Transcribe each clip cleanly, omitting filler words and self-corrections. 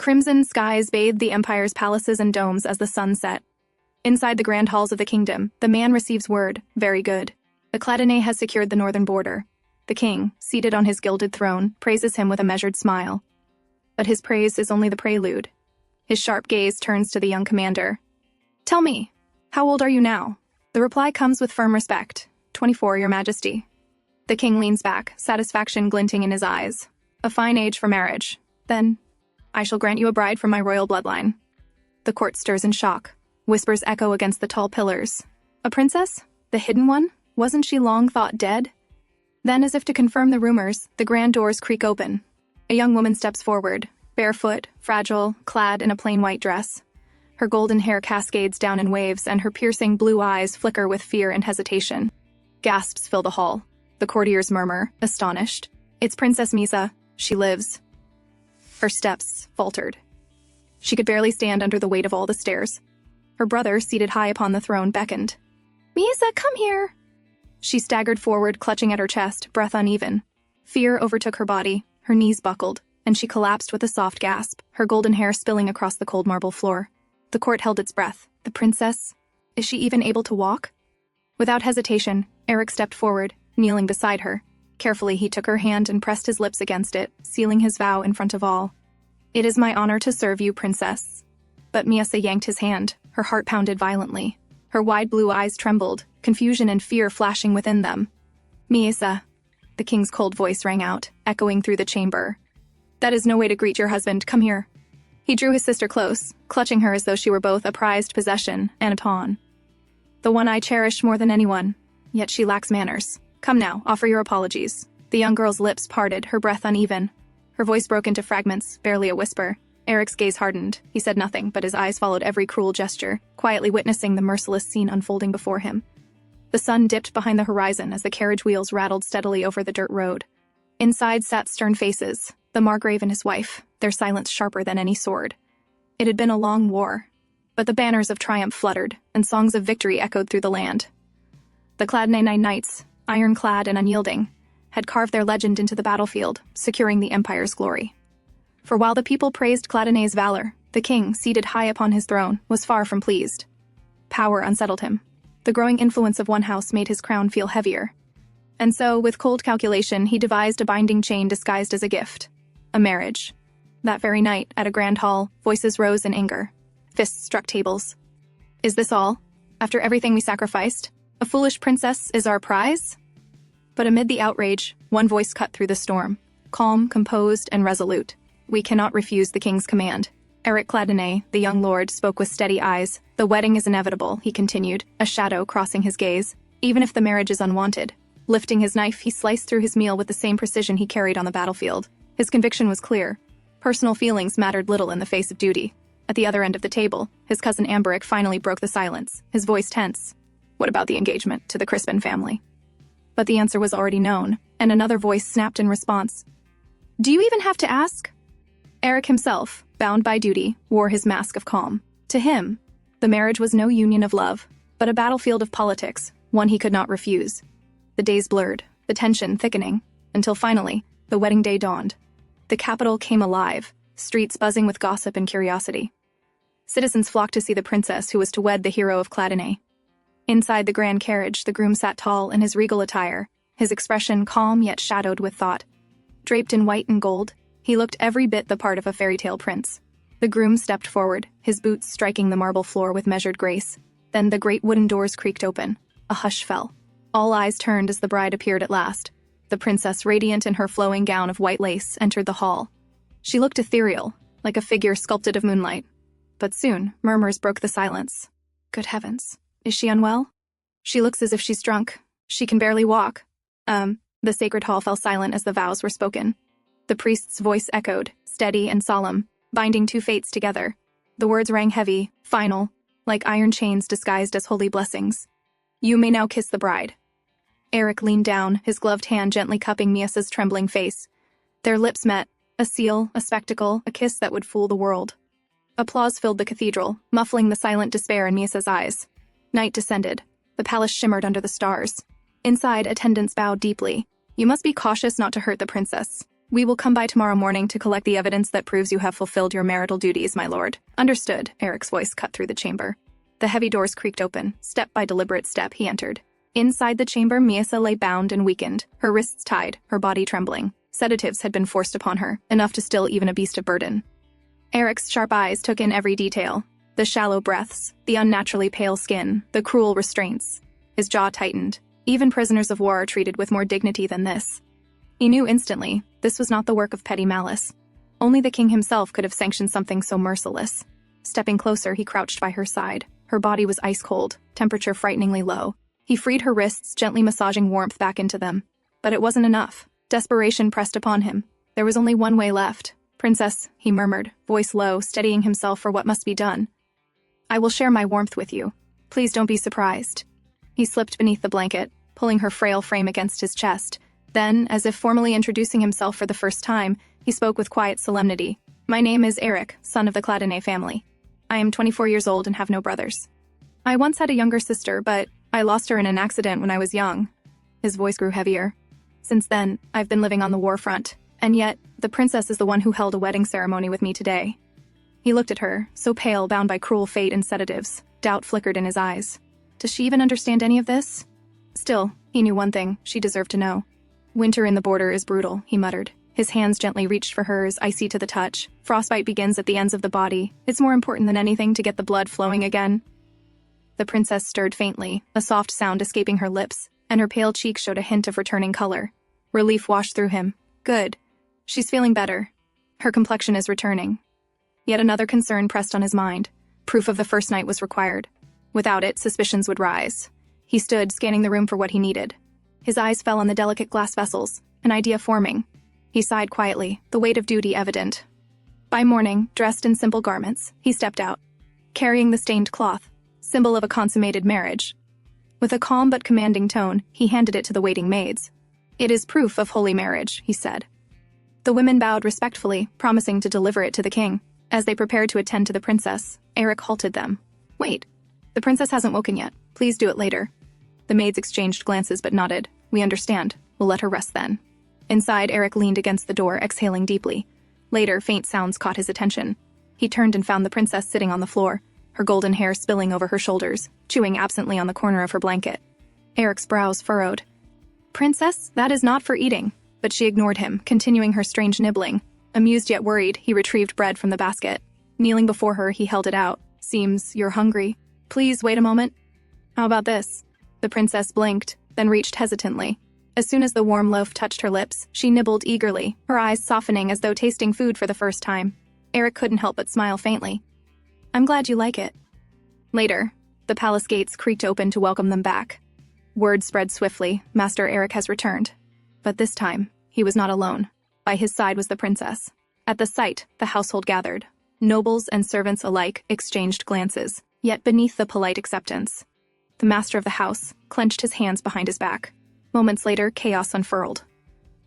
Crimson skies bathed the empire's palaces and domes as the sun set. Inside the grand halls of the kingdom, the man receives word, very good. The Cladonais has secured the northern border. The king, seated on his gilded throne, praises him with a measured smile. But his praise is only the prelude. His sharp gaze turns to the young commander. "Tell me, how old are you now?" The reply comes with firm respect. 24, Your Majesty." The king leans back, satisfaction glinting in his eyes. "A fine age for marriage. Then, I shall grant you a bride from my royal bloodline." The court stirs in shock. Whispers echo against the tall pillars. A princess? The hidden one? Wasn't she long thought dead? Then, as if to confirm the rumors, the grand doors creak open. A young woman steps forward, barefoot, fragile, clad in a plain white dress. Her golden hair cascades down in waves, and her piercing blue eyes flicker with fear and hesitation. Gasps fill the hall. The courtiers murmur, astonished. "It's Princess Misa. She lives." Her steps faltered. She could barely stand under the weight of all the stairs. Her brother, seated high upon the throne, beckoned. "Misa, come here!" She staggered forward, clutching at her chest, breath uneven. Fear overtook her body, her knees buckled, and she collapsed with a soft gasp, her golden hair spilling across the cold marble floor. The court held its breath. The princess? Is she even able to walk? Without hesitation, Eric stepped forward, kneeling beside her. Carefully, he took her hand and pressed his lips against it, sealing his vow in front of all. "It is my honor to serve you, princess." But Misa yanked his hand. Her heart pounded violently. Her wide blue eyes trembled, confusion and fear flashing within them. "Misa," the king's cold voice rang out, echoing through the chamber. "That is no way to greet your husband. Come here." He drew his sister close, clutching her as though she were both a prized possession and a pawn. "The one I cherish more than anyone, yet she lacks manners. Come now, offer your apologies." The young girl's lips parted, her breath uneven. Her voice broke into fragments, barely a whisper. Eric's gaze hardened. He said nothing, but his eyes followed every cruel gesture, quietly witnessing the merciless scene unfolding before him. The sun dipped behind the horizon as the carriage wheels rattled steadily over the dirt road. Inside sat stern faces, the Margrave and his wife, their silence sharper than any sword. It had been a long war, but the banners of triumph fluttered, and songs of victory echoed through the land. The Cladonais knights, ironclad and unyielding, had carved their legend into the battlefield, securing the empire's glory. For while the people praised Cladonais' valor, the king, seated high upon his throne, was far from pleased. Power unsettled him. The growing influence of one house made his crown feel heavier. And so, with cold calculation, he devised a binding chain disguised as a gift. A marriage. That very night, at a grand hall, voices rose in anger. Fists struck tables. "Is this all? After everything we sacrificed? A foolish princess is our prize?" But amid the outrage, one voice cut through the storm. Calm, composed, and resolute. "We cannot refuse the king's command." Eric Cladonais, the young lord, spoke with steady eyes. "The wedding is inevitable," he continued, a shadow crossing his gaze, "even if the marriage is unwanted." Lifting his knife, he sliced through his meal with the same precision he carried on the battlefield. His conviction was clear. Personal feelings mattered little in the face of duty. At the other end of the table, his cousin Amberic finally broke the silence, his voice tense. "What about the engagement to the Crispin family?" But the answer was already known, and another voice snapped in response. "Do you even have to ask?" Eric himself, bound by duty, wore his mask of calm. To him, the marriage was no union of love, but a battlefield of politics, one he could not refuse. The days blurred, the tension thickening, until finally, the wedding day dawned. The capital came alive, streets buzzing with gossip and curiosity. Citizens flocked to see the princess who was to wed the hero of Cladonais. Inside the grand carriage, the groom sat tall in his regal attire, his expression calm yet shadowed with thought. Draped in white and gold, he looked every bit the part of a fairy tale prince. The groom stepped forward, his boots striking the marble floor with measured grace. Then the great wooden doors creaked open. A hush fell. All eyes turned as the bride appeared at last. The princess, radiant in her flowing gown of white lace, entered the hall. She looked ethereal, like a figure sculpted of moonlight. But soon, murmurs broke the silence. "Good heavens, is she unwell? She looks as if she's drunk. She can barely walk." The sacred hall fell silent as the vows were spoken. The priest's voice echoed, steady and solemn, binding two fates together. The words rang heavy, final, like iron chains disguised as holy blessings. "You may now kiss the bride." Eric leaned down, his gloved hand gently cupping Miasa's trembling face. Their lips met, a seal, a spectacle, a kiss that would fool the world. Applause filled the cathedral, muffling the silent despair in Miasa's eyes. Night descended. The palace shimmered under the stars. Inside, attendants bowed deeply. "You must be cautious not to hurt the princess," We will come by tomorrow morning to collect the evidence that proves you have fulfilled your marital duties, my lord. Understood, Eric's voice cut through the chamber. The heavy doors creaked open. Step by deliberate step, he entered. Inside the chamber, Miasa lay bound and weakened, her wrists tied, her body trembling. Sedatives had been forced upon her, enough to still even a beast of burden. Eric's sharp eyes took in every detail. The shallow breaths, the unnaturally pale skin, the cruel restraints. His jaw tightened. Even prisoners of war are treated with more dignity than this. He knew instantly, this was not the work of petty malice. Only the king himself could have sanctioned something so merciless. Stepping closer, he crouched by her side. Her body was ice cold, temperature frighteningly low. He freed her wrists, gently massaging warmth back into them. But it wasn't enough. Desperation pressed upon him. There was only one way left. Princess, he murmured, voice low, steadying himself for what must be done. I will share my warmth with you. Please don't be surprised. He slipped beneath the blanket, pulling her frail frame against his chest. Then, as if formally introducing himself for the first time, he spoke with quiet solemnity. My name is Eric, son of the Cladonnet family. I am 24 years old and have no brothers. I once had a younger sister, but I lost her in an accident when I was young. His voice grew heavier. Since then, I've been living on the war front, and yet, the princess is the one who held a wedding ceremony with me today. He looked at her, so pale, bound by cruel fate and sedatives. Doubt flickered in his eyes. Does she even understand any of this? Still, he knew one thing, she deserved to know. Winter in the border is brutal, he muttered. His hands gently reached for hers, icy to the touch. Frostbite begins at the ends of the body. It's more important than anything to get the blood flowing again. The princess stirred faintly, a soft sound escaping her lips, and her pale cheek showed a hint of returning color. Relief washed through him. Good. She's feeling better. Her complexion is returning. Yet another concern pressed on his mind. Proof of the first night was required. Without it, suspicions would rise. He stood, scanning the room for what he needed. His eyes fell on the delicate glass vessels, an idea forming. He sighed quietly, the weight of duty evident. By morning, dressed in simple garments, he stepped out, carrying the stained cloth, symbol of a consummated marriage. With a calm but commanding tone, he handed it to the waiting maids. It is proof of holy marriage, he said. The women bowed respectfully, promising to deliver it to the king. As they prepared to attend to the princess, Eric halted them. Wait, the princess hasn't woken yet. Please do it later. The maids exchanged glances but nodded. We understand. We'll let her rest then. Inside, Eric leaned against the door, exhaling deeply. Later, faint sounds caught his attention. He turned and found the princess sitting on the floor, her golden hair spilling over her shoulders, chewing absently on the corner of her blanket. Eric's brows furrowed. Princess, that is not for eating. But she ignored him, continuing her strange nibbling. Amused yet worried, he retrieved bread from the basket. Kneeling before her, he held it out. Seems you're hungry. Please wait a moment. How about this? The princess blinked, then reached hesitantly. As soon as the warm loaf touched her lips, she nibbled eagerly, her eyes softening as though tasting food for the first time. Eric couldn't help but smile faintly. I'm glad you like it. Later, the palace gates creaked open to welcome them back. Word spread swiftly, Master Eric has returned. But this time, he was not alone. By his side was the princess. At the sight, the household gathered. Nobles and servants alike exchanged glances, yet beneath the polite acceptance. The master of the house clenched his hands behind his back. Moments later, chaos unfurled.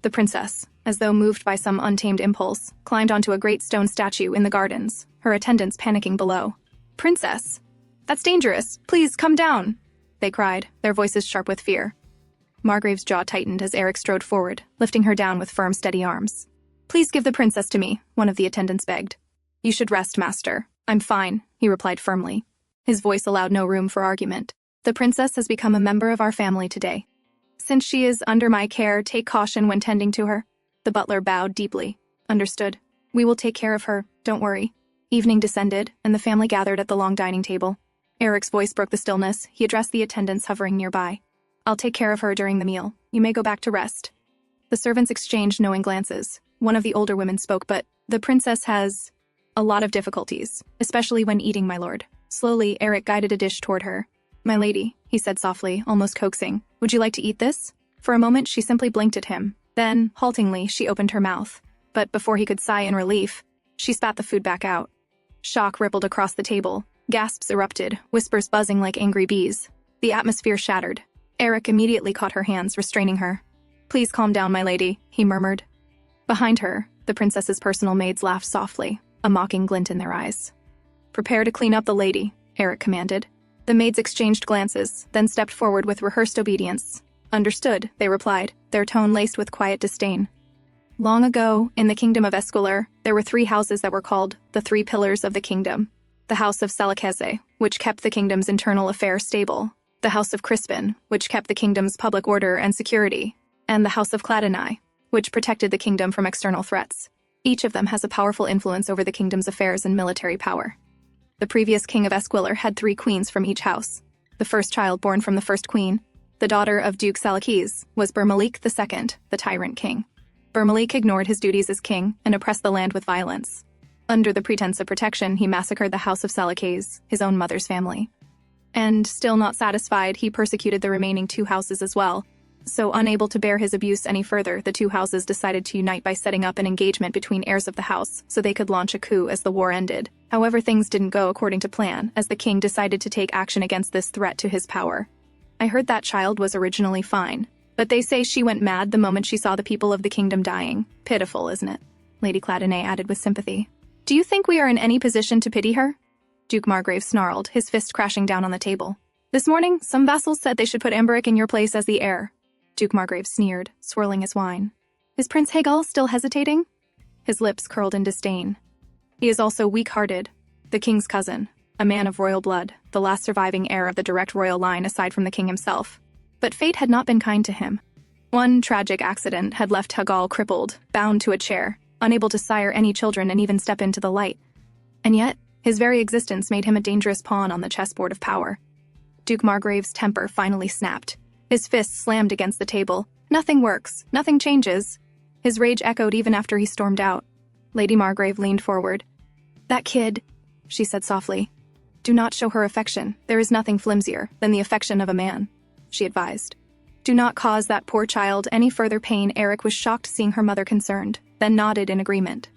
The princess, as though moved by some untamed impulse, climbed onto a great stone statue in the gardens, her attendants panicking below. Princess! That's dangerous! Please, come down! They cried, their voices sharp with fear. Margrave's jaw tightened as Eric strode forward, lifting her down with firm, steady arms. Please give the princess to me, one of the attendants begged. You should rest, master. I'm fine, he replied firmly. His voice allowed no room for argument. The princess has become a member of our family today. Since she is under my care, take caution when tending to her. The butler bowed deeply. Understood. We will take care of her, don't worry. Evening descended, and the family gathered at the long dining table. Eric's voice broke the stillness. He addressed the attendants hovering nearby. I'll take care of her during the meal. You may go back to rest. The servants exchanged knowing glances. One of the older women spoke, but the princess has a lot of difficulties, especially when eating, my lord. Slowly, Eric guided a dish toward her. My lady, he said softly, almost coaxing, would you like to eat this? For a moment, she simply blinked at him. Then, haltingly, she opened her mouth. But before he could sigh in relief, she spat the food back out. Shock rippled across the table. Gasps erupted, whispers buzzing like angry bees. The atmosphere shattered. Eric immediately caught her hands, restraining her. Please calm down, my lady, he murmured. Behind her, the princess's personal maids laughed softly, a mocking glint in their eyes. Prepare to clean up the lady, Eric commanded. The maids exchanged glances, then stepped forward with rehearsed obedience. Understood, they replied, their tone laced with quiet disdain. Long ago, in the kingdom of Esquilor, there were 3 houses that were called the 3 pillars of the kingdom. The house of Selekeze, which kept the kingdom's internal affairs stable. The house of Crispin, which kept the kingdom's public order and security. And the house of Cladonai, which protected the kingdom from external threats. Each of them has a powerful influence over the kingdom's affairs and military power. The previous king of Esquilor had 3 queens from each house. The first child born from the first queen, the daughter of Duke Salakes, was Burmalik II, the tyrant king. Burmalik ignored his duties as king and oppressed the land with violence. Under the pretense of protection, he massacred the house of Salakes, his own mother's family. And, still not satisfied, he persecuted the remaining 2 houses as well. So, unable to bear his abuse any further, the 2 houses decided to unite by setting up an engagement between heirs of the house so they could launch a coup as the war ended. However, things didn't go according to plan, as the king decided to take action against this threat to his power. I heard that child was originally fine, but they say she went mad the moment she saw the people of the kingdom dying. Pitiful, isn't it? Lady Cladonai added with sympathy. Do you think we are in any position to pity her? Duke Margrave snarled, his fist crashing down on the table. This morning, some vassals said they should put Amberic in your place as the heir. Duke Margrave sneered, swirling his wine. Is Prince Hagal still hesitating? His lips curled in disdain. He is also weak-hearted. The king's cousin, a man of royal blood, the last surviving heir of the direct royal line aside from the king himself. But fate had not been kind to him. One tragic accident had left Hagal crippled, bound to a chair, unable to sire any children and even step into the light. And yet, his very existence made him a dangerous pawn on the chessboard of power. Duke Margrave's temper finally snapped. His fist slammed against the table. Nothing works. Nothing changes. His rage echoed even after he stormed out. Lady Margrave leaned forward. That kid, she said softly. Do not show her affection. There is nothing flimsier than the affection of a man, she advised. Do not cause that poor child any further pain. Eric was shocked seeing her mother concerned, then nodded in agreement.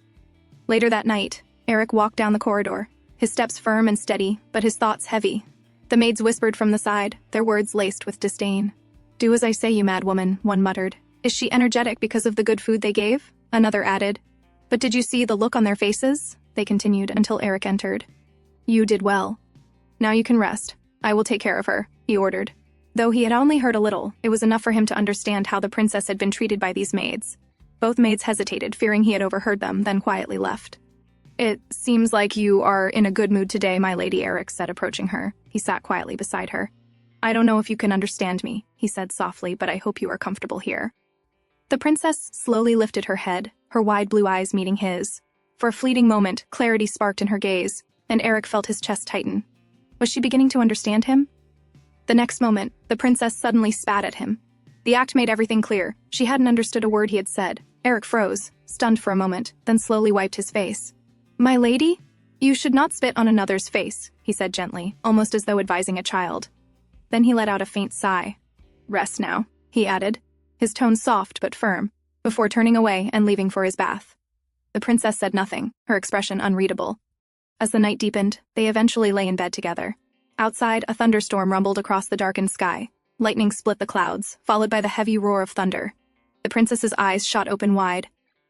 Later that night, Eric walked down the corridor, his steps firm and steady, but his thoughts heavy. The maids whispered from the side, their words laced with disdain. Do as I say, you mad woman, one muttered. Is she energetic because of the good food they gave? Another added. But did you see the look on their faces? They continued until Eric entered. You did well. Now you can rest. I will take care of her, he ordered. Though he had only heard a little, it was enough for him to understand how the princess had been treated by these maids. Both maids hesitated, fearing he had overheard them, then quietly left. It seems like you are in a good mood today, my lady, Eric said, approaching her. He sat quietly beside her. I don't know if you can understand me, he said softly, but I hope you are comfortable here. The princess slowly lifted her head, her wide blue eyes meeting his. For a fleeting moment, clarity sparked in her gaze, and Eric felt his chest tighten. Was she beginning to understand him? The next moment, the princess suddenly spat at him. The act made everything clear. She hadn't understood a word he had said. Eric froze, stunned for a moment, then slowly wiped his face. My lady? You should not spit on another's face, he said gently, almost as though advising a child. Then he let out a faint sigh. Rest now, he added, his tone soft but firm, before turning away and leaving for his bath. The princess said nothing, her expression unreadable. As the night deepened, they eventually lay in bed together. Outside, a thunderstorm rumbled across the darkened sky. Lightning split the clouds, followed by the heavy roar of thunder. The princess's eyes shot open wide.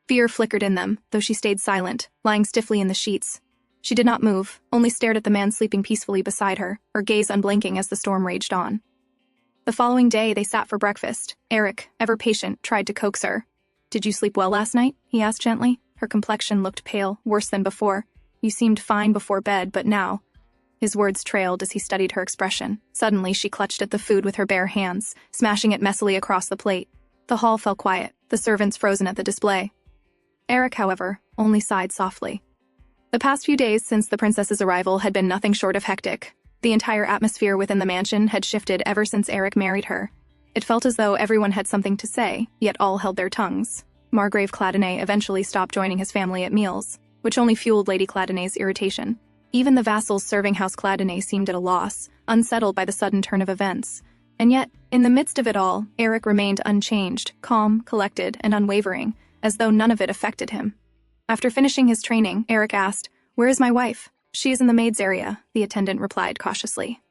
Fear flickered in them, though she stayed silent, lying stiffly in the sheets. She did not move, only stared at the man sleeping peacefully beside her, her gaze unblinking as the storm raged on. The following day, they sat for breakfast. Eric, ever patient, tried to coax her. Did you sleep well last night? He asked gently. Her complexion looked pale, worse than before. You seemed fine before bed, but now... His words trailed as he studied her expression. Suddenly, she clutched at the food with her bare hands, smashing it messily across the plate. The hall fell quiet, the servants frozen at the display. Eric, however, only sighed softly. The past few days since the princess's arrival had been nothing short of hectic. The entire atmosphere within the mansion had shifted ever since Eric married her. It felt as though everyone had something to say, yet all held their tongues. Margrave Cladonai eventually stopped joining his family at meals, which only fueled Lady Cladonai's irritation. Even the vassals serving House Cladonai seemed at a loss, unsettled by the sudden turn of events. And yet, in the midst of it all, Eric remained unchanged, calm, collected, and unwavering, as though none of it affected him. After finishing his training, Eric asked, "Where is my wife?" "She is in the maids' area," the attendant replied cautiously.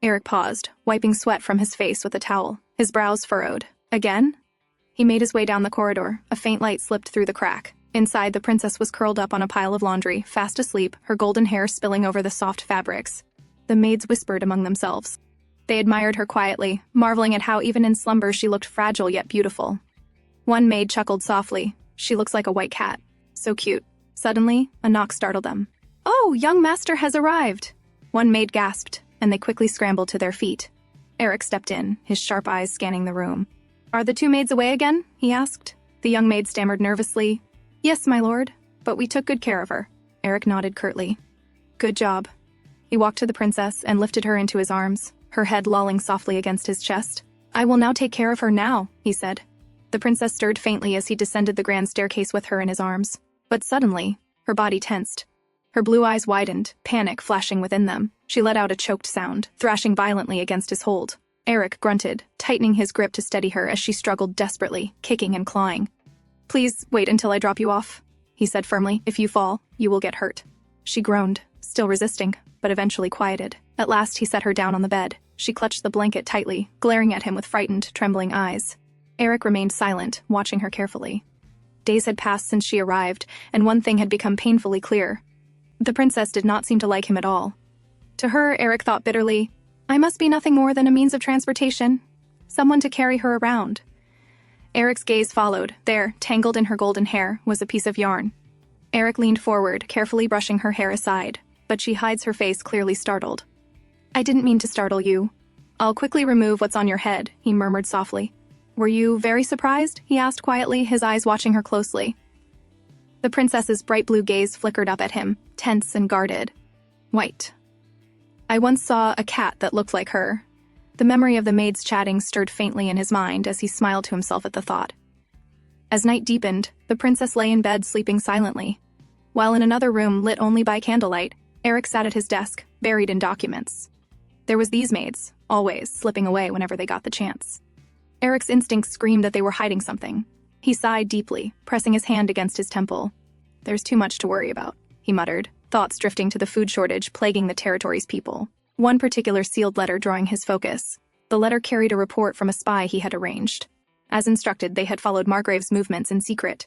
Eric paused, wiping sweat from his face with a towel, his brows furrowed. Again? He made his way down the corridor. A faint light slipped through the crack. Inside, the princess was curled up on a pile of laundry, fast asleep, her golden hair spilling over the soft fabrics. The maids whispered among themselves. They admired her quietly, marveling at how even in slumber she looked fragile yet beautiful. One maid chuckled softly. She looks like a white cat. So cute. Suddenly, a knock startled them. "Oh, young master has arrived!" One maid gasped, and they quickly scrambled to their feet. Eric stepped in, his sharp eyes scanning the room. "Are the two maids away again?" he asked. The young maid stammered nervously. "Yes, my lord, but we took good care of her." Eric nodded curtly. "Good job." He walked to the princess and lifted her into his arms, her head lolling softly against his chest. "I will now take care of her now," he said. The princess stirred faintly as he descended the grand staircase with her in his arms. But suddenly, her body tensed. Her blue eyes widened, panic flashing within them. She let out a choked sound, thrashing violently against his hold. Eric grunted, tightening his grip to steady her as she struggled desperately, kicking and clawing. "Please wait until I drop you off," he said firmly. "If you fall, you will get hurt." She groaned, still resisting, but eventually quieted. At last he set her down on the bed. She clutched the blanket tightly, glaring at him with frightened, trembling eyes. Eric remained silent, watching her carefully. Days had passed since she arrived, and one thing had become painfully clear. The princess did not seem to like him at all. To her, Eric thought bitterly, "I must be nothing more than a means of transportation. Someone to carry her around." Eric's gaze followed. There, tangled in her golden hair, was a piece of yarn. Eric leaned forward, carefully brushing her hair aside, but she hides her face, clearly startled. "I didn't mean to startle you. I'll quickly remove what's on your head," he murmured softly. "Were you very surprised?" he asked quietly, his eyes watching her closely. The princess's bright blue gaze flickered up at him, tense and guarded. "White. I once saw a cat that looked like her." The memory of the maids chatting stirred faintly in his mind as he smiled to himself at the thought. As night deepened, the princess lay in bed sleeping silently. While in another room lit only by candlelight, Eric sat at his desk, buried in documents. There was these maids, always slipping away whenever they got the chance. Eric's instincts screamed that they were hiding something. He sighed deeply, pressing his hand against his temple. "There's too much to worry about," he muttered, thoughts drifting to the food shortage plaguing the territory's people. One particular sealed letter drawing his focus. The letter carried a report from a spy he had arranged. As instructed, they had followed Margrave's movements in secret.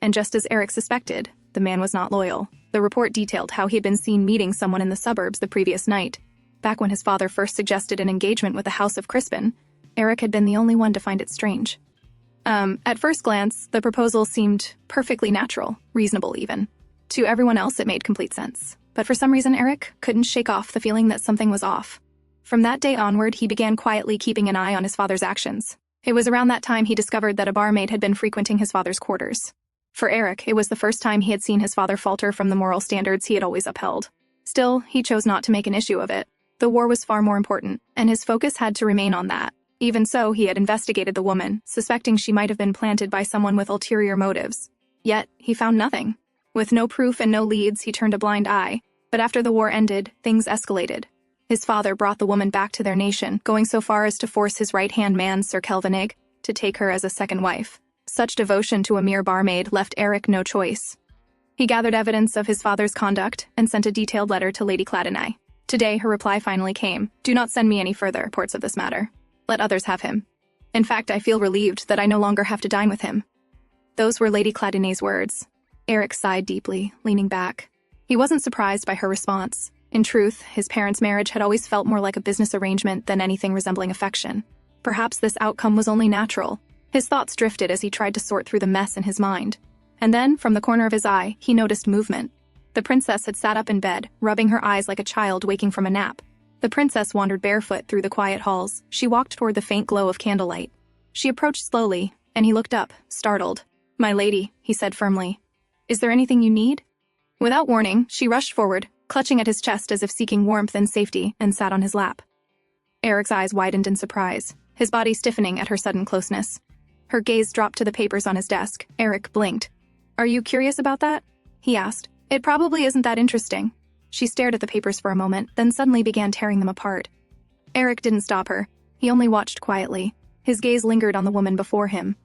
And just as Eric suspected, the man was not loyal. The report detailed how he had been seen meeting someone in the suburbs the previous night. Back when his father first suggested an engagement with the House of Crispin, Eric had been the only one to find it strange. At first glance, the proposal seemed perfectly natural, reasonable even. To everyone else, it made complete sense. But for some reason, Eric couldn't shake off the feeling that something was off. From that day onward, he began quietly keeping an eye on his father's actions. It was around that time he discovered that a barmaid had been frequenting his father's quarters. For Eric, it was the first time he had seen his father falter from the moral standards he had always upheld. Still, he chose not to make an issue of it. The war was far more important, and his focus had to remain on that. Even so, he had investigated the woman, suspecting she might have been planted by someone with ulterior motives. Yet, he found nothing. With no proof and no leads, he turned a blind eye. But after the war ended, things escalated. His father brought the woman back to their nation, going so far as to force his right-hand man, Sir Kelvinig, to take her as a second wife. Such devotion to a mere barmaid left Eric no choice. He gathered evidence of his father's conduct and sent a detailed letter to Lady Claddenay. Today, her reply finally came. "Do not send me any further reports of this matter. Let others have him. In fact, I feel relieved that I no longer have to dine with him." Those were Lady Claddenay's words. Eric sighed deeply, leaning back. He wasn't surprised by her response. In truth, his parents' marriage had always felt more like a business arrangement than anything resembling affection. Perhaps this outcome was only natural. His thoughts drifted as he tried to sort through the mess in his mind. And then, from the corner of his eye, he noticed movement. The princess had sat up in bed, rubbing her eyes like a child waking from a nap. The princess wandered barefoot through the quiet halls. She walked toward the faint glow of candlelight. She approached slowly, and he looked up, startled. "My lady," he said firmly. "Is there anything you need?" Without warning, she rushed forward, clutching at his chest as if seeking warmth and safety, and sat on his lap. Eric's eyes widened in surprise, his body stiffening at her sudden closeness. Her gaze dropped to the papers on his desk. Eric blinked. "Are you curious about that?" he asked. "It probably isn't that interesting." She stared at the papers for a moment, then suddenly began tearing them apart. Eric didn't stop her. He only watched quietly. His gaze lingered on the woman before him.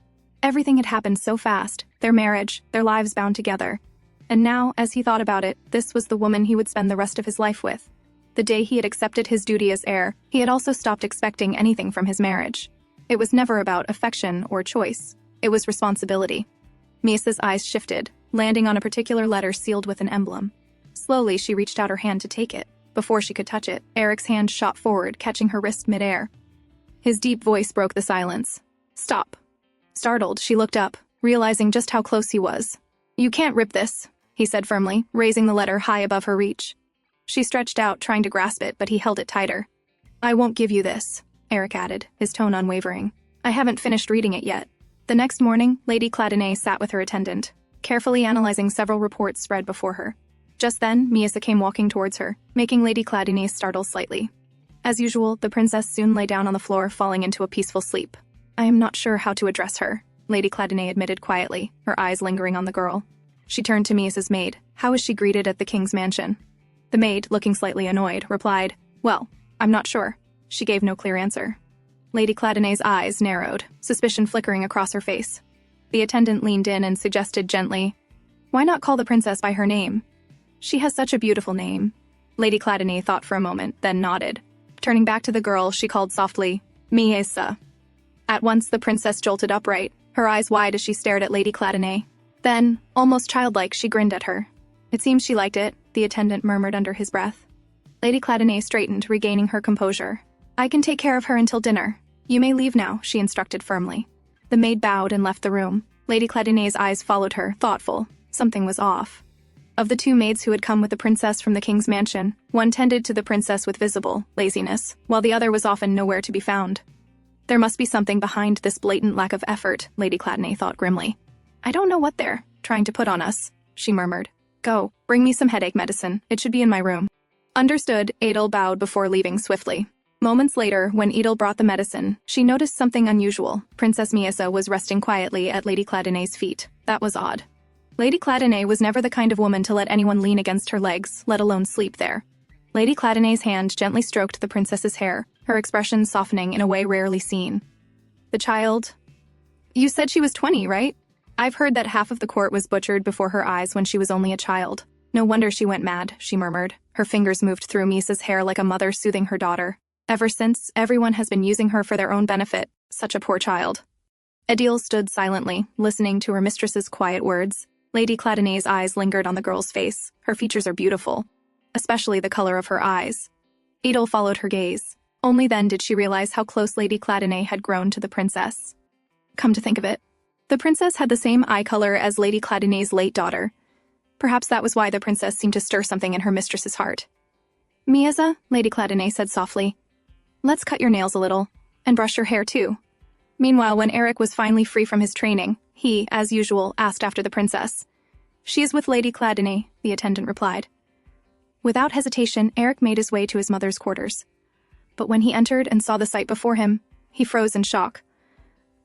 Everything had happened so fast, their marriage, their lives bound together. And now, as he thought about it, this was the woman he would spend the rest of his life with. The day he had accepted his duty as heir, he had also stopped expecting anything from his marriage. It was never about affection or choice. It was responsibility. Mia's eyes shifted, landing on a particular letter sealed with an emblem. Slowly, she reached out her hand to take it. Before she could touch it, Eric's hand shot forward, catching her wrist midair. His deep voice broke the silence. "Stop." Startled, she looked up, realizing just how close he was. "You can't rip this," he said firmly, raising the letter high above her reach. She stretched out, trying to grasp it, but he held it tighter. "I won't give you this," Eric added, his tone unwavering. "I haven't finished reading it yet." The next morning, Lady Cladonay sat with her attendant, carefully analyzing several reports spread before her. Just then, Misa came walking towards her, making Lady Cladonay startle slightly. As usual, the princess soon lay down on the floor, falling into a peaceful sleep. "I am not sure how to address her," Lady Cladonay admitted quietly, her eyes lingering on the girl. She turned to Misa's maid. "How is she greeted at the king's mansion?" The maid, looking slightly annoyed, replied, "Well, I'm not sure." She gave no clear answer. Lady Cladonay's eyes narrowed, suspicion flickering across her face. The attendant leaned in and suggested gently, "Why not call the princess by her name? She has such a beautiful name." Lady Cladonay thought for a moment, then nodded. Turning back to the girl, she called softly, "Miesa." At once the princess jolted upright, her eyes wide as she stared at Lady Cladonay. Then, almost childlike, she grinned at her. "It seems she liked it," the attendant murmured under his breath. Lady Cladonay straightened, regaining her composure. "I can take care of her until dinner. You may leave now," she instructed firmly. The maid bowed and left the room. Lady Cladonay's eyes followed her, thoughtful. Something was off. Of the two maids who had come with the princess from the king's mansion, one tended to the princess with visible laziness, while the other was often nowhere to be found. There must be something behind this blatant lack of effort, Lady Cladonay thought grimly. "I don't know what they're trying to put on us," she murmured. "Go, bring me some headache medicine. It should be in my room." Understood, Adel bowed before leaving swiftly. Moments later, when Edel brought the medicine, she noticed something unusual. Princess Miesa was resting quietly at Lady Cladonay's feet. That was odd. Lady Cladonay was never the kind of woman to let anyone lean against her legs, let alone sleep there. Lady Cladonay's hand gently stroked the princess's hair, her expression softening in a way rarely seen. "The child... You said she was 20, right? I've heard that half of the court was butchered before her eyes when she was only a child. No wonder she went mad," she murmured. Her fingers moved through Misa's hair like a mother soothing her daughter. "Ever since, everyone has been using her for their own benefit. Such a poor child." Adil stood silently, listening to her mistress's quiet words. Lady Cladonay's eyes lingered on the girl's face. Her features are beautiful, especially the color of her eyes. Adil followed her gaze. Only then did she realize how close Lady Cladonay had grown to the princess. Come to think of it, the princess had the same eye color as Lady Cladonay's late daughter. Perhaps that was why the princess seemed to stir something in her mistress's heart. "Miesa," Lady Cladonay said softly, "let's cut your nails a little, and brush your hair too." Meanwhile, when Eric was finally free from his training, he, as usual, asked after the princess. "She is with Lady Cladonay," the attendant replied. Without hesitation, Eric made his way to his mother's quarters. But when he entered and saw the sight before him, he froze in shock.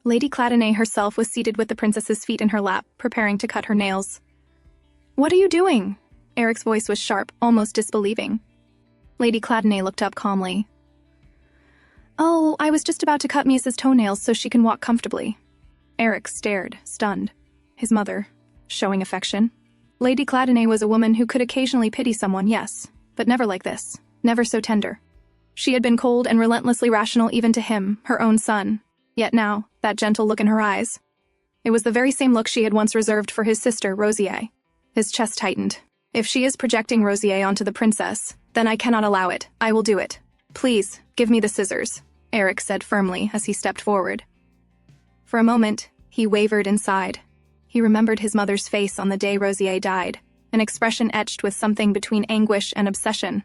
Lady Cladonay herself was seated with the princess's feet in her lap, preparing to cut her nails. "What are you doing?" Eric's voice was sharp, almost disbelieving. Lady Cladonay looked up calmly. "Oh, I was just about to cut Misa's toenails so she can walk comfortably." Eric stared, stunned. His mother, showing affection. Lady Cladonay was a woman who could occasionally pity someone, yes, but never like this, never so tender. She had been cold and relentlessly rational even to him, her own son. Yet now, that gentle look in her eyes. It was the very same look she had once reserved for his sister, Rosier. His chest tightened. "If she is projecting Rosier onto the princess, then I cannot allow it. I will do it. Please, give me the scissors," Eric said firmly as he stepped forward. For a moment, he wavered inside. He remembered his mother's face on the day Rosier died, an expression etched with something between anguish and obsession.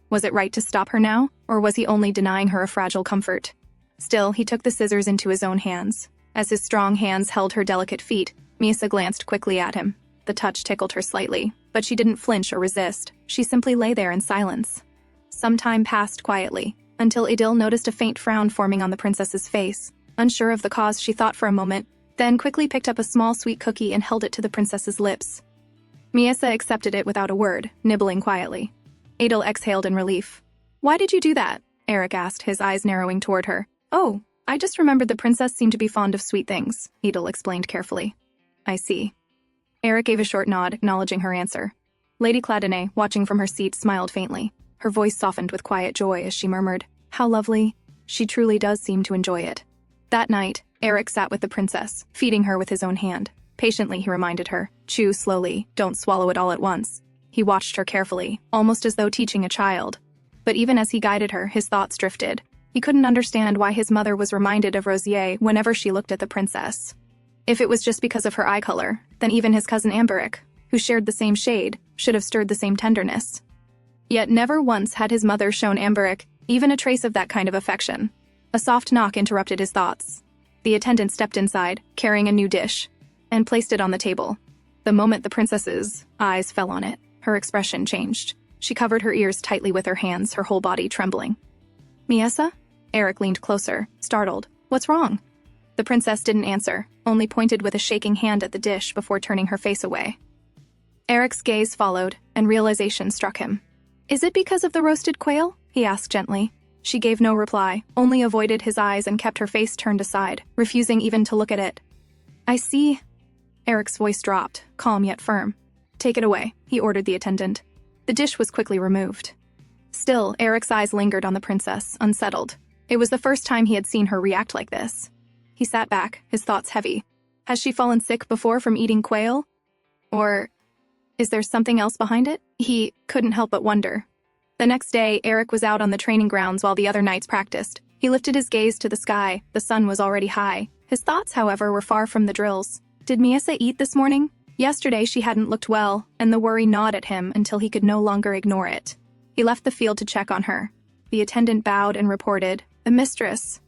Was it right to stop her now, or was he only denying her a fragile comfort? Still, he took the scissors into his own hands. As his strong hands held her delicate feet, Miesa glanced quickly at him. The touch tickled her slightly, but she didn't flinch or resist. She simply lay there in silence. Some time passed quietly, until Adil noticed a faint frown forming on the princess's face. Unsure of the cause, she thought for a moment, then quickly picked up a small sweet cookie and held it to the princess's lips. Miesa accepted it without a word, nibbling quietly. Adil exhaled in relief. "Why did you do that?" Eric asked, his eyes narrowing toward her. "Oh, I just remembered the princess seemed to be fond of sweet things," Adil explained carefully. "I see." Eric gave a short nod, acknowledging her answer. Lady Cladonay, watching from her seat, smiled faintly. Her voice softened with quiet joy as she murmured, "How lovely. She truly does seem to enjoy it." That night, Eric sat with the princess, feeding her with his own hand. Patiently, he reminded her, "Chew slowly, don't swallow it all at once." He watched her carefully, almost as though teaching a child. But even as he guided her, his thoughts drifted. He couldn't understand why his mother was reminded of Rosier whenever she looked at the princess. If it was just because of her eye color, then even his cousin Amberic, who shared the same shade, should have stirred the same tenderness. Yet never once had his mother shown Amberic even a trace of that kind of affection. A soft knock interrupted his thoughts. The attendant stepped inside, carrying a new dish, and placed it on the table. The moment the princess's eyes fell on it, her expression changed. She covered her ears tightly with her hands, her whole body trembling. "Miesa?" Eric leaned closer, startled. "What's wrong?" The princess didn't answer, only pointed with a shaking hand at the dish before turning her face away. Eric's gaze followed, and realization struck him. "Is it because of the roasted quail?" he asked gently. She gave no reply, only avoided his eyes and kept her face turned aside, refusing even to look at it. "I see." Eric's voice dropped, calm yet firm. "Take it away," he ordered the attendant. The dish was quickly removed. Still, Eric's eyes lingered on the princess, unsettled. It was the first time he had seen her react like this. He sat back, his thoughts heavy. Has she fallen sick before from eating quail? Or is there something else behind it? He couldn't help but wonder. The next day, Eric was out on the training grounds while the other knights practiced. He lifted his gaze to the sky. The sun was already high. His thoughts, however, were far from the drills. Did Miesa eat this morning? Yesterday she hadn't looked well, and the worry gnawed at him until he could no longer ignore it. He left the field to check on her. The attendant bowed and reported, "The mistress.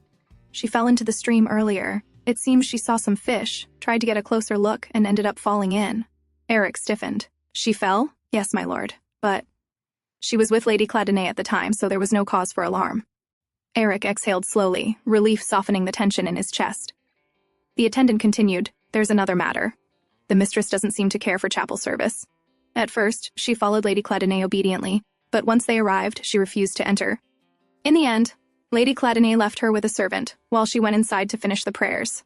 She fell into the stream earlier. It seems she saw some fish, tried to get a closer look, and ended up falling in." Eric stiffened. "She fell?" "Yes, my lord. But she was with Lady Cladonay at the time, so there was no cause for alarm." Eric exhaled slowly, relief softening the tension in his chest. The attendant continued, "There's another matter. The mistress doesn't seem to care for chapel service. At first, she followed Lady Cladonay obediently, but once they arrived, she refused to enter. In the end, Lady Cladonay left her with a servant, while she went inside to finish the prayers."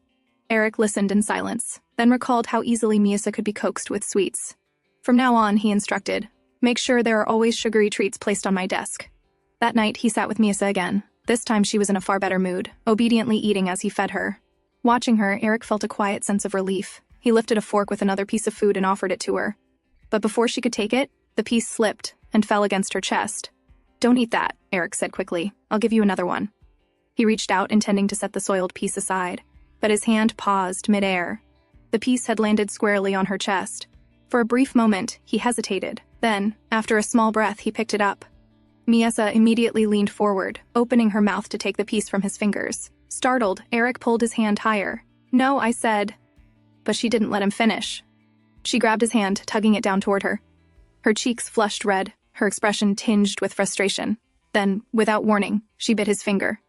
Eric listened in silence, then recalled how easily Miesa could be coaxed with sweets. From now on, he instructed, "Make sure there are always sugary treats placed on my desk." That night, he sat with Miesa again. This time she was in a far better mood, obediently eating as he fed her. Watching her, Eric felt a quiet sense of relief. He lifted a fork with another piece of food and offered it to her. But before she could take it, the piece slipped and fell against her chest. "Don't eat that," Eric said quickly. "I'll give you another one." He reached out, intending to set the soiled piece aside, but his hand paused mid-air. The piece had landed squarely on her chest. For a brief moment, he hesitated. Then, after a small breath, he picked it up. Miesa immediately leaned forward, opening her mouth to take the piece from his fingers. Startled, Eric pulled his hand higher. "No," I said. But she didn't let him finish. She grabbed his hand, tugging it down toward her. Her cheeks flushed red, her expression tinged with frustration. Then, without warning, she bit his finger.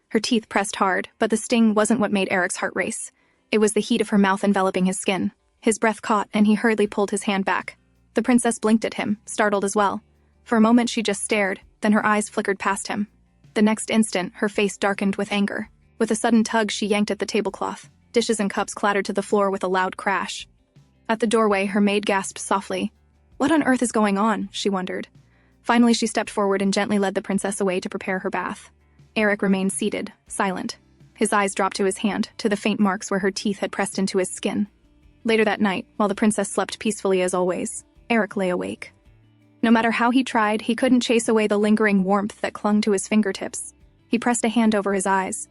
Her teeth pressed hard, but the sting wasn't what made Eric's heart race. It was the heat of her mouth enveloping his skin. His breath caught, and he hurriedly pulled his hand back. The princess blinked at him, startled as well. For a moment she just stared, then her eyes flickered past him. The next instant, her face darkened with anger. With a sudden tug, she yanked at the tablecloth. Dishes and cups clattered to the floor with a loud crash. At the doorway, her maid gasped softly. "What on earth is going on?" she wondered. Finally, she stepped forward and gently led the princess away to prepare her bath. Eric remained seated, silent. His eyes dropped to his hand, to the faint marks where her teeth had pressed into his skin. Later that night, while the princess slept peacefully as always, Eric lay awake. No matter how he tried, he couldn't chase away the lingering warmth that clung to his fingertips. He pressed a hand over his eyes.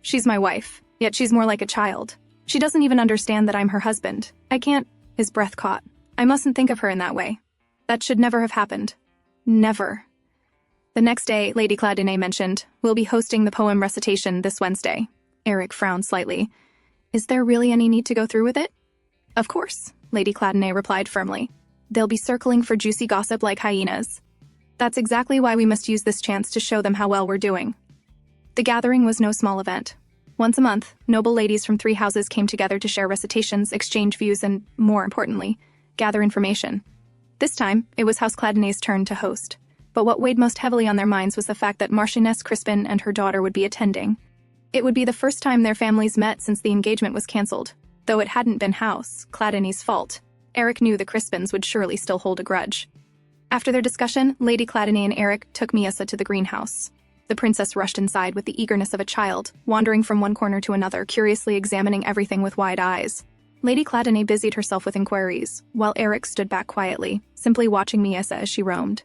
"She's my wife, yet she's more like a child. She doesn't even understand that I'm her husband. I can't—" His breath caught. "I mustn't think of her in that way. That should never have happened. Never." The next day, Lady Cladonay mentioned, "We'll be hosting the poem recitation this Wednesday." Eric frowned slightly. "Is there really any need to go through with it?" "Of course," Lady Cladonay replied firmly. "They'll be circling for juicy gossip like hyenas. That's exactly why we must use this chance to show them how well we're doing." The gathering was no small event. Once a month, noble ladies from 3 houses came together to share recitations, exchange views, and, more importantly, gather information. This time, it was House Cladonay's turn to host. But what weighed most heavily on their minds was the fact that Marchioness Crispin and her daughter would be attending. It would be the first time their families met since the engagement was cancelled. Though it hadn't been House Cladonay's fault, Eric knew the Crispins would surely still hold a grudge. After their discussion, Lady Cladonay and Eric took Miesa to the greenhouse. The princess rushed inside with the eagerness of a child, wandering from one corner to another, curiously examining everything with wide eyes. Lady Cladonay busied herself with inquiries, while Eric stood back quietly, simply watching Miesa as she roamed.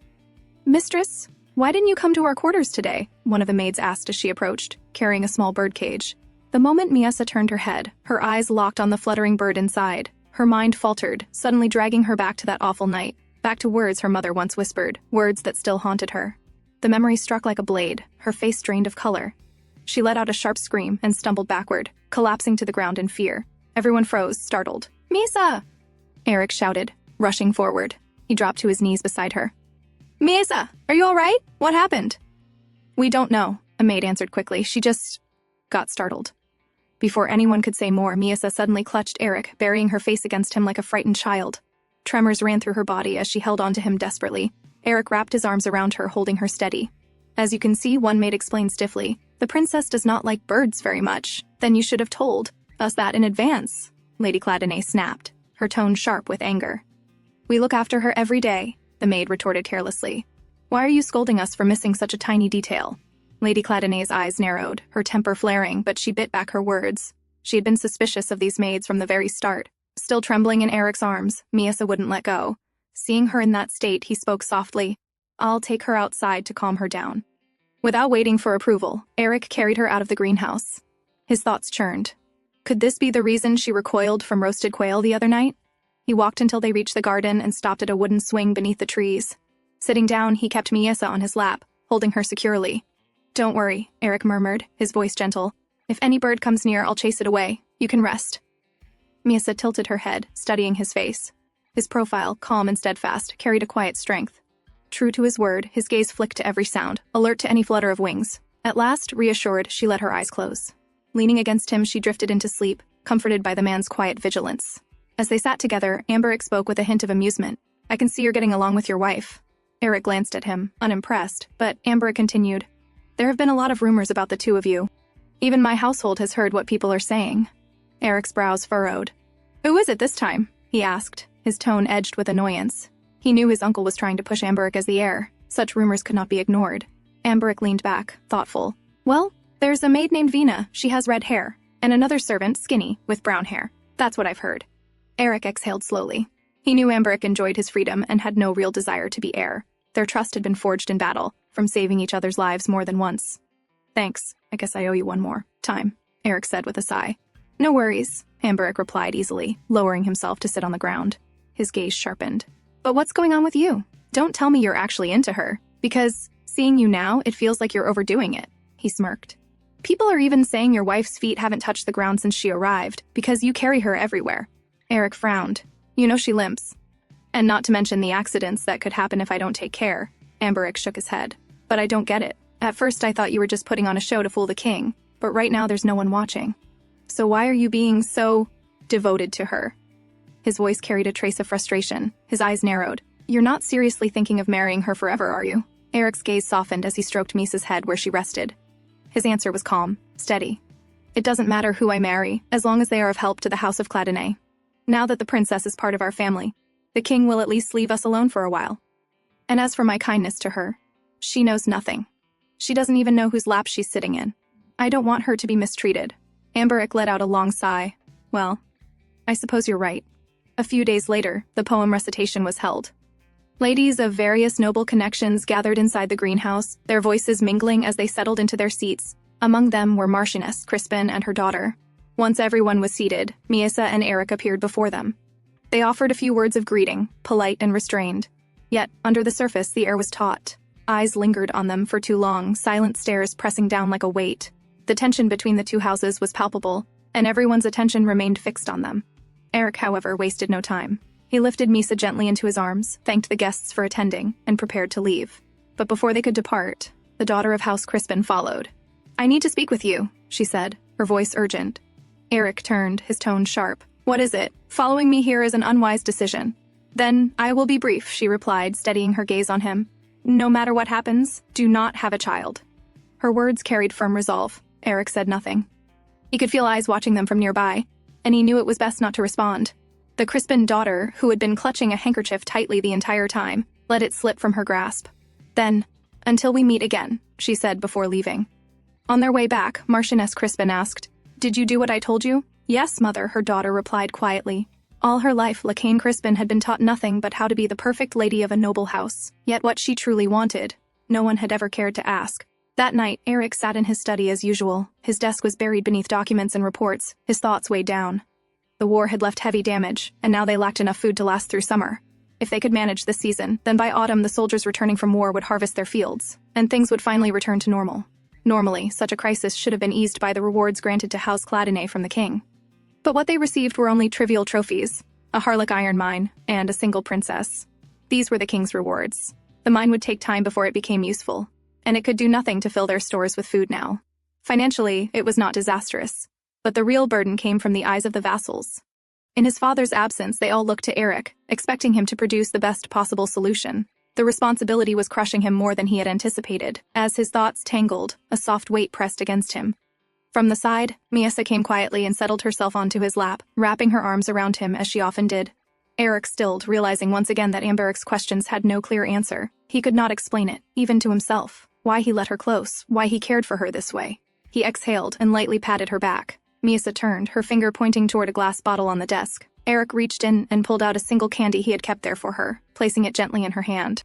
"Mistress, why didn't you come to our quarters today?" one of the maids asked as she approached, carrying a small bird cage. The moment Miasa turned her head, her eyes locked on the fluttering bird inside. Her mind faltered, suddenly dragging her back to that awful night, back to words her mother once whispered, words that still haunted her. The memory struck like a blade, her face drained of color. She let out a sharp scream and stumbled backward, collapsing to the ground in fear. Everyone froze, startled. "Misa!" Eric shouted, rushing forward. He dropped to his knees beside her. "Misa, are you all right? What happened?" "We don't know," a maid answered quickly. "She just got startled." Before anyone could say more, Misa suddenly clutched Eric, burying her face against him like a frightened child. Tremors ran through her body as she held onto him desperately. Eric wrapped his arms around her, holding her steady. "As you can see," one maid explained stiffly, "the princess does not like birds very much. Then you should have told us that in advance," Lady Cladonay snapped, her tone sharp with anger. "We look after her every day," the maid retorted carelessly. "Why are you scolding us for missing such a tiny detail?" Lady Cladonay's eyes narrowed, her temper flaring, but she bit back her words. She had been suspicious of these maids from the very start. Still trembling in Eric's arms, Miasa wouldn't let go. Seeing her in that state, he spoke softly. "I'll take her outside to calm her down." Without waiting for approval, Eric carried her out of the greenhouse. His thoughts churned. Could this be the reason she recoiled from roasted quail the other night? He walked until they reached the garden and stopped at a wooden swing beneath the trees. Sitting down, he kept Miasa on his lap, holding her securely. "Don't worry," Eric murmured, his voice gentle. "If any bird comes near, I'll chase it away. You can rest." Miasa tilted her head, studying his face. His profile, calm and steadfast, carried a quiet strength. True to his word, his gaze flicked to every sound, alert to any flutter of wings. At last, reassured, she let her eyes close. Leaning against him, she drifted into sleep, comforted by the man's quiet vigilance. As they sat together, Amberic spoke with a hint of amusement. "I can see you're getting along with your wife." Eric glanced at him, unimpressed, but Amberic continued. "There have been a lot of rumors about the two of you. Even my household has heard what people are saying." Eric's brows furrowed. "Who is it this time?" he asked, his tone edged with annoyance. He knew his uncle was trying to push Amberic as the heir. Such rumors could not be ignored. Amberic leaned back, thoughtful. "Well, there's a maid named Vina, she has red hair, and another servant, Skinny, with brown hair. That's what I've heard." Eric exhaled slowly. He knew Amberic enjoyed his freedom and had no real desire to be heir. Their trust had been forged in battle, from saving each other's lives more than once. "Thanks, I guess I owe you one more time," Eric said with a sigh. "No worries," Amberic replied easily, lowering himself to sit on the ground. His gaze sharpened. "But what's going on with you? Don't tell me you're actually into her, because, seeing you now, it feels like you're overdoing it," he smirked. "People are even saying your wife's feet haven't touched the ground since she arrived, because you carry her everywhere." Eric frowned. "You know she limps. And not to mention the accidents that could happen if I don't take care." Amberic shook his head. "But I don't get it. At first I thought you were just putting on a show to fool the king, but right now there's no one watching. So why are you being so devoted to her?" His voice carried a trace of frustration. His eyes narrowed. "You're not seriously thinking of marrying her forever, are you?" Eric's gaze softened as he stroked Misa's head where she rested. His answer was calm, steady. "It doesn't matter who I marry, as long as they are of help to the House of Cladonay. Now that the princess is part of our family, the king will at least leave us alone for a while. And as for my kindness to her, she knows nothing. She doesn't even know whose lap she's sitting in. I don't want her to be mistreated." Amberic let out a long sigh. "Well, I suppose you're right." A few days later, the poem recitation was held. Ladies of various noble connections gathered inside the greenhouse, their voices mingling as they settled into their seats. Among them were Marchioness Crispin and her daughter. Once everyone was seated, Miasa and Eric appeared before them. They offered a few words of greeting, polite and restrained. Yet, under the surface, the air was taut. Eyes lingered on them for too long, silent stares pressing down like a weight. The tension between the two houses was palpable, and everyone's attention remained fixed on them. Eric, however, wasted no time. He lifted Misa gently into his arms, thanked the guests for attending, and prepared to leave. But before they could depart, the daughter of House Crispin followed. "I need to speak with you," she said, her voice urgent. Eric turned, his tone sharp. "What is it? Following me here is an unwise decision." "Then I will be brief," she replied, steadying her gaze on him. "No matter what happens, do not have a child." Her words carried firm resolve. Eric said nothing. He could feel eyes watching them from nearby, and he knew it was best not to respond. The Crispin daughter, who had been clutching a handkerchief tightly the entire time, let it slip from her grasp. "Then, until we meet again," she said before leaving. On their way back, Marchioness Crispin asked, "Did you do what I told you?" "Yes, mother," her daughter replied quietly. All her life, Lacane Crispin had been taught nothing but how to be the perfect lady of a noble house. Yet what she truly wanted, no one had ever cared to ask. That night, Eric sat in his study as usual. His desk was buried beneath documents and reports, his thoughts weighed down. The war had left heavy damage, and now they lacked enough food to last through summer. If they could manage this season, then by autumn the soldiers returning from war would harvest their fields, and things would finally return to normal. Normally, such a crisis should have been eased by the rewards granted to House Cladonay from the king. But what they received were only trivial trophies, a Harlech iron mine, and a single princess. These were the king's rewards. The mine would take time before it became useful, and it could do nothing to fill their stores with food now. Financially, it was not disastrous, but the real burden came from the eyes of the vassals. In his father's absence, they all looked to Eric, expecting him to produce the best possible solution. The responsibility was crushing him more than he had anticipated. As his thoughts tangled, a soft weight pressed against him. From the side, Miesa came quietly and settled herself onto his lap, wrapping her arms around him as she often did. Eric stilled, realizing once again that Amberic's questions had no clear answer. He could not explain it, even to himself. Why he let her close, why he cared for her this way. He exhaled and lightly patted her back. Miesa turned, her finger pointing toward a glass bottle on the desk. Eric reached in and pulled out a single candy he had kept there for her, placing it gently in her hand.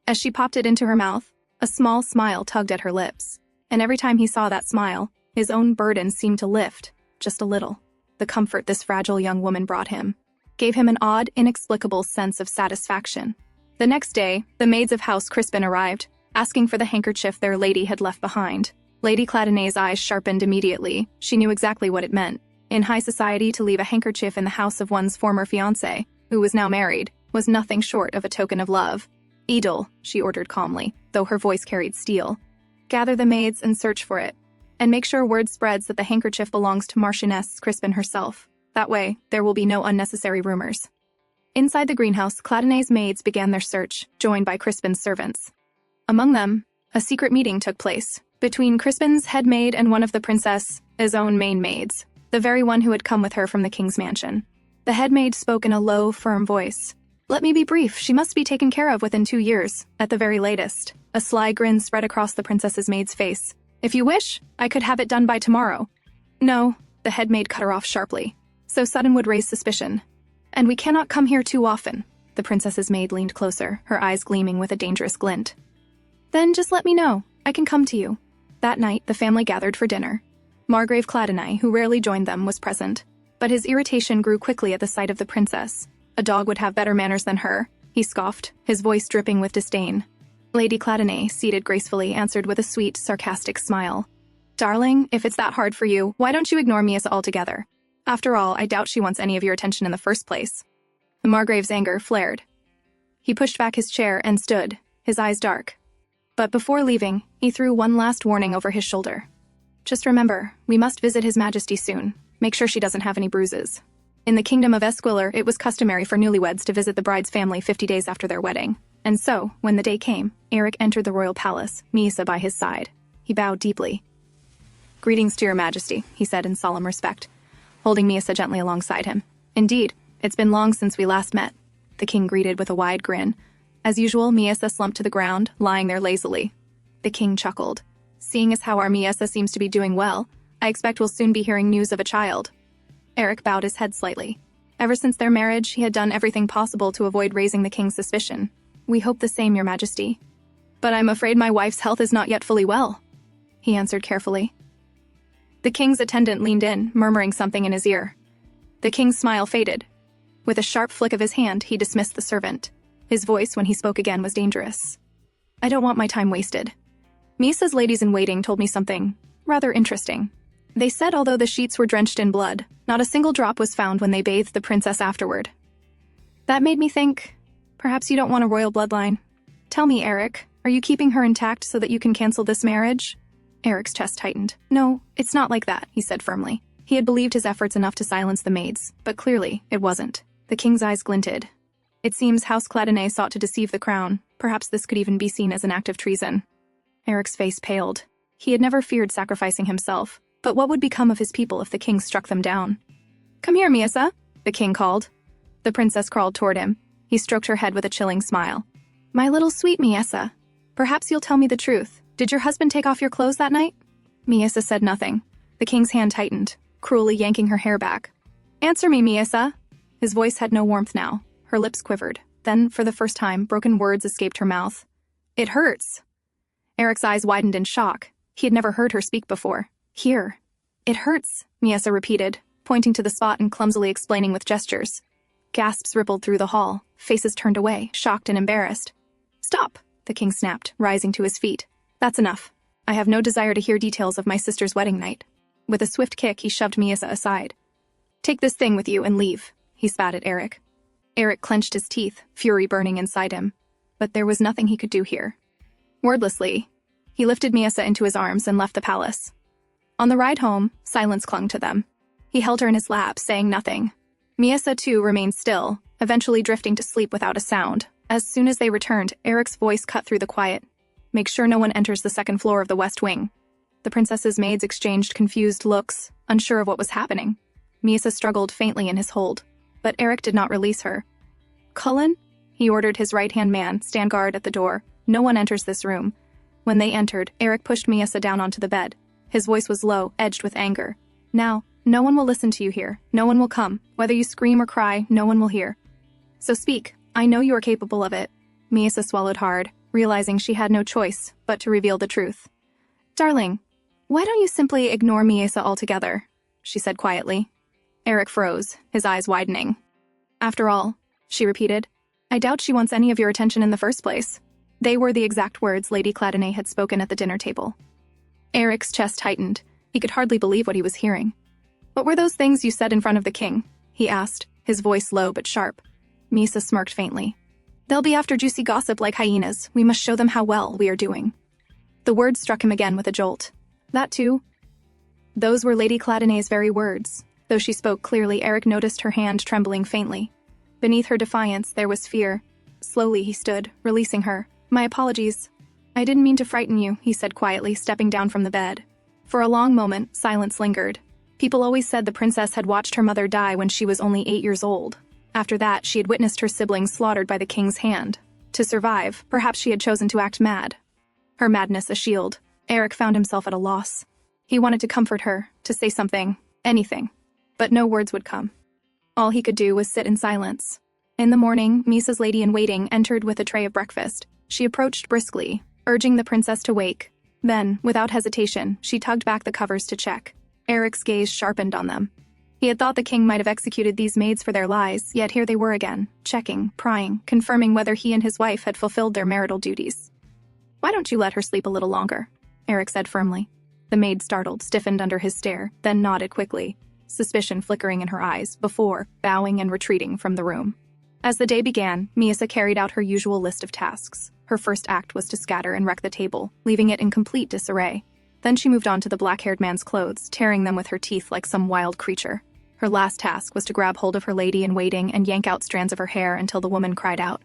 As she popped it into her mouth, a small smile tugged at her lips. And every time he saw that smile, his own burden seemed to lift, just a little. The comfort this fragile young woman brought him gave him an odd, inexplicable sense of satisfaction. The next day, the maids of House Crispin arrived, asking for the handkerchief their lady had left behind. Lady Cladonay's eyes sharpened immediately. She knew exactly what it meant. In high society, to leave a handkerchief in the house of one's former fiancé, who was now married, was nothing short of a token of love. "Edel," she ordered calmly, though her voice carried steel. "Gather the maids and search for it. And make sure word spreads that the handkerchief belongs to Marchioness Crispin herself. That way, there will be no unnecessary rumors." Inside the greenhouse, Cladonay's maids began their search, joined by Crispin's servants. Among them, a secret meeting took place between Crispin's head maid and one of the princess's own main maids, the very one who had come with her from the king's mansion. The head maid spoke in a low, firm voice. "Let me be brief. She must be taken care of within 2 years, at the very latest." A sly grin spread across the princess's maid's face. "If you wish, I could have it done by tomorrow." "No," the head maid cut her off sharply. "So sudden would raise suspicion. And we cannot come here too often." The princess's maid leaned closer, her eyes gleaming with a dangerous glint. "Then just let me know. I can come to you." That night, the family gathered for dinner. Margrave Cladonay, who rarely joined them, was present. But his irritation grew quickly at the sight of the princess. A dog would have better manners than her, he scoffed, his voice dripping with disdain. Lady Cladonay, seated gracefully, answered with a sweet, sarcastic smile. "Darling, if it's that hard for you, why don't you ignore Miesa altogether? After all, I doubt she wants any of your attention in the first place." The Margrave's anger flared. He pushed back his chair and stood, his eyes dark. But before leaving, he threw one last warning over his shoulder. "Just remember, we must visit His Majesty soon. Make sure she doesn't have any bruises." In the kingdom of Esquilor, it was customary for newlyweds to visit the bride's family 50 days after their wedding. And so, when the day came, Eric entered the royal palace, Miesa by his side. He bowed deeply. "Greetings to your majesty," he said in solemn respect, holding Miesa gently alongside him. "Indeed, it's been long since we last met," the king greeted with a wide grin. As usual, Miesa slumped to the ground, lying there lazily. The king chuckled. "Seeing as how our Miesa seems to be doing well, I expect we'll soon be hearing news of a child." Eric bowed his head slightly. Ever since their marriage, he had done everything possible to avoid raising the king's suspicion. "We hope the same, your majesty." "But I'm afraid my wife's health is not yet fully well," he answered carefully. The king's attendant leaned in, murmuring something in his ear. The king's smile faded. With a sharp flick of his hand, he dismissed the servant. His voice, when he spoke again, was dangerous. "I don't want my time wasted. Miesa's ladies-in-waiting told me something rather interesting. They said although the sheets were drenched in blood, not a single drop was found when they bathed the princess afterward. That made me think, perhaps you don't want a royal bloodline. Tell me, Eric, are you keeping her intact so that you can cancel this marriage?" Eric's chest tightened. "No, it's not like that," he said firmly. He had believed his efforts enough to silence the maids, but clearly it wasn't. The king's eyes glinted. "It seems House Cladonay sought to deceive the crown. Perhaps this could even be seen as an act of treason." Eric's face paled. He had never feared sacrificing himself, but what would become of his people if the king struck them down? "Come here, Miesa," the king called. The princess crawled toward him. He stroked her head with a chilling smile. "My little sweet Miesa, perhaps you'll tell me the truth. Did your husband take off your clothes that night?" Miesa said nothing. The king's hand tightened, cruelly yanking her hair back. "Answer me, Miesa." His voice had no warmth now. Her lips quivered. Then, for the first time, broken words escaped her mouth. "It hurts." Eric's eyes widened in shock. He had never heard her speak before. Here. It hurts, Miesa repeated, pointing to the spot and clumsily explaining with gestures. Gasps rippled through the hall. Faces turned away, shocked and embarrassed. Stop, the king snapped, rising to his feet. That's enough. I have no desire to hear details of my sister's wedding night. With a swift kick, he shoved Miesa aside. Take this thing with you and leave, he spat at Eric. Eric clenched his teeth, fury burning inside him. But there was nothing he could do here. Wordlessly, he lifted Miesa into his arms and left the palace. On the ride home, silence clung to them. He held her in his lap, saying nothing. Miesa, too, remained still, eventually drifting to sleep without a sound. As soon as they returned, Eric's voice cut through the quiet. Make sure no one enters the second floor of the West Wing. The princess's maids exchanged confused looks, unsure of what was happening. Miesa struggled faintly in his hold, but Eric did not release her. Cullen? He ordered his right-hand man, stand guard at the door. No one enters this room. When they entered, Eric pushed Miesa down onto the bed. His voice was low, edged with anger. Now, no one will listen to you here. No one will come. Whether you scream or cry, no one will hear. So speak. I know you are capable of it. Miesa swallowed hard, realizing she had no choice but to reveal the truth. Darling, why don't you simply ignore Miesa altogether? She said quietly. Eric froze, his eyes widening. After all, she repeated, I doubt she wants any of your attention in the first place. They were the exact words Lady Cladonnay had spoken at the dinner table. Eric's chest tightened. He could hardly believe what he was hearing. What were those things you said in front of the king? He asked, his voice low but sharp. Miesa smirked faintly. They'll be after juicy gossip like hyenas. We must show them how well we are doing. The words struck him again with a jolt. That too? Those were Lady Cladonnay's very words. Though she spoke clearly, Eric noticed her hand trembling faintly. Beneath her defiance, there was fear. Slowly he stood, releasing her. My apologies. I didn't mean to frighten you, he said quietly, stepping down from the bed. For a long moment, silence lingered. People always said the princess had watched her mother die when she was only 8 years old. After that, she had witnessed her siblings slaughtered by the king's hand. To survive, perhaps she had chosen to act mad. Her madness a shield, Eric found himself at a loss. He wanted to comfort her, to say something, anything. But no words would come. All he could do was sit in silence. In the morning, Miesa's lady-in-waiting entered with a tray of breakfast. She approached briskly, urging the princess to wake. Then, without hesitation, she tugged back the covers to check. Eric's gaze sharpened on them. He had thought the king might have executed these maids for their lies, yet here they were again, checking, prying, confirming whether he and his wife had fulfilled their marital duties. Why don't you let her sleep a little longer? Eric said firmly. The maid startled, stiffened under his stare, then nodded quickly, suspicion flickering in her eyes, before bowing and retreating from the room. As the day began, Miesa carried out her usual list of tasks. Her first act was to scatter and wreck the table, leaving it in complete disarray. Then she moved on to the black-haired man's clothes, tearing them with her teeth like some wild creature. Her last task was to grab hold of her lady-in-waiting and yank out strands of her hair until the woman cried out.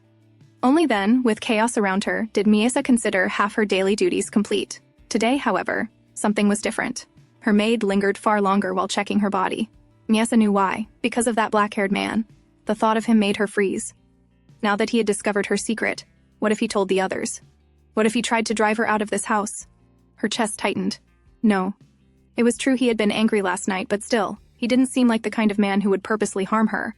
Only then, with chaos around her, did Miesa consider half her daily duties complete. Today, however, something was different. Her maid lingered far longer while checking her body. Miesa knew why, because of that black-haired man. The thought of him made her freeze. Now that he had discovered her secret, what if he told the others? What if he tried to drive her out of this house? Her chest tightened. No. It was true he had been angry last night, but still, he didn't seem like the kind of man who would purposely harm her.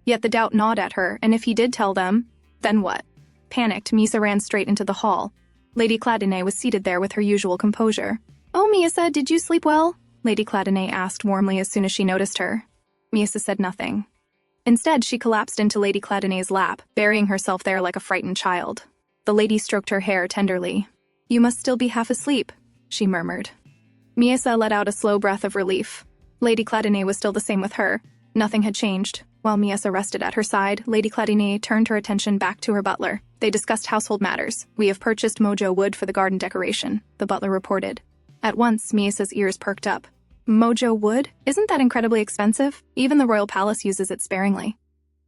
Yet the doubt gnawed at her, and if he did tell them, then what? Panicked, Miesa ran straight into the hall. Lady Cladonnay was seated there with her usual composure. Oh, Miesa, did you sleep well? Lady Cladonnay asked warmly as soon as she noticed her. Miesa said nothing. Instead, she collapsed into Lady Cladonnay's lap, burying herself there like a frightened child. The lady stroked her hair tenderly. You must still be half asleep, she murmured. Miesa let out a slow breath of relief. Lady Cladonnay was still the same with her. Nothing had changed. While Miesa rested at her side, Lady Cladonnay turned her attention back to her butler. They discussed household matters. We have purchased mojo wood for the garden decoration, the butler reported. At once, Miesa's ears perked up. Mojo wood? Isn't that incredibly expensive? Even the royal palace uses it sparingly.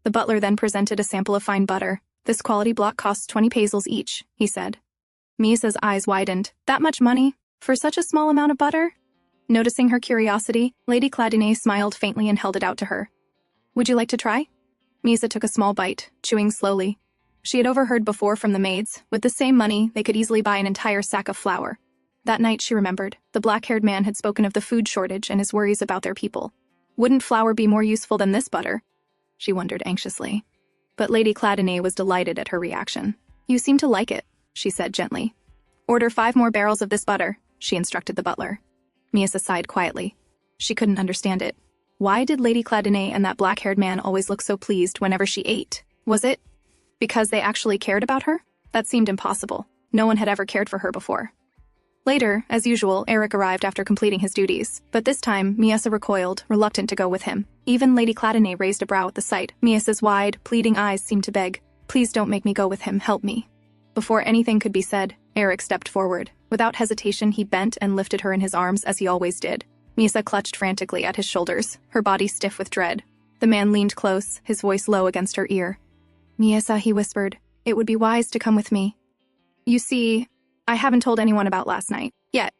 The butler then presented a sample of fine butter. This quality block costs 20 pesos each, he said. Miesa's eyes widened. That much money? For such a small amount of butter? Noticing her curiosity, Lady Cladonnay smiled faintly and held it out to her. Would you like to try? Miesa took a small bite, chewing slowly. She had overheard before from the maids. With the same money, they could easily buy an entire sack of flour. That night, she remembered, the black-haired man had spoken of the food shortage and his worries about their people. Wouldn't flour be more useful than this butter? She wondered anxiously. But Lady Cladonnay was delighted at her reaction. You seem to like it, she said gently. Order 5 more barrels of this butter. she instructed the butler. Misa sighed quietly. She couldn't understand it. Why did Lady Cladonay and that black-haired man always look so pleased whenever she ate? Was it because they actually cared about her? That seemed impossible. No one had ever cared for her before. Later, as usual, Eric arrived after completing his duties, but this time, Miasa recoiled, reluctant to go with him. Even Lady Cladonay raised a brow at the sight. Miasa's wide, pleading eyes seemed to beg, "Please don't make me go with him, help me." Before anything could be said, Eric stepped forward. Without hesitation, he bent and lifted her in his arms as he always did. Miasa clutched frantically at his shoulders, her body stiff with dread. The man leaned close, his voice low against her ear. "Miasa," he whispered, "it would be wise to come with me. You see, I haven't told anyone about last night, yet."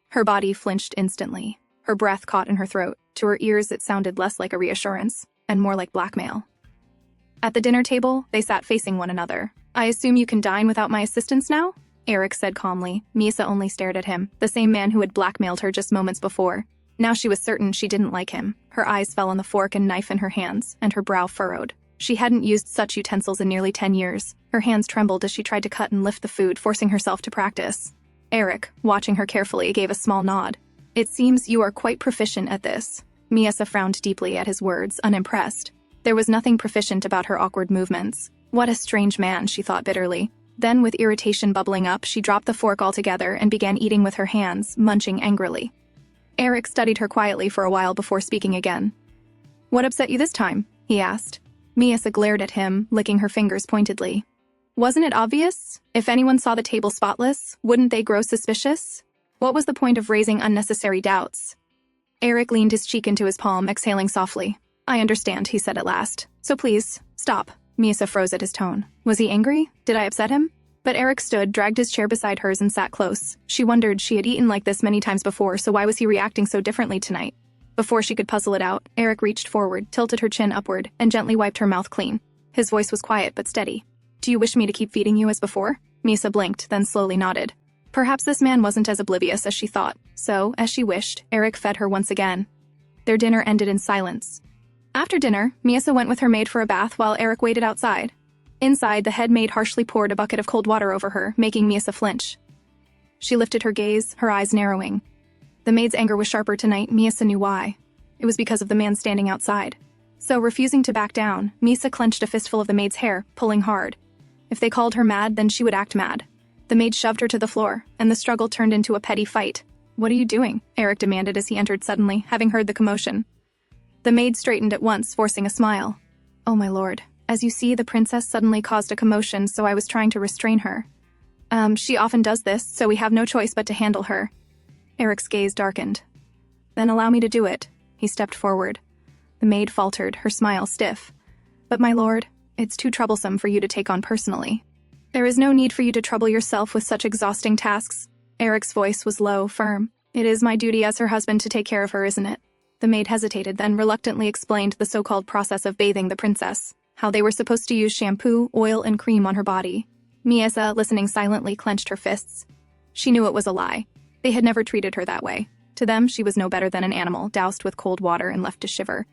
Her body flinched instantly. Her breath caught in her throat. To her ears it sounded less like a reassurance, and more like blackmail. At the dinner table, they sat facing one another. "I assume you can dine without my assistance now?" Eric said calmly. Miasa only stared at him, the same man who had blackmailed her just moments before. Now she was certain she didn't like him. Her eyes fell on the fork and knife in her hands, and her brow furrowed. She hadn't used such utensils in nearly 10 years. Her hands trembled as she tried to cut and lift the food, forcing herself to practice. Eric, watching her carefully, gave a small nod. "It seems you are quite proficient at this." Miasa frowned deeply at his words, unimpressed. There was nothing proficient about her awkward movements. What a strange man, she thought bitterly. Then, with irritation bubbling up, she dropped the fork altogether and began eating with her hands, munching angrily. Eric studied her quietly for a while before speaking again. "What upset you this time?" he asked. Miasa glared at him, licking her fingers pointedly. "Wasn't it obvious? If anyone saw the table spotless, wouldn't they grow suspicious? What was the point of raising unnecessary doubts?" Eric leaned his cheek into his palm, exhaling softly. "I understand," he said at last. "So please, stop." Miasa froze at his tone. Was he angry? Did I upset him? But Eric stood, dragged his chair beside hers, and sat close. She wondered she had eaten like this many times before, so why was he reacting so differently tonight? Before she could puzzle it out, Eric reached forward, tilted her chin upward, and gently wiped her mouth clean. His voice was quiet but steady. "Do you wish me to keep feeding you as before?" Miasa blinked, then slowly nodded. Perhaps this man wasn't as oblivious as she thought, so, as she wished, Eric fed her once again. Their dinner ended in silence. After dinner, Miasa went with her maid for a bath while Eric waited outside. Inside, the head maid harshly poured a bucket of cold water over her, making Miasa flinch. She lifted her gaze, her eyes narrowing. The maid's anger was sharper tonight. Miasa knew why. It was because of the man standing outside. So, refusing to back down, Miasa clenched a fistful of the maid's hair, pulling hard. If they called her mad, then she would act mad. The maid shoved her to the floor, and the struggle turned into a petty fight. "What are you doing?" Eric demanded as he entered suddenly, having heard the commotion. The maid straightened at once, forcing a smile. "Oh, my lord. As you see, the princess suddenly caused a commotion, so I was trying to restrain her. She often does this, so we have no choice but to handle her." Eric's gaze darkened. "Then allow me to do it." He stepped forward. The maid faltered, her smile stiff. "But my lord, it's too troublesome for you to take on personally. There is no need for you to trouble yourself with such exhausting tasks." Eric's voice was low, firm. "It is my duty as her husband to take care of her, isn't it?" The maid hesitated, then reluctantly explained the so-called process of bathing the princess, how they were supposed to use shampoo, oil, and cream on her body. Miasa, listening silently, clenched her fists. She knew it was a lie. They had never treated her that way. To them, she was no better than an animal, doused with cold water and left to shiver.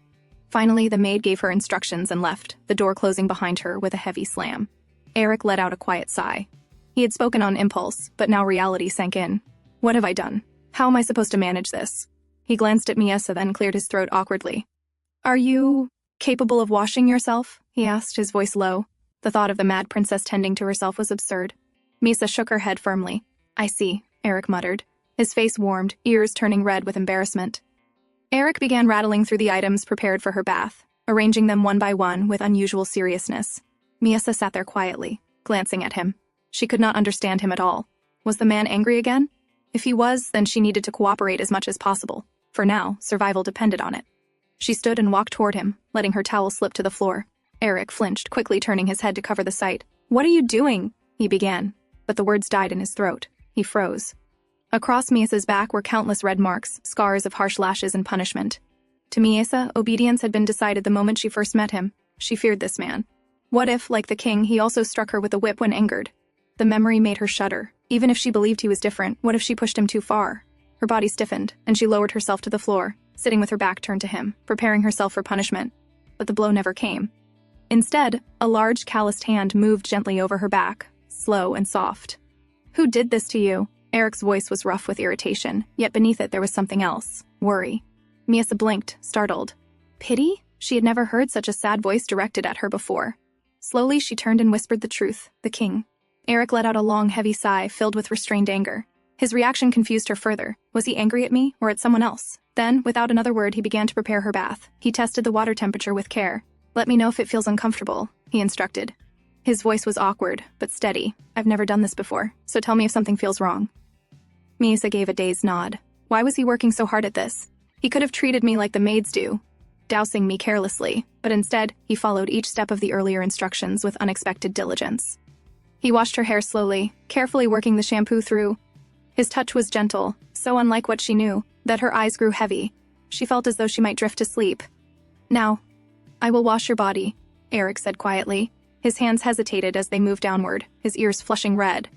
Finally, the maid gave her instructions and left, the door closing behind her with a heavy slam. Eric let out a quiet sigh. He had spoken on impulse, but now reality sank in. What have I done? How am I supposed to manage this? He glanced at Miasa, then cleared his throat awkwardly. "Are you capable of washing yourself?" he asked, his voice low. The thought of the mad princess tending to herself was absurd. Miasa shook her head firmly. "I see," Eric muttered. His face warmed, ears turning red with embarrassment. Eric began rattling through the items prepared for her bath, arranging them one by one with unusual seriousness. Miasa sat there quietly, glancing at him. She could not understand him at all. Was the man angry again? If he was, then she needed to cooperate as much as possible. For now, survival depended on it. She stood and walked toward him, letting her towel slip to the floor. Eric flinched, quickly turning his head to cover the sight. "What are you doing?" he began, but the words died in his throat. He froze. Across Miasa's back were countless red marks, scars of harsh lashes and punishment. To Miasa, obedience had been decided the moment she first met him. She feared this man. What if, like the king, he also struck her with a whip when angered? The memory made her shudder. Even if she believed he was different, what if she pushed him too far? Her body stiffened, and she lowered herself to the floor, sitting with her back turned to him, preparing herself for punishment. But the blow never came. Instead, a large calloused hand moved gently over her back, slow and soft. "Who did this to you?" Eric's voice was rough with irritation, yet beneath it there was something else. Worry. Misa blinked, startled. Pity? She had never heard such a sad voice directed at her before. Slowly she turned and whispered the truth, the king. Eric let out a long, heavy sigh, filled with restrained anger. His reaction confused her further. Was he angry at me, or at someone else? Then, without another word, he began to prepare her bath. He tested the water temperature with care. Let me know if it feels uncomfortable, he instructed. His voice was awkward, but steady. I've never done this before, so tell me if something feels wrong. Misa gave a dazed nod. Why was he working so hard at this? He could have treated me like the maids do, dousing me carelessly, but instead, he followed each step of the earlier instructions with unexpected diligence. He washed her hair slowly, carefully working the shampoo through. His touch was gentle, so unlike what she knew, that her eyes grew heavy. She felt as though she might drift to sleep. Now, I will wash your body, Eric said quietly. His hands hesitated as they moved downward, his ears flushing red.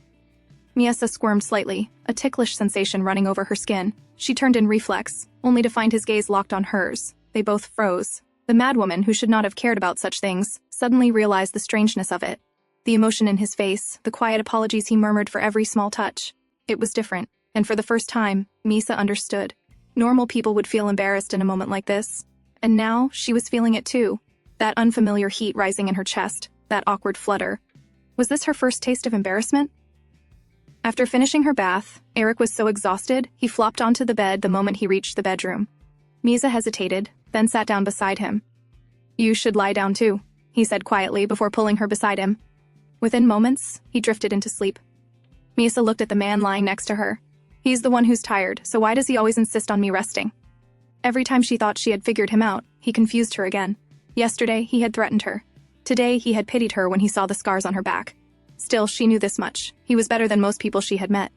Misa squirmed slightly, a ticklish sensation running over her skin. She turned in reflex, only to find his gaze locked on hers. They both froze. The madwoman, who should not have cared about such things, suddenly realized the strangeness of it. The emotion in his face, the quiet apologies he murmured for every small touch. It was different, and for the first time, Misa understood. Normal people would feel embarrassed in a moment like this. And now, she was feeling it too. That unfamiliar heat rising in her chest, that awkward flutter. Was this her first taste of embarrassment? After finishing her bath, Eric was so exhausted, he flopped onto the bed the moment he reached the bedroom. Misa hesitated, then sat down beside him. You should lie down too, he said quietly before pulling her beside him. Within moments, he drifted into sleep. Misa looked at the man lying next to her. He's the one who's tired, so why does he always insist on me resting? Every time she thought she had figured him out, he confused her again. Yesterday, he had threatened her. Today, he had pitied her when he saw the scars on her back. Still, she knew this much. He was better than most people she had met.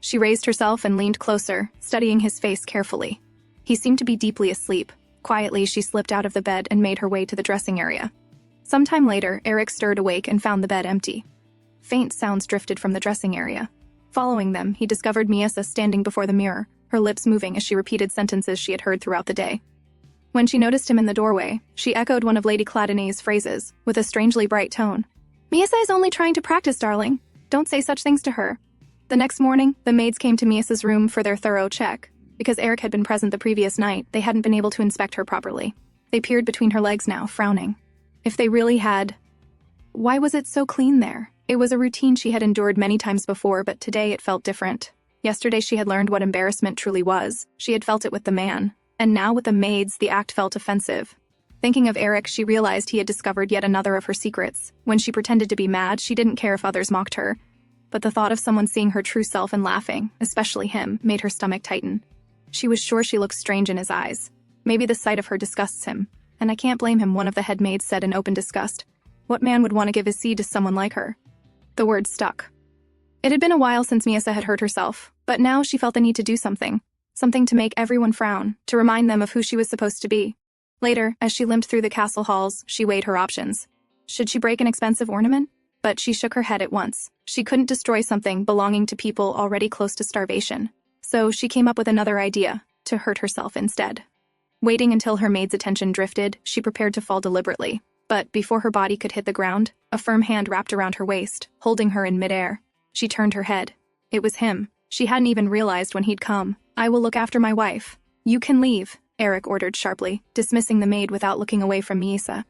She raised herself and leaned closer, studying his face carefully. He seemed to be deeply asleep. Quietly, she slipped out of the bed and made her way to the dressing area. Sometime later, Eric stirred awake and found the bed empty. Faint sounds drifted from the dressing area. Following them, he discovered Misa standing before the mirror, her lips moving as she repeated sentences she had heard throughout the day. When she noticed him in the doorway, she echoed one of Lady Claudinet's phrases, with a strangely bright tone. Misa is only trying to practice, darling. Don't say such things to her. The next morning, the maids came to Misa's room for their thorough check. Because Eric had been present the previous night, they hadn't been able to inspect her properly. They peered between her legs now, frowning. If they really had... Why was it so clean there? It was a routine she had endured many times before, but today it felt different. Yesterday she had learned what embarrassment truly was. She had felt it with the man. And now with the maids, the act felt offensive. Thinking of Eric, she realized he had discovered yet another of her secrets. When she pretended to be mad, she didn't care if others mocked her. But the thought of someone seeing her true self and laughing, especially him, made her stomach tighten. She was sure she looked strange in his eyes. Maybe the sight of her disgusts him. And I can't blame him, one of the head maids said in open disgust. What man would want to give his seed to someone like her? The word stuck. It had been a while since Misa had hurt herself, but now she felt the need to do something. Something to make everyone frown, to remind them of who she was supposed to be. Later, as she limped through the castle halls, she weighed her options. Should she break an expensive ornament? But she shook her head at once. She couldn't destroy something belonging to people already close to starvation. So she came up with another idea, to hurt herself instead. Waiting until her maid's attention drifted, she prepared to fall deliberately. But before her body could hit the ground, a firm hand wrapped around her waist, holding her in midair. She turned her head. It was him. She hadn't even realized when he'd come. I will look after my wife. You can leave, Eric ordered sharply, dismissing the maid without looking away from Misa.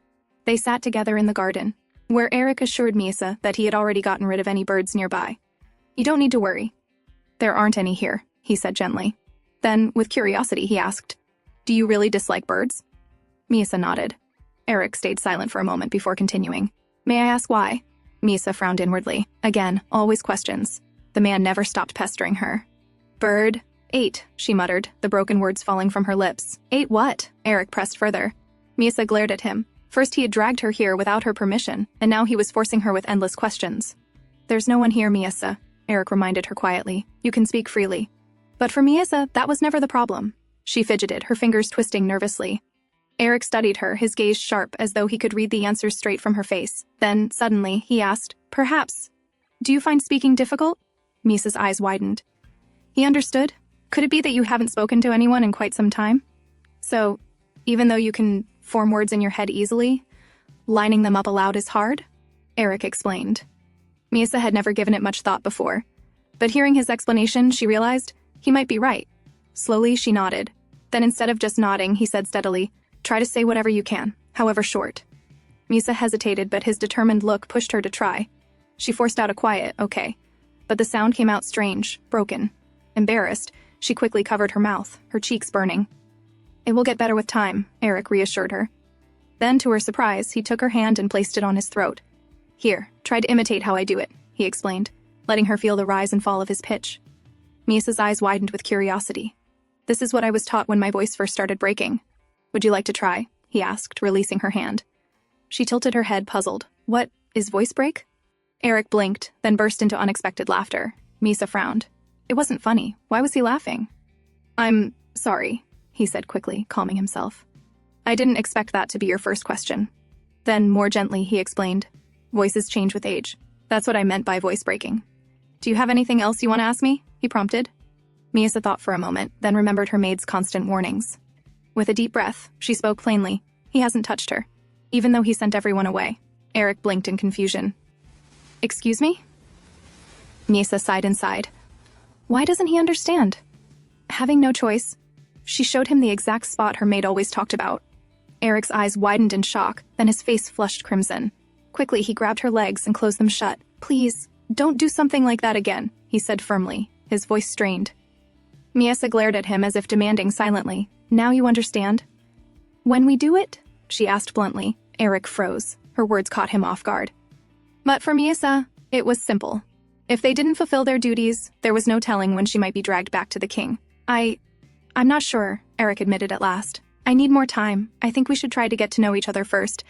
They sat together in the garden, where Eric assured Misa that he had already gotten rid of any birds nearby. You don't need to worry. There aren't any here, he said gently. Then, with curiosity, he asked, Do you really dislike birds? Misa nodded. Eric stayed silent for a moment before continuing. May I ask why? Misa frowned inwardly. Again, always questions. The man never stopped pestering her. Bird. Ate, she muttered, the broken words falling from her lips. Ate what? Eric pressed further. Misa glared at him. First he had dragged her here without her permission, and now he was forcing her with endless questions. There's no one here, Misa, Eric reminded her quietly. You can speak freely. But for Misa, that was never the problem. She fidgeted, her fingers twisting nervously. Eric studied her, his gaze sharp, as though he could read the answers straight from her face. Then, suddenly, he asked, Perhaps. Do you find speaking difficult? Misa's eyes widened. He understood. Could it be that you haven't spoken to anyone in quite some time? So, even though you can form words in your head easily, lining them up aloud is hard? Eric explained. Misa had never given it much thought before. But hearing his explanation, she realized he might be right. Slowly, she nodded. Then instead of just nodding, he said steadily, "Try to say whatever you can, however short." Misa hesitated, but his determined look pushed her to try. She forced out a quiet, "Okay." But the sound came out strange, broken. Embarrassed, she quickly covered her mouth, her cheeks burning. "It will get better with time," Eric reassured her. Then, to her surprise, he took her hand and placed it on his throat. "Here, try to imitate how I do it," he explained, letting her feel the rise and fall of his pitch. Misa's eyes widened with curiosity. "This is what I was taught when my voice first started breaking. Would you like to try?" he asked, releasing her hand. She tilted her head, puzzled. "What, is voice break?" Eric blinked, then burst into unexpected laughter. Misa frowned. It wasn't funny. Why was he laughing? "I'm sorry," he said quickly, calming himself. "I didn't expect that to be your first question." Then, more gently, he explained, "Voices change with age. That's what I meant by voice breaking." "Do you have anything else you want to ask me?" he prompted. Misa thought for a moment, then remembered her maid's constant warnings. With a deep breath, she spoke plainly. He hasn't touched her, even though he sent everyone away. Eric blinked in confusion. "Excuse me?" Misa sighed inside. Why doesn't he understand? Having no choice, she showed him the exact spot her maid always talked about. Eric's eyes widened in shock, then his face flushed crimson. Quickly, he grabbed her legs and closed them shut. "Please, don't do something like that again," he said firmly, his voice strained. Misa glared at him as if demanding silently, "Now you understand?" "When we do it?" she asked bluntly. Eric froze. Her words caught him off guard. But for Misa, it was simple. If they didn't fulfill their duties, there was no telling when she might be dragged back to the king. I'm not sure," Eric admitted at last. "I need more time. I think we should try to get to know each other first.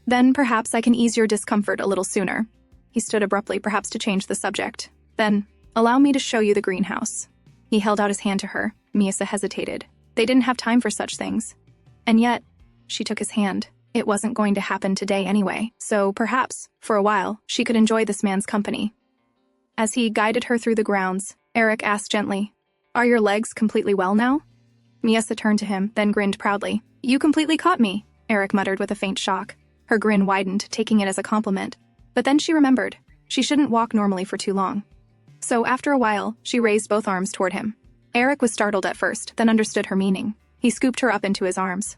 Then perhaps I can ease your discomfort a little sooner." He stood abruptly, perhaps to change the subject. Then, "Allow me to show you the greenhouse." He held out his hand to her. Misa hesitated. They didn't have time for such things. And yet, she took his hand. It wasn't going to happen today anyway, so perhaps, for a while, she could enjoy this man's company. As he guided her through the grounds, Eric asked gently, "Are your legs completely well now?" Misa turned to him, then grinned proudly. "You completely caught me," Eric muttered with a faint shock. Her grin widened, taking it as a compliment. But then she remembered. She shouldn't walk normally for too long. So after a while, she raised both arms toward him. Eric was startled at first, then understood her meaning. He scooped her up into his arms.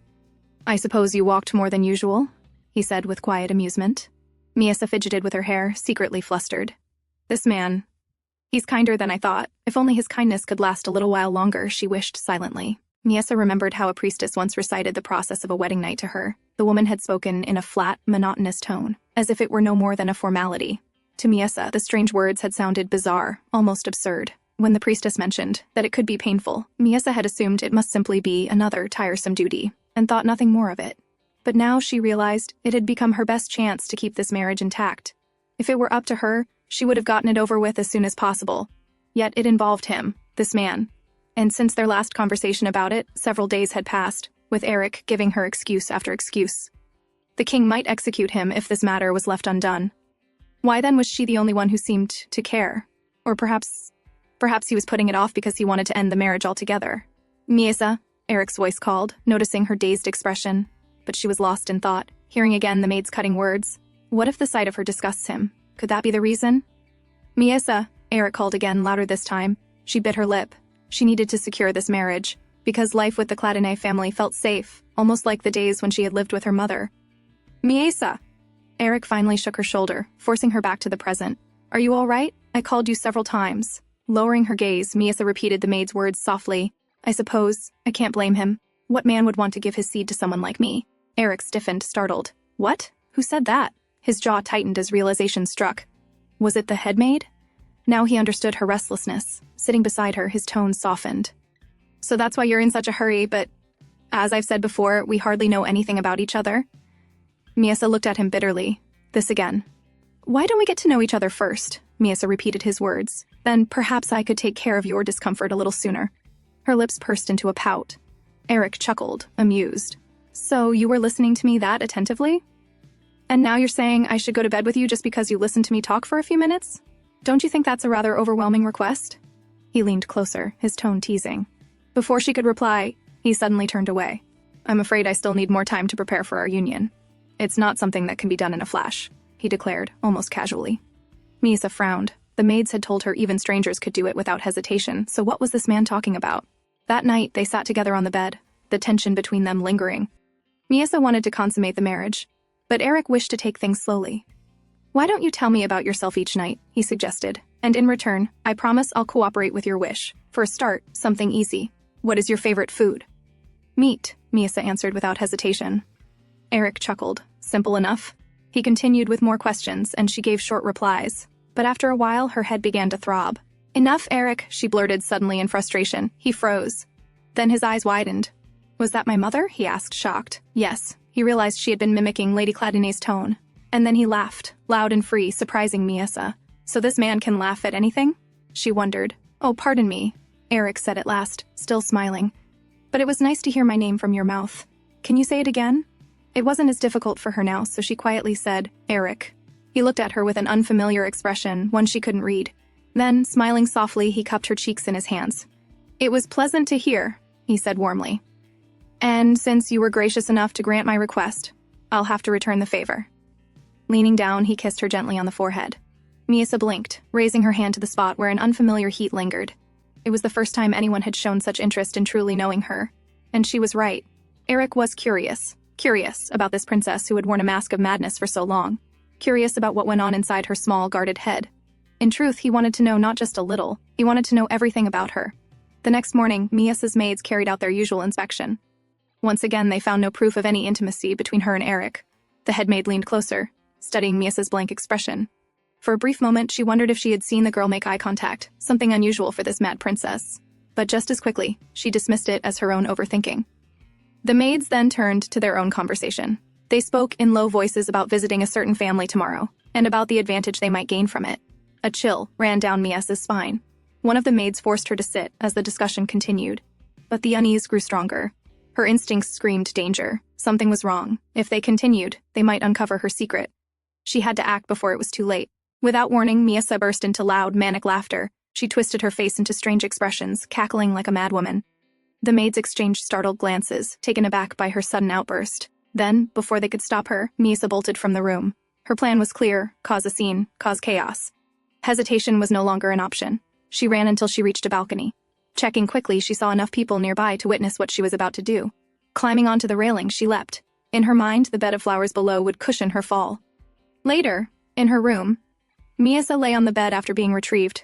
"I suppose you walked more than usual?" he said with quiet amusement. Misa fidgeted with her hair, secretly flustered. This man, he's kinder than I thought. If only his kindness could last a little while longer, she wished silently. Misa remembered how a priestess once recited the process of a wedding night to her. The woman had spoken in a flat, monotonous tone, as if it were no more than a formality. To Misa, the strange words had sounded bizarre, almost absurd. When the priestess mentioned that it could be painful, Misa had assumed it must simply be another tiresome duty, and thought nothing more of it. But now she realized it had become her best chance to keep this marriage intact. If it were up to her, she would have gotten it over with as soon as possible. Yet it involved him, this man. And since their last conversation about it, several days had passed, with Eric giving her excuse after excuse. The king might execute him if this matter was left undone. Why then was she the only one who seemed to care? Or perhaps he was putting it off because he wanted to end the marriage altogether. "Misa," Eric's voice called, noticing her dazed expression. But she was lost in thought, hearing again the maid's cutting words. What if the sight of her disgusts him? Could that be the reason? "Misa," Eric called again, louder this time. She bit her lip. She needed to secure this marriage, because life with the Cladonnet family felt safe, almost like the days when she had lived with her mother. "Misa!" Eric finally shook her shoulder, forcing her back to the present. "Are you all right? I called you several times." Lowering her gaze, Misa repeated the maid's words softly. "I suppose. I can't blame him. What man would want to give his seed to someone like me?" Eric stiffened, startled. "What? Who said that?" His jaw tightened as realization struck. Was it the head maid? Now he understood her restlessness. Sitting beside her, his tone softened. "So that's why you're in such a hurry, but as I've said before, we hardly know anything about each other." Misa looked at him bitterly. This again. "Why don't we get to know each other first?" Misa repeated his words. "Then perhaps I could take care of your discomfort a little sooner." Her lips pursed into a pout. Eric chuckled, amused. "So you were listening to me that attentively? And now you're saying I should go to bed with you just because you listened to me talk for a few minutes? Don't you think that's a rather overwhelming request?" He leaned closer, his tone teasing. Before she could reply, he suddenly turned away. "I'm afraid I still need more time to prepare for our union. It's not something that can be done in a flash," he declared, almost casually. Misa frowned. The maids had told her even strangers could do it without hesitation, so what was this man talking about? That night, they sat together on the bed, the tension between them lingering. Miasa wanted to consummate the marriage, but Eric wished to take things slowly. "Why don't you tell me about yourself each night?" he suggested. "And in return, I promise I'll cooperate with your wish. For a start, something easy. What is your favorite food?" "Meat," Miasa answered without hesitation. Eric chuckled. Simple enough. He continued with more questions, and she gave short replies. But after a while, her head began to throb. "Enough, Eric," she blurted suddenly in frustration. He froze. Then his eyes widened. "Was that my mother?" he asked, shocked. Yes, he realized she had been mimicking Lady Cladinet's tone. And then he laughed, loud and free, surprising Miasa. "So this man can laugh at anything?" She wondered. "Oh, pardon me," Eric said at last, still smiling. "But it was nice to hear my name from your mouth. Can you say it again?" It wasn't as difficult for her now, so she quietly said, "Eric." He looked at her with an unfamiliar expression, one she couldn't read. Then, smiling softly, he cupped her cheeks in his hands. "It was pleasant to hear," he said warmly. "And since you were gracious enough to grant my request, I'll have to return the favor." Leaning down, he kissed her gently on the forehead. Miasa blinked, raising her hand to the spot where an unfamiliar heat lingered. It was the first time anyone had shown such interest in truly knowing her. And she was right. Eric was curious about this princess who had worn a mask of madness for so long. Curious about what went on inside her small, guarded head. In truth, he wanted to know not just a little, he wanted to know everything about her. The next morning, Miasa's maids carried out their usual inspection. Once again, they found no proof of any intimacy between her and Eric. The head maid leaned closer, studying Miasa's blank expression. For a brief moment, she wondered if she had seen the girl make eye contact, something unusual for this mad princess. But just as quickly, she dismissed it as her own overthinking. The maids then turned to their own conversation. They spoke in low voices about visiting a certain family tomorrow, and about the advantage they might gain from it. A chill ran down Miasa's spine. One of the maids forced her to sit as the discussion continued. But the unease grew stronger. Her instincts screamed danger. Something was wrong. If they continued, they might uncover her secret. She had to act before it was too late. Without warning, Miasa burst into loud, manic laughter. She twisted her face into strange expressions, cackling like a madwoman. The maids exchanged startled glances, taken aback by her sudden outburst. Then, before they could stop her, Miasa bolted from the room. Her plan was clear: cause a scene, cause chaos. Hesitation was no longer an option. She ran until she reached a balcony. Checking quickly, she saw enough people nearby to witness what she was about to do. Climbing onto the railing, she leapt. In her mind, the bed of flowers below would cushion her fall. Later, in her room, Miasa lay on the bed after being retrieved.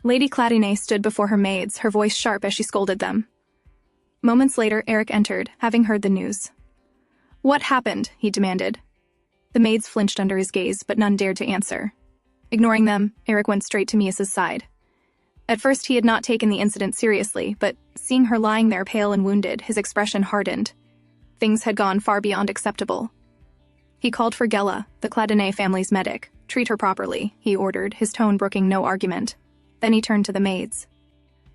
Lady Cladinet stood before her maids, her voice sharp as she scolded them. Moments later, Eric entered, having heard the news. "What happened?" he demanded. The maids flinched under his gaze, but none dared to answer. Ignoring them, Eric went straight to Miasa's side. At first, he had not taken the incident seriously, but seeing her lying there pale and wounded, his expression hardened. Things had gone far beyond acceptable. He called for Gela, the Cladinet family's medic. "Treat her properly," he ordered, his tone brooking no argument. Then he turned to the maids.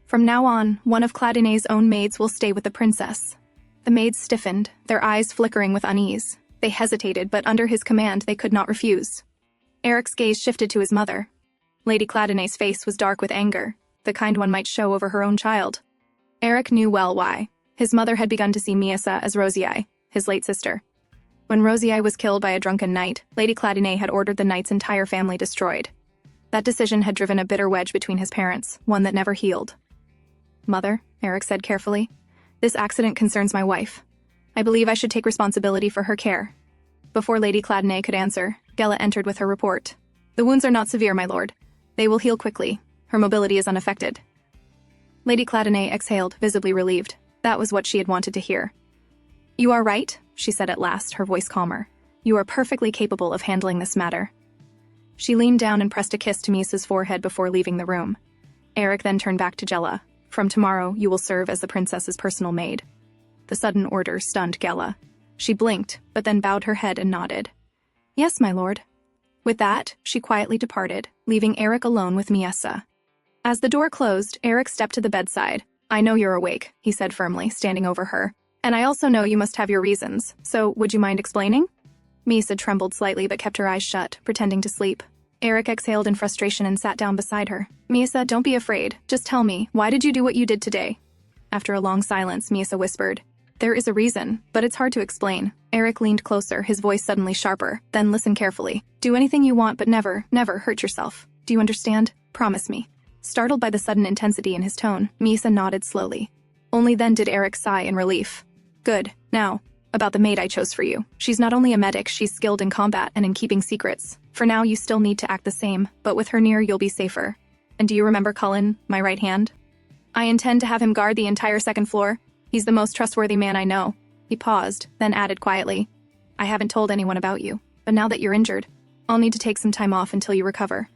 "From now on, one of Cladinet's own maids will stay with the princess." The maids stiffened, their eyes flickering with unease. They hesitated, but under his command they could not refuse. Eric's gaze shifted to his mother. Lady Cladinet's face was dark with anger, the kind one might show over her own child. Eric knew well why. His mother had begun to see Miasa as Rosiei, his late sister. When Rosiei was killed by a drunken knight, Lady Cladinet had ordered the knight's entire family destroyed. That decision had driven a bitter wedge between his parents, one that never healed. "Mother," Eric said carefully, "this accident concerns my wife. I believe I should take responsibility for her care." Before Lady Cladinet could answer, Gela entered with her report. "The wounds are not severe, my lord. They will heal quickly. Her mobility is unaffected." Lady Cladinet exhaled, visibly relieved. That was what she had wanted to hear. "You are right," she said at last, her voice calmer. "You are perfectly capable of handling this matter." She leaned down and pressed a kiss to Miasa's forehead before leaving the room. Eric then turned back to Gela. "From tomorrow, you will serve as the princess's personal maid." The sudden order stunned Gela. She blinked, but then bowed her head and nodded. "Yes, my lord." With that, she quietly departed, leaving Eric alone with Miasa. As the door closed, Eric stepped to the bedside. "I know you're awake," he said firmly, standing over her. "And I also know you must have your reasons, so would you mind explaining?" Miasa trembled slightly but kept her eyes shut, pretending to sleep. Eric exhaled in frustration and sat down beside her. "Miasa, don't be afraid. Just tell me, why did you do what you did today?" After a long silence, Miasa whispered, "There is a reason, but it's hard to explain." Eric leaned closer, his voice suddenly sharper. "Then listen carefully. Do anything you want, but never, never hurt yourself. Do you understand? Promise me. Startled by the sudden intensity in his tone, Misa nodded slowly. Only then did Eric sigh in relief. Good. Now, about the maid I chose for you. She's not only a medic, she's skilled in combat and in keeping secrets. For now, you still need to act the same, but with her near, you'll be safer. And do you remember Cullen, my right hand? I intend to have him guard the entire second floor. He's the most trustworthy man I know. He paused, then added quietly, I haven't told anyone about you, but now that you're injured, I'll need to take some time off until you recover.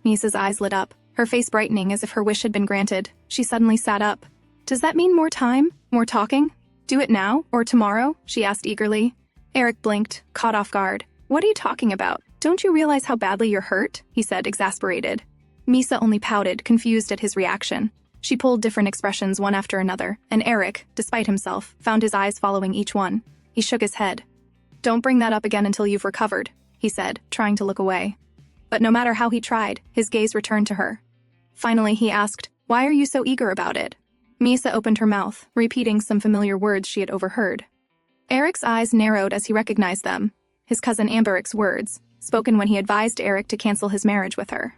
Misa's eyes lit up, her face brightening as if her wish had been granted. She suddenly sat up. Does that mean more time? More talking? Do it now or tomorrow? She asked eagerly. Eric blinked, caught off guard. What are you talking about? Don't you realize how badly you're hurt? He said, exasperated. Misa only pouted, confused at his reaction. She pulled different expressions one after another, and Eric, despite himself, found his eyes following each one. He shook his head. Don't bring that up again until you've recovered, he said, trying to look away. But no matter how he tried, his gaze returned to her. Finally, he asked, Why are you so eager about it? Misa opened her mouth, repeating some familiar words she had overheard. Eric's eyes narrowed as he recognized them. His cousin Amberic's words, spoken when he advised Eric to cancel his marriage with her.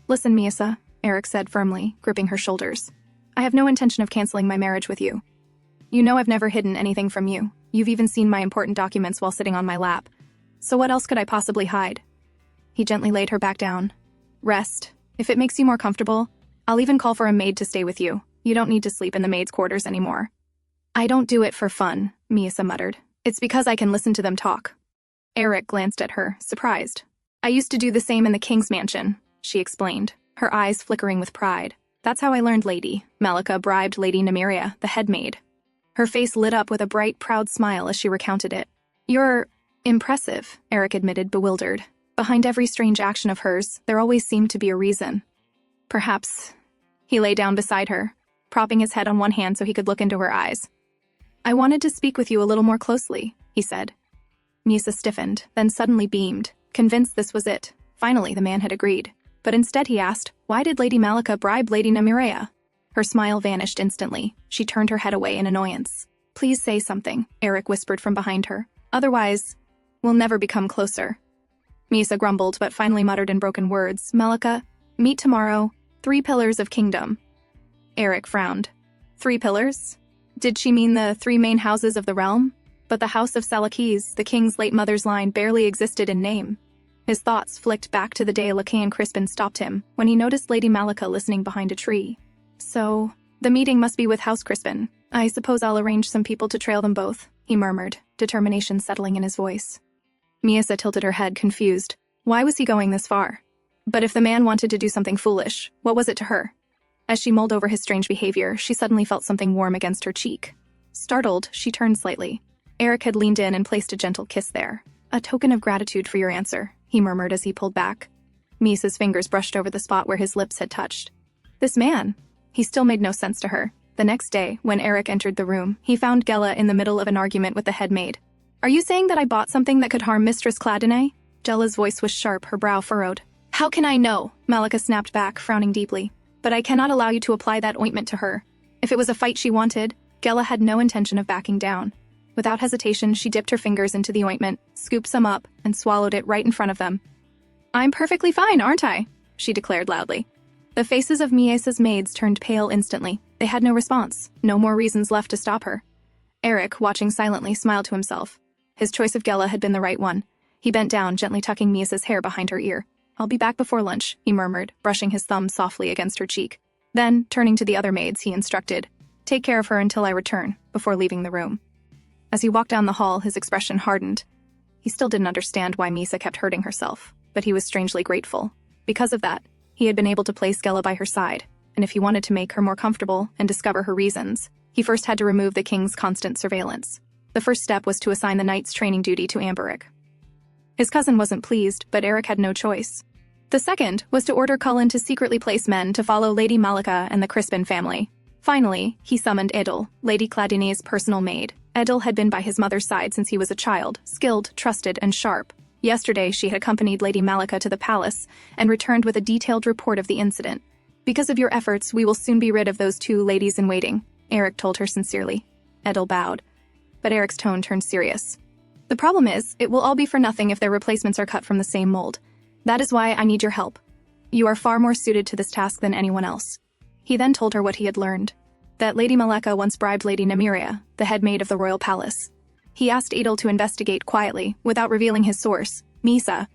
Listen, Misa, Eric said firmly, gripping her shoulders. I have no intention of canceling my marriage with you. You know I've never hidden anything from you. You've even seen my important documents while sitting on my lap. So what else could I possibly hide? He gently laid her back down. Rest. If it makes you more comfortable, I'll even call for a maid to stay with you. You don't need to sleep in the maid's quarters anymore. I don't do it for fun, Misa muttered. It's because I can listen to them talk. Eric glanced at her, surprised. I used to do the same in the king's mansion, she explained, her eyes flickering with pride. That's how I learned Lady Malika bribed Lady Nymeria, the head maid. Her face lit up with a bright, proud smile as she recounted it. You're impressive, Eric admitted, bewildered. Behind every strange action of hers, there always seemed to be a reason. Perhaps. He lay down beside her, propping his head on one hand so he could look into her eyes. I wanted to speak with you a little more closely, he said. Misa stiffened, then suddenly beamed, convinced this was it. Finally, the man had agreed. But instead he asked, why did Lady Malika bribe Lady Nymeria? Her smile vanished instantly. She turned her head away in annoyance. Please say something, Eric whispered from behind her. Otherwise, we'll never become closer. Misa grumbled, but finally muttered in broken words, Malika, meet tomorrow, 3 pillars of kingdom. Eric frowned. 3 pillars? Did she mean the 3 main houses of the realm? But the house of Salakis, the king's late mother's line, barely existed in name. His thoughts flicked back to the day Lacaille Crispin stopped him, when he noticed Lady Malika listening behind a tree. So, the meeting must be with House Crispin. I suppose I'll arrange some people to trail them both, he murmured, determination settling in his voice. Misa tilted her head, confused. Why was he going this far? But if the man wanted to do something foolish, what was it to her? As she mulled over his strange behavior, she suddenly felt something warm against her cheek. Startled, she turned slightly. Eric had leaned in and placed a gentle kiss there. A token of gratitude for your answer, he murmured as he pulled back. Misa's fingers brushed over the spot where his lips had touched. This man. He still made no sense to her. The next day, when Eric entered the room, he found Gela in the middle of an argument with the head maid. Are you saying that I bought something that could harm Mistress Cladine? Gela's voice was sharp, her brow furrowed. How can I know? Malika snapped back, frowning deeply. But I cannot allow you to apply that ointment to her. If it was a fight she wanted, Gela had no intention of backing down. Without hesitation, she dipped her fingers into the ointment, scooped some up, and swallowed it right in front of them. I'm perfectly fine, aren't I? She declared loudly. The faces of Misa's maids turned pale instantly. They had no response, no more reasons left to stop her. Eric, watching silently, smiled to himself. His choice of Gela had been the right one. He bent down, gently tucking Misa's hair behind her ear. I'll be back before lunch, he murmured, brushing his thumb softly against her cheek. Then, turning to the other maids, he instructed, Take care of her until I return, before leaving the room. As he walked down the hall, his expression hardened. He still didn't understand why Misa kept hurting herself, but he was strangely grateful. Because of that, he had been able to place Gela by her side, and if he wanted to make her more comfortable and discover her reasons, he first had to remove the king's constant surveillance. The first step was to assign the knight's training duty to Amberic. His cousin wasn't pleased, but Eric had no choice. The second was to order Cullen to secretly place men to follow Lady Malika and the Crispin family. Finally, he summoned Edil, Lady Cladine's personal maid. Edil had been by his mother's side since he was a child, skilled, trusted, and sharp. Yesterday, she had accompanied Lady Malika to the palace and returned with a detailed report of the incident. Because of your efforts, we will soon be rid of those 2 ladies-in-waiting, Eric told her sincerely. Edil bowed. But Eric's tone turned serious. The problem is, it will all be for nothing if their replacements are cut from the same mold. That is why I need your help. You are far more suited to this task than anyone else. He then told her what he had learned. That Lady Maleka once bribed Lady Nymeria, the head maid of the royal palace. He asked Adel to investigate quietly, without revealing his source, Misa,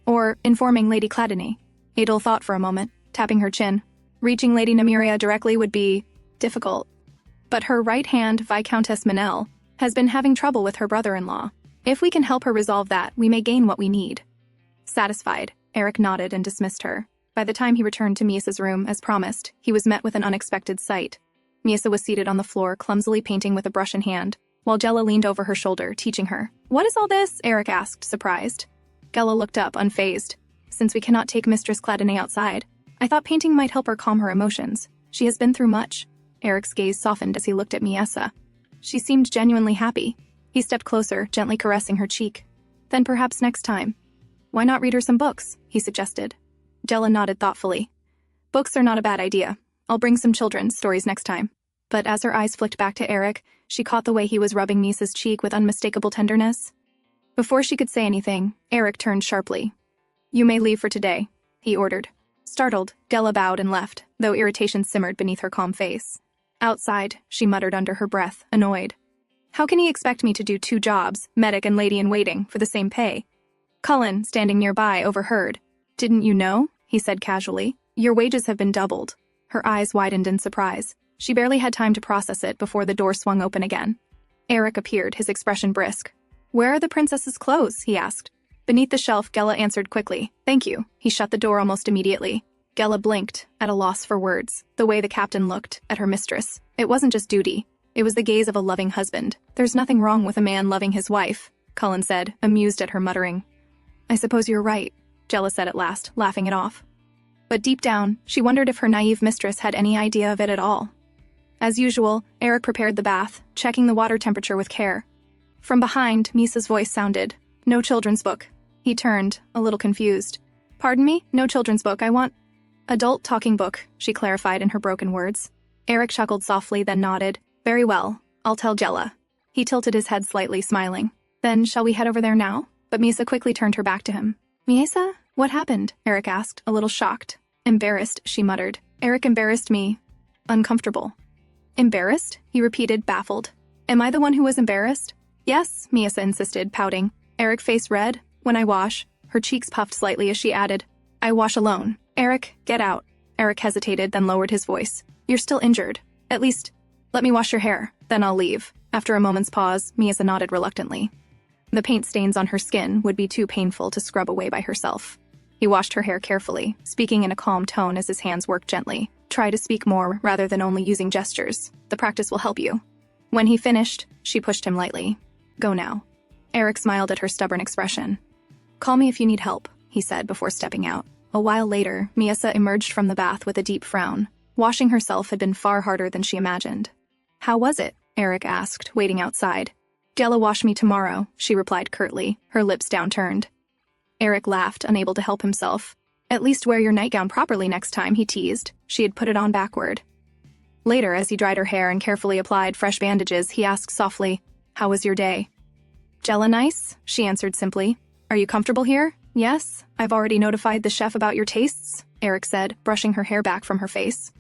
or informing Lady Cladeny. Adel thought for a moment, tapping her chin. Reaching Lady Nymeria directly would be difficult. But her right hand, Viscountess Manel, has been having trouble with her brother-in-law. If we can help her resolve that, we may gain what we need. Satisfied, Eric nodded and dismissed her. By the time he returned to Miasa's room, as promised, he was met with an unexpected sight. Miasa was seated on the floor, clumsily painting with a brush in hand, while Jella leaned over her shoulder, teaching her. "What is all this?" Eric asked, surprised. Gella looked up, unfazed. "Since we cannot take Mistress Cladeny outside, I thought painting might help her calm her emotions. She has been through much." Eric's gaze softened as he looked at Miasa. She seemed genuinely happy. He stepped closer, gently caressing her cheek. "Then perhaps next time. Why not read her some books?" he suggested. Jella nodded thoughtfully. "Books are not a bad idea. I'll bring some children's stories next time." But as her eyes flicked back to Eric, she caught the way he was rubbing Misa's cheek with unmistakable tenderness. Before she could say anything, Eric turned sharply. "You may leave for today," he ordered. Startled, Della bowed and left, though irritation simmered beneath her calm face. Outside, she muttered under her breath, annoyed. How can he expect me to do 2 jobs, medic and lady-in-waiting, for the same pay? Cullen, standing nearby, overheard. "Didn't you know?" he said casually. "Your wages have been doubled." Her eyes widened in surprise. She barely had time to process it before the door swung open again. Eric appeared, his expression brisk. "Where are the princess's clothes?" he asked. Beneath the shelf, Gella answered quickly. "Thank you." He shut the door almost immediately. Gella blinked, at a loss for words, the way the captain looked at her mistress. It wasn't just duty. It was the gaze of a loving husband. "There's nothing wrong with a man loving his wife," Cullen said, amused at her muttering. "I suppose you're right," Gella said at last, laughing it off. But deep down, she wondered if her naive mistress had any idea of it at all. As usual, Eric prepared the bath, checking the water temperature with care. From behind, Misa's voice sounded. "No children's book." He turned, a little confused. "Pardon me? No children's book, I want—" "Adult talking book," she clarified in her broken words. Eric chuckled softly, then nodded. "Very well, I'll tell Jella." He tilted his head slightly, smiling. "Then shall we head over there now?" But Misa quickly turned her back to him. "Miasa? What happened?" Eric asked, a little shocked. "Embarrassed," she muttered. "Eric embarrassed me. Uncomfortable." "Embarrassed?" he repeated, baffled. "Am I the one who was embarrassed?" "Yes," Miasa insisted, pouting. Eric faced red. "When I wash." Her cheeks puffed slightly as she added, "I wash alone. Eric, get out." Eric hesitated, then lowered his voice. "You're still injured. At least, let me wash your hair, then I'll leave." After a moment's pause, Miasa nodded reluctantly. The paint stains on her skin would be too painful to scrub away by herself. He washed her hair carefully, speaking in a calm tone as his hands worked gently. "Try to speak more rather than only using gestures. The practice will help you." When he finished, she pushed him lightly. "Go now." Eric smiled at her stubborn expression. "Call me if you need help," he said before stepping out. A while later, Miasa emerged from the bath with a deep frown. Washing herself had been far harder than she imagined. "How was it?" Eric asked, waiting outside. "Della wash me tomorrow," she replied curtly, her lips downturned. Eric laughed, unable to help himself. "At least wear your nightgown properly next time," he teased. She had put it on backward. Later, as he dried her hair and carefully applied fresh bandages, he asked softly, "How was your day?" "Jella nice," she answered simply. "Are you comfortable here?" "Yes, I've already notified the chef about your tastes," Eric said, brushing her hair back from her face.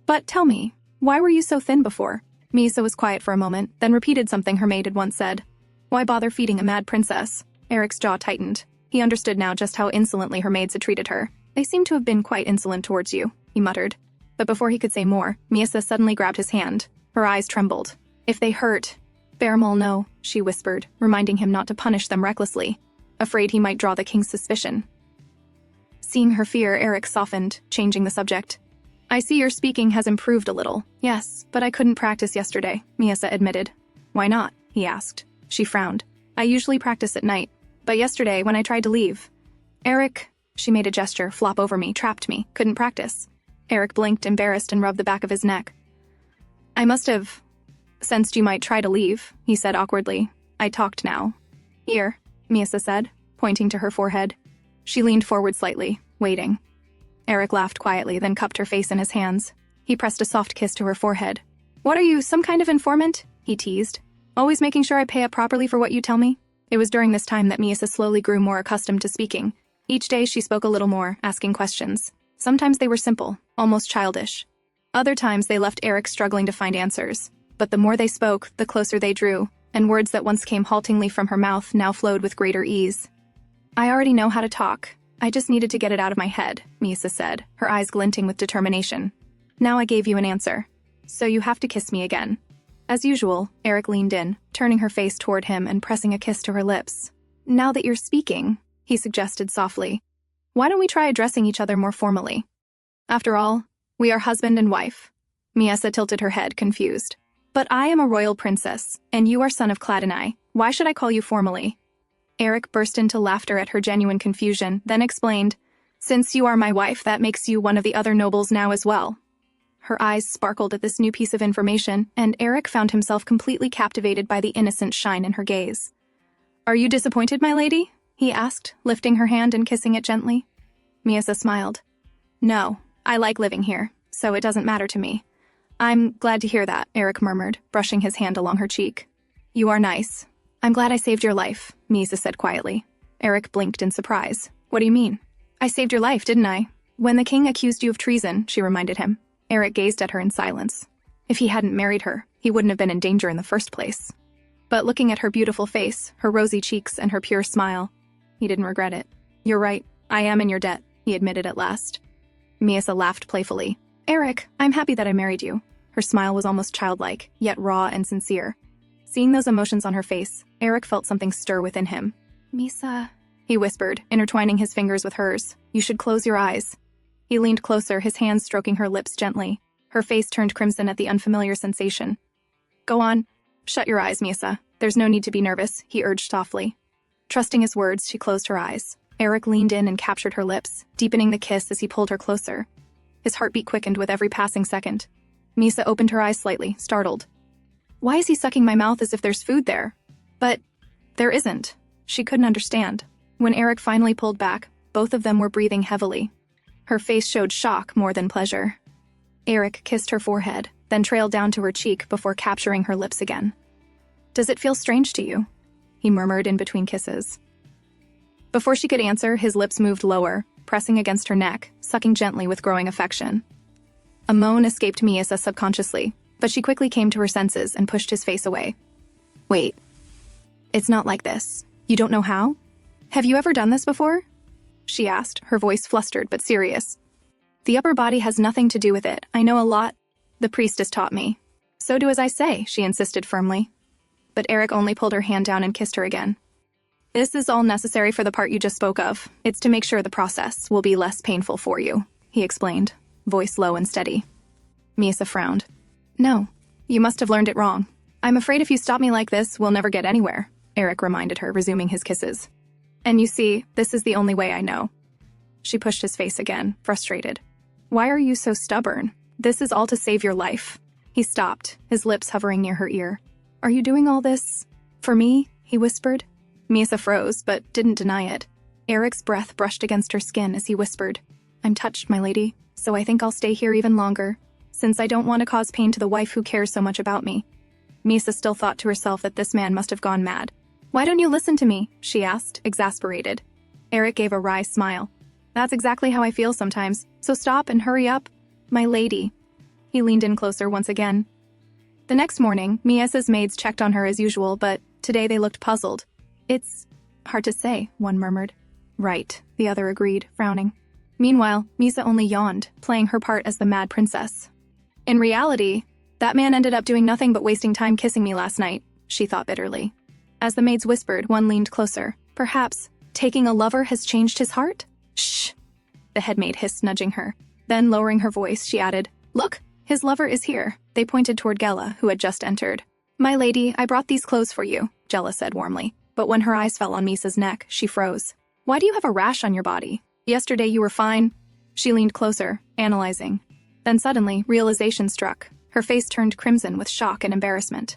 "But tell me, why were you so thin before?" Misa was quiet for a moment, then repeated something her maid had once said. "Why bother feeding a mad princess?" Eric's jaw tightened. He understood now just how insolently her maids had treated her. "They seem to have been quite insolent towards you," he muttered. But before he could say more, Miasa suddenly grabbed his hand. Her eyes trembled. "If they hurt, Bearmol know," she whispered, reminding him not to punish them recklessly, afraid he might draw the king's suspicion. Seeing her fear, Eric softened, changing the subject. "I see your speaking has improved a little." "Yes, but I couldn't practice yesterday," Miasa admitted. "Why not?" he asked. She frowned. "I usually practice at night, but yesterday, when I tried to leave, Eric," she made a gesture, "flop over me, trapped me, couldn't practice." Eric blinked, embarrassed, and rubbed the back of his neck. "I must have sensed you might try to leave," he said awkwardly. "I talked now." "Here," Miasa said, pointing to her forehead. She leaned forward slightly, waiting. Eric laughed quietly, then cupped her face in his hands. He pressed a soft kiss to her forehead. "What are you, some kind of informant?" he teased. "Always making sure I pay up properly for what you tell me?" It was during this time that Miasa slowly grew more accustomed to speaking. Each day she spoke a little more, asking questions. Sometimes they were simple, almost childish. Other times they left Eric struggling to find answers. But the more they spoke, the closer they drew, and words that once came haltingly from her mouth now flowed with greater ease. "I already know how to talk. I just needed to get it out of my head," Misa said, her eyes glinting with determination. "Now I gave you an answer. So you have to kiss me again." As usual, Eric leaned in, turning her face toward him and pressing a kiss to her lips. "Now that you're speaking," he suggested softly, "why don't we try addressing each other more formally? After all, we are husband and wife." Miesa tilted her head, confused. "But I am a royal princess, and you are son of Cladini. Why should I call you formally?" Eric burst into laughter at her genuine confusion, then explained, "Since you are my wife, that makes you one of the other nobles now as well." Her eyes sparkled at this new piece of information, and Eric found himself completely captivated by the innocent shine in her gaze. "Are you disappointed, my lady?" he asked, lifting her hand and kissing it gently. Miesa smiled. "No, I like living here, so it doesn't matter to me." "I'm glad to hear that," Eric murmured, brushing his hand along her cheek. "You are nice. I'm glad I saved your life," Miesa said quietly. Eric blinked in surprise. "What do you mean?" "I saved your life, didn't I? When the king accused you of treason," she reminded him. Eric gazed at her in silence. If he hadn't married her, he wouldn't have been in danger in the first place. But looking at her beautiful face, her rosy cheeks, and her pure smile, he didn't regret it. "You're right, I am in your debt," he admitted at last. Miesa laughed playfully. "Eric, I'm happy that I married you." Her smile was almost childlike, yet raw and sincere. Seeing those emotions on her face, Eric felt something stir within him. "Misa," he whispered, intertwining his fingers with hers. "You should close your eyes." He leaned closer, his hands stroking her lips gently. Her face turned crimson at the unfamiliar sensation. "Go on. Shut your eyes, Misa. There's no need to be nervous," he urged softly. Trusting his words, she closed her eyes. Eric leaned in and captured her lips, deepening the kiss as he pulled her closer. His heartbeat quickened with every passing second. Misa opened her eyes slightly, startled. "Why is he sucking my mouth as if there's food there?" "But there isn't." She couldn't understand. When Eric finally pulled back, both of them were breathing heavily. Her face showed shock more than pleasure. Eric kissed her forehead, then trailed down to her cheek before capturing her lips again. "Does it feel strange to you?" he murmured in between kisses. Before she could answer, his lips moved lower, pressing against her neck, sucking gently with growing affection. A moan escaped Miesa subconsciously, but she quickly came to her senses and pushed his face away. "Wait. It's not like this. You don't know how? Have you ever done this before?" she asked, her voice flustered but serious. "The upper body has nothing to do with it. I know a lot. The priestess taught me." "So do as I say," she insisted firmly. But Eric only pulled her hand down and kissed her again. "This is all necessary for the part you just spoke of. It's to make sure the process will be less painful for you," he explained, voice low and steady. Miesa frowned. "No, you must have learned it wrong. I'm afraid if you stop me like this, we'll never get anywhere," Eric reminded her, resuming his kisses. "And you see, this is the only way I know." She pushed his face again, frustrated. "Why are you so stubborn? This is all to save your life." He stopped, his lips hovering near her ear. "Are you doing all this for me?" he whispered. Miesa froze, but didn't deny it. Eric's breath brushed against her skin as he whispered, "I'm touched, my lady, so I think I'll stay here even longer, since I don't want to cause pain to the wife who cares so much about me." Miesa still thought to herself that this man must have gone mad. "Why don't you listen to me?" she asked, exasperated. Eric gave a wry smile. "That's exactly how I feel sometimes, so stop and hurry up, my lady." He leaned in closer once again. The next morning, Miesa's maids checked on her as usual, but today they looked puzzled. "It's hard to say," one murmured. "Right," the other agreed, frowning. Meanwhile, Misa only yawned, playing her part as the mad princess. "In reality, that man ended up doing nothing but wasting time kissing me last night," she thought bitterly. As the maids whispered, one leaned closer. "Perhaps taking a lover has changed his heart?" "Shh," the head maid hissed, nudging her. Then, lowering her voice, she added, "Look, his lover is here." They pointed toward Gela, who had just entered. "My lady, I brought these clothes for you," Gela said warmly. But when her eyes fell on Misa's neck, she froze. "Why do you have a rash on your body? Yesterday you were fine." She leaned closer, analyzing. Then suddenly, realization struck. Her face turned crimson with shock and embarrassment.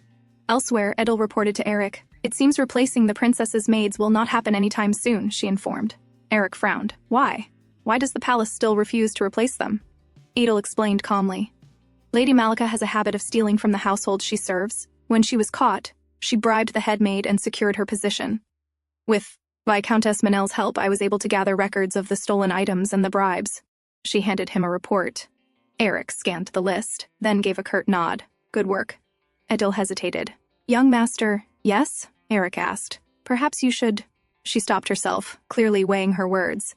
Elsewhere, Edel reported to Eric, "It seems replacing the princess's maids will not happen anytime soon," she informed. Eric frowned. "Why? Why does the palace still refuse to replace them?" Edel explained calmly. "Lady Malika has a habit of stealing from the household she serves. When she was caught, she bribed the head maid and secured her position. With Viscountess Manel's help, I was able to gather records of the stolen items and the bribes." She handed him a report. Eric scanned the list, then gave a curt nod. Good work. Adil hesitated. Young master, yes? Eric asked. Perhaps you should... She stopped herself, clearly weighing her words.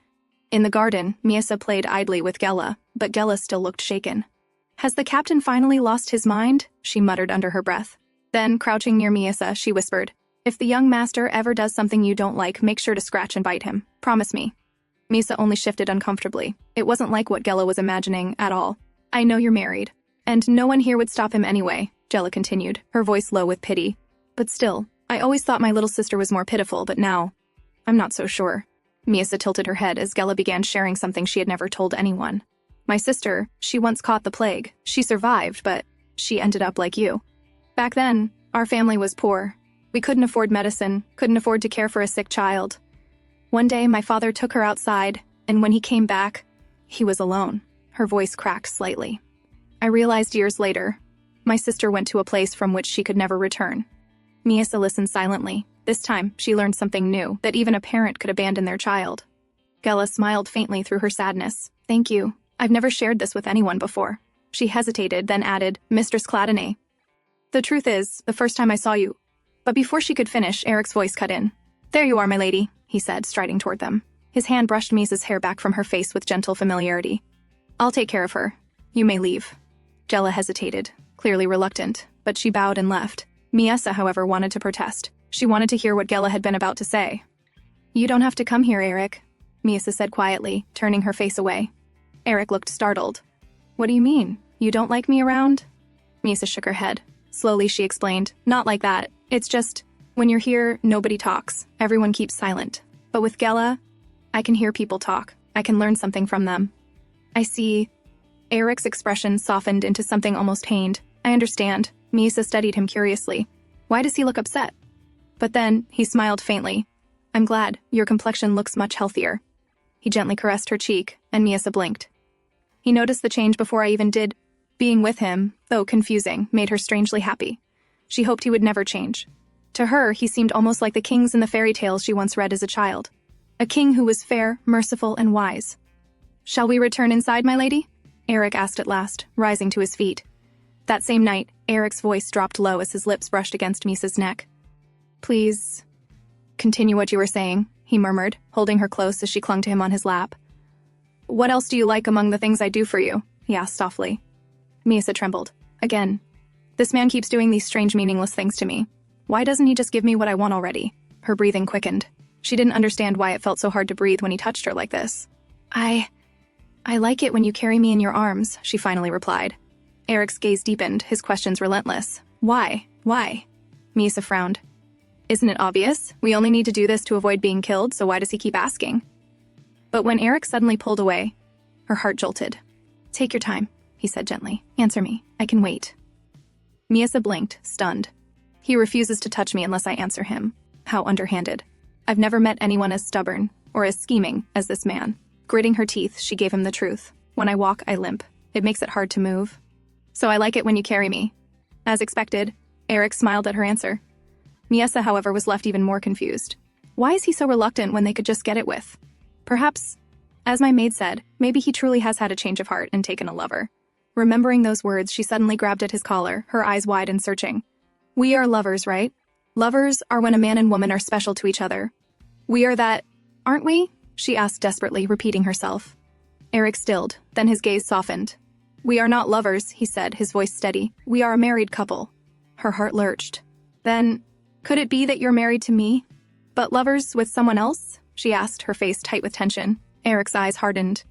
In the garden, Miasa played idly with Gela, but Gela still looked shaken. Has the captain finally lost his mind? She muttered under her breath. Then, crouching near Miasa, she whispered, If the young master ever does something you don't like, make sure to scratch and bite him. Promise me. Miasa only shifted uncomfortably. It wasn't like what Gela was imagining at all. I know you're married. And no one here would stop him anyway, Gela continued, her voice low with pity. But still, I always thought my little sister was more pitiful, but now... I'm not so sure. Miasa tilted her head as Gela began sharing something she had never told anyone. My sister, she once caught the plague. She survived, but she ended up like you. Back then, our family was poor. We couldn't afford medicine, couldn't afford to care for a sick child. One day, my father took her outside, and when he came back, he was alone. Her voice cracked slightly. I realized years later, my sister went to a place from which she could never return. Miasa listened silently. This time, she learned something new, that even a parent could abandon their child. Gela smiled faintly through her sadness. Thank you. I've never shared this with anyone before. She hesitated, then added, Mistress Cladene. The truth is, the first time I saw you... But before she could finish, Eric's voice cut in. There you are, my lady, he said, striding toward them. His hand brushed Miasa's hair back from her face with gentle familiarity. I'll take care of her. You may leave. Gela hesitated, clearly reluctant, but she bowed and left. Miasa, however, wanted to protest. She wanted to hear what Gela had been about to say. You don't have to come here, Eric, Miasa said quietly, turning her face away. Eric looked startled. What do you mean? You don't like me around? Miasa shook her head. Slowly, she explained, Not like that. It's just, when you're here, nobody talks. Everyone keeps silent. But with Gela, I can hear people talk. I can learn something from them. I see. Eric's expression softened into something almost pained. I understand. Miasa studied him curiously. Why does he look upset? But then, he smiled faintly. I'm glad. Your complexion looks much healthier. He gently caressed her cheek, and Miasa blinked. He noticed the change before I even did. Being with him, though confusing, made her strangely happy. She hoped he would never change. To her, he seemed almost like the kings in the fairy tales she once read as a child. A king who was fair, merciful, and wise. Shall we return inside, my lady? Eric asked at last, rising to his feet. That same night, Eric's voice dropped low as his lips brushed against Misa's neck. Please... continue what you were saying, he murmured, holding her close as she clung to him on his lap. What else do you like among the things I do for you? He asked softly. Miasa trembled. Again. This man keeps doing these strange, meaningless things to me. Why doesn't he just give me what I want already? Her breathing quickened. She didn't understand why it felt so hard to breathe when he touched her like this. I like it when you carry me in your arms, she finally replied. Eric's gaze deepened, his questions relentless. Why? Why? Miasa frowned. Isn't it obvious? We only need to do this to avoid being killed, so why does he keep asking? But when Eric suddenly pulled away, her heart jolted. Take your time, he said gently. Answer me. I can wait. Miasa blinked, stunned. He refuses to touch me unless I answer him. How underhanded. I've never met anyone as stubborn, or as scheming, as this man. Gritting her teeth, she gave him the truth. When I walk, I limp. It makes it hard to move. So I like it when you carry me. As expected, Eric smiled at her answer. Miasa, however, was left even more confused. Why is he so reluctant when they could just get it with? Perhaps, as my maid said, maybe he truly has had a change of heart and taken a lover. Remembering those words, she suddenly grabbed at his collar, her eyes wide and searching. We are lovers, right? Lovers are when a man and woman are special to each other. We are that, aren't we? She asked desperately, repeating herself. Eric stilled, then his gaze softened. We are not lovers, he said, his voice steady. We are a married couple. Her heart lurched. Then, could it be that you're married to me? But lovers with someone else? She asked, her face tight with tension. Eric's eyes hardened.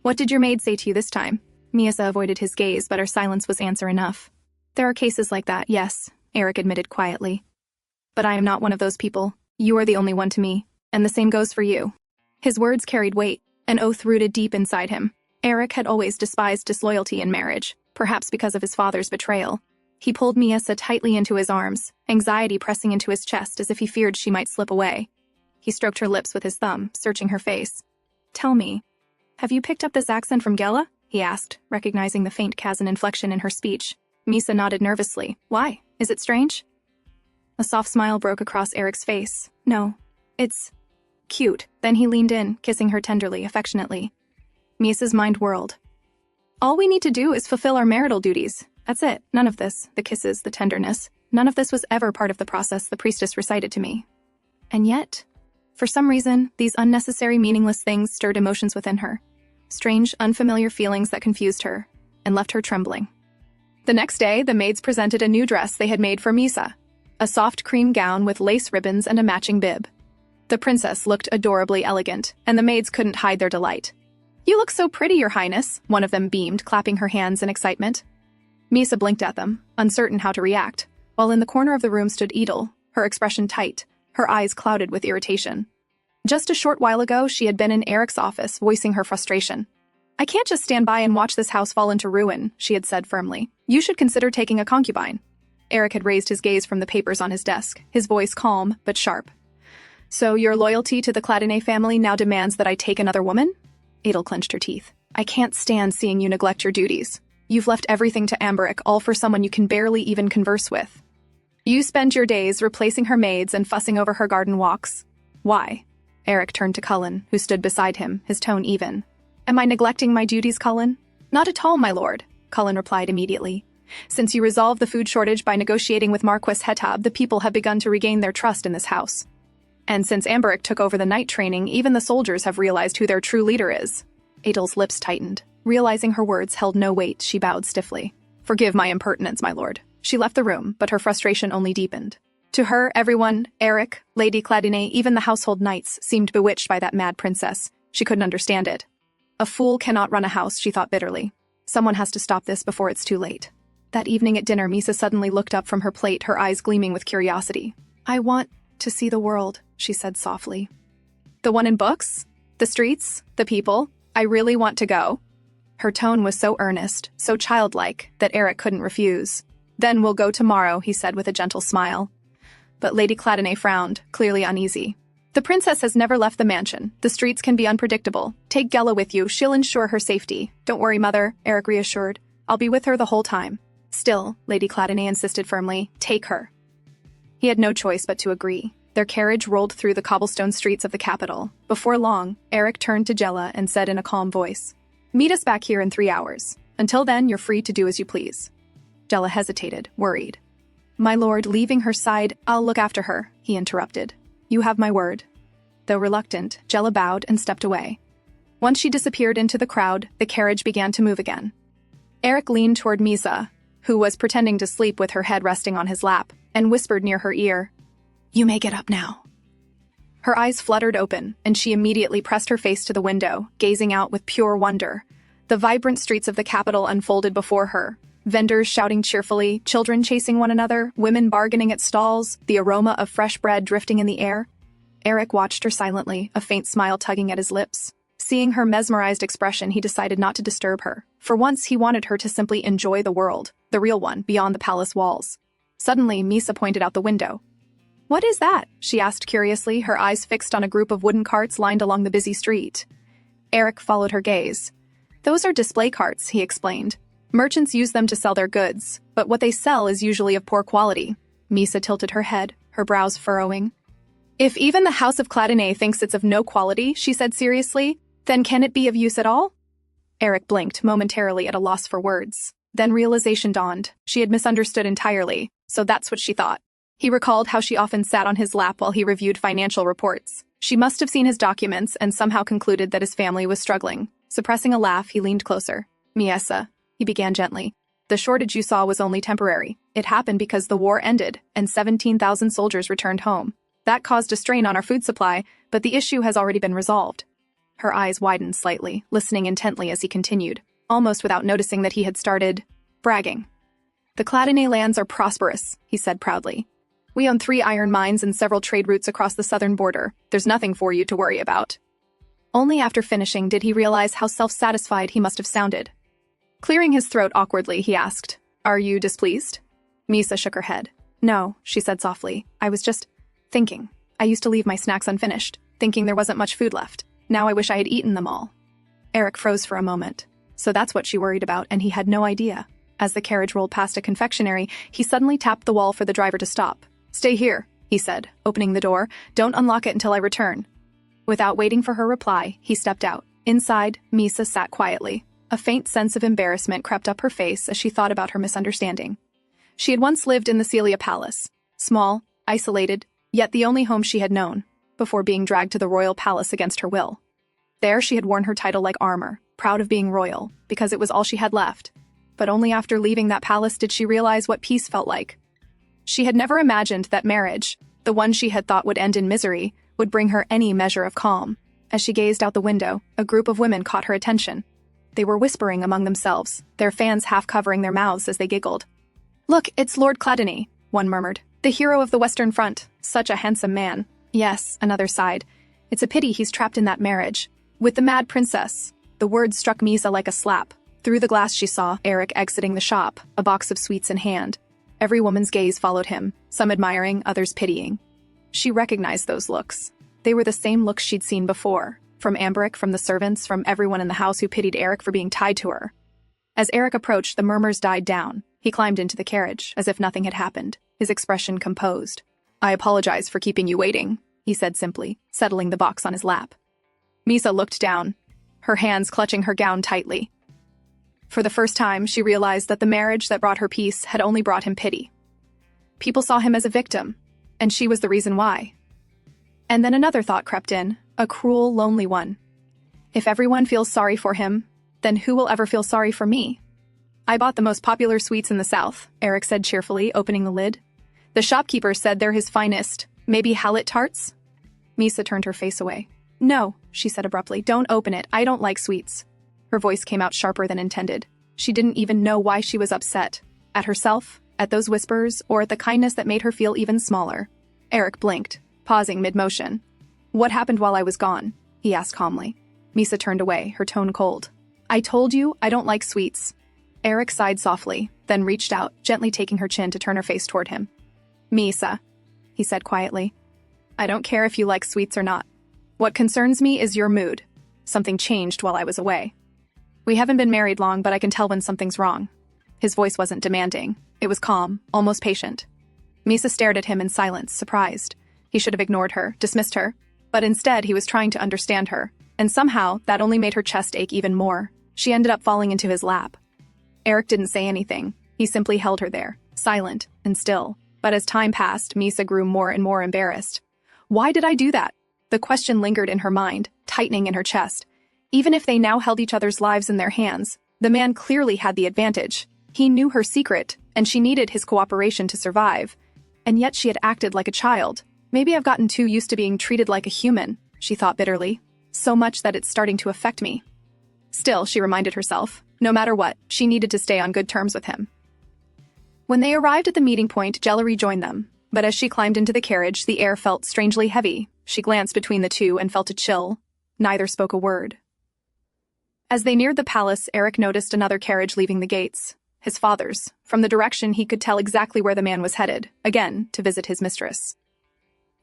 What did your maid say to you this time? Miasa avoided his gaze, but her silence was answer enough. There are cases like that, yes, Eric admitted quietly. But I am not one of those people. You are the only one to me, and the same goes for you. His words carried weight, an oath rooted deep inside him. Eric had always despised disloyalty in marriage, perhaps because of his father's betrayal. He pulled Miasa tightly into his arms, anxiety pressing into his chest as if he feared she might slip away. He stroked her lips with his thumb, searching her face. Tell me, have you picked up this accent from Gela? He asked, recognizing the faint Kazan inflection in her speech. Miasa nodded nervously. Why? Is it strange? A soft smile broke across Eric's face. No, it's cute. Then he leaned in, kissing her tenderly, affectionately. Misa's mind whirled. All we need to do is fulfill our marital duties. That's it. None of this, the kisses, the tenderness, none of this was ever part of the process the priestess recited to me. And yet, for some reason, these unnecessary, meaningless things stirred emotions within her. Strange, unfamiliar feelings that confused her and left her trembling. The next day, the maids presented a new dress they had made for Misa, a soft cream gown with lace ribbons and a matching bib. The princess looked adorably elegant, and the maids couldn't hide their delight. "You look so pretty, Your Highness," one of them beamed, clapping her hands in excitement. Misa blinked at them, uncertain how to react, while in the corner of the room stood Edel, her expression tight, her eyes clouded with irritation. Just a short while ago, she had been in Eric's office, voicing her frustration. "I can't just stand by and watch this house fall into ruin," she had said firmly. "You should consider taking a concubine." Eric had raised his gaze from the papers on his desk, his voice calm but sharp. "So your loyalty to the Cladonnet family now demands that I take another woman?" Edel clenched her teeth. "I can't stand seeing you neglect your duties. You've left everything to Amberic, all for someone you can barely even converse with. You spend your days replacing her maids and fussing over her garden walks. Why?" Eric turned to Cullen, who stood beside him, his tone even. "Am I neglecting my duties, Cullen?" "Not at all, my lord," Cullen replied immediately. "Since you resolved the food shortage by negotiating with Marquis Hetab, the people have begun to regain their trust in this house. And since Amberic took over the night training, even the soldiers have realized who their true leader is." Edel's lips tightened. Realizing her words held no weight, she bowed stiffly. "Forgive my impertinence, my lord." She left the room, but her frustration only deepened. To her, everyone, Eric, Lady Cladonnet, even the household knights, seemed bewitched by that mad princess. She couldn't understand it. A fool cannot run a house, she thought bitterly. Someone has to stop this before it's too late. That evening at dinner, Misa suddenly looked up from her plate, her eyes gleaming with curiosity. "I want to see the world," she said softly. "The one in books? The streets? The people? I really want to go." Her tone was so earnest, so childlike, that Eric couldn't refuse. "Then we'll go tomorrow," he said with a gentle smile. But Lady Cladonnet frowned, clearly uneasy. "The princess has never left the mansion. The streets can be unpredictable. Take Gela with you. She'll ensure her safety." "Don't worry, Mother," Eric reassured. "I'll be with her the whole time." "Still," Lady Cladonnet insisted firmly, "take her." He had no choice but to agree. Their carriage rolled through the cobblestone streets of the capital. Before long, Eric turned to Gela and said in a calm voice, "Meet us back here in 3 hours. Until then, you're free to do as you please." Gela hesitated, worried. "My lord," leaving her side, "I'll look after her," he interrupted. "You have my word." Though reluctant, Gela bowed and stepped away. Once she disappeared into the crowd, the carriage began to move again. Eric leaned toward Misa, who was pretending to sleep with her head resting on his lap, and whispered near her ear, "You may get up now." Her eyes fluttered open, and she immediately pressed her face to the window, gazing out with pure wonder. The vibrant streets of the capital unfolded before her. Vendors shouting cheerfully, children chasing one another, women bargaining at stalls, the aroma of fresh bread drifting in the air. Eric watched her silently, a faint smile tugging at his lips. Seeing her mesmerized expression, he decided not to disturb her. For once, he wanted her to simply enjoy the world, the real one, beyond the palace walls. Suddenly, Misa pointed out the window. "What is that?" she asked curiously, her eyes fixed on a group of wooden carts lined along the busy street. Eric followed her gaze. "Those are display carts," he explained. "Merchants use them to sell their goods, but what they sell is usually of poor quality." Misa tilted her head, her brows furrowing. "If even the House of Cladonnet thinks it's of no quality," she said seriously, "then can it be of use at all?" Eric blinked, momentarily at a loss for words. Then realization dawned. She had misunderstood entirely, so that's what she thought. He recalled how she often sat on his lap while he reviewed financial reports. She must have seen his documents and somehow concluded that his family was struggling. Suppressing a laugh, he leaned closer. "Miesa," he began gently. "The shortage you saw was only temporary. It happened because the war ended and 17,000 soldiers returned home. That caused a strain on our food supply, but the issue has already been resolved." Her eyes widened slightly, listening intently as he continued, almost without noticing that he had started bragging. "The Cladonnet lands are prosperous," he said proudly. "We own 3 iron mines and several trade routes across the southern border. There's nothing for you to worry about." Only after finishing did he realize how self-satisfied he must have sounded. Clearing his throat awkwardly, he asked, "Are you displeased?" Misa shook her head. "No," she said softly. "I was just thinking. I used to leave my snacks unfinished, thinking there wasn't much food left. Now I wish I had eaten them all." Eric froze for a moment. So that's what she worried about, and he had no idea. As the carriage rolled past a confectionery, he suddenly tapped the wall for the driver to stop. "Stay here," he said, opening the door. "Don't unlock it until I return." Without waiting for her reply, he stepped out. Inside, Misa sat quietly. A faint sense of embarrassment crept up her face as she thought about her misunderstanding. She had once lived in the Celia Palace, small, isolated, yet the only home she had known, before being dragged to the royal palace against her will. There she had worn her title like armor, proud of being royal, because it was all she had left. But only after leaving that palace did she realize what peace felt like. She had never imagined that marriage, the one she had thought would end in misery, would bring her any measure of calm. As she gazed out the window, a group of women caught her attention. They were whispering among themselves, their fans half covering their mouths as they giggled. "Look, it's Lord Cladeny," one murmured. "The hero of the Western Front. Such a handsome man." "Yes," another sighed. "It's a pity he's trapped in that marriage. With the mad princess." The words struck Misa like a slap. Through the glass she saw Eric exiting the shop, a box of sweets in hand. Every woman's gaze followed him, some admiring, others pitying. She recognized those looks. They were the same looks she'd seen before, from Amberic, from the servants, from everyone in the house who pitied Eric for being tied to her. As Eric approached, the murmurs died down. He climbed into the carriage, as if nothing had happened, his expression composed. "I apologize for keeping you waiting," he said simply, settling the box on his lap. Misa looked down, her hands clutching her gown tightly. For the first time, she realized that the marriage that brought her peace had only brought him pity. People saw him as a victim, and she was the reason why. And then another thought crept in, a cruel, lonely one. If everyone feels sorry for him, then who will ever feel sorry for me? "I bought the most popular sweets in the South," Eric said cheerfully, opening the lid. "The shopkeeper said they're his finest. Maybe Hallett tarts?" Misa turned her face away. "No," she said abruptly, "don't open it. I don't like sweets." Her voice came out sharper than intended. She didn't even know why she was upset. At herself, at those whispers, or at the kindness that made her feel even smaller. Eric blinked, pausing mid-motion. "What happened while I was gone?" he asked calmly. Misa turned away, her tone cold. "I told you I don't like sweets." Eric sighed softly, then reached out, gently taking her chin to turn her face toward him. "Misa," he said quietly, "I don't care if you like sweets or not. What concerns me is your mood. Something changed while I was away. We haven't been married long, but I can tell when something's wrong." His voice wasn't demanding. It was calm, almost patient. Misa stared at him in silence, surprised. He should have ignored her, dismissed her. But instead, he was trying to understand her. And somehow, that only made her chest ache even more. She ended up falling into his lap. Eric didn't say anything. He simply held her there, silent and still. But as time passed, Misa grew more and more embarrassed. Why did I do that? The question lingered in her mind, tightening in her chest. Even if they now held each other's lives in their hands, the man clearly had the advantage. He knew her secret, and she needed his cooperation to survive. And yet she had acted like a child. Maybe I've gotten too used to being treated like a human, she thought bitterly. So much that it's starting to affect me. Still, she reminded herself, no matter what, she needed to stay on good terms with him. When they arrived at the meeting point, Jella rejoined them. But as she climbed into the carriage, the air felt strangely heavy. She glanced between the two and felt a chill. Neither spoke a word. As they neared the palace, Eric noticed another carriage leaving the gates. His father's. From the direction, he could tell exactly where the man was headed, again, to visit his mistress.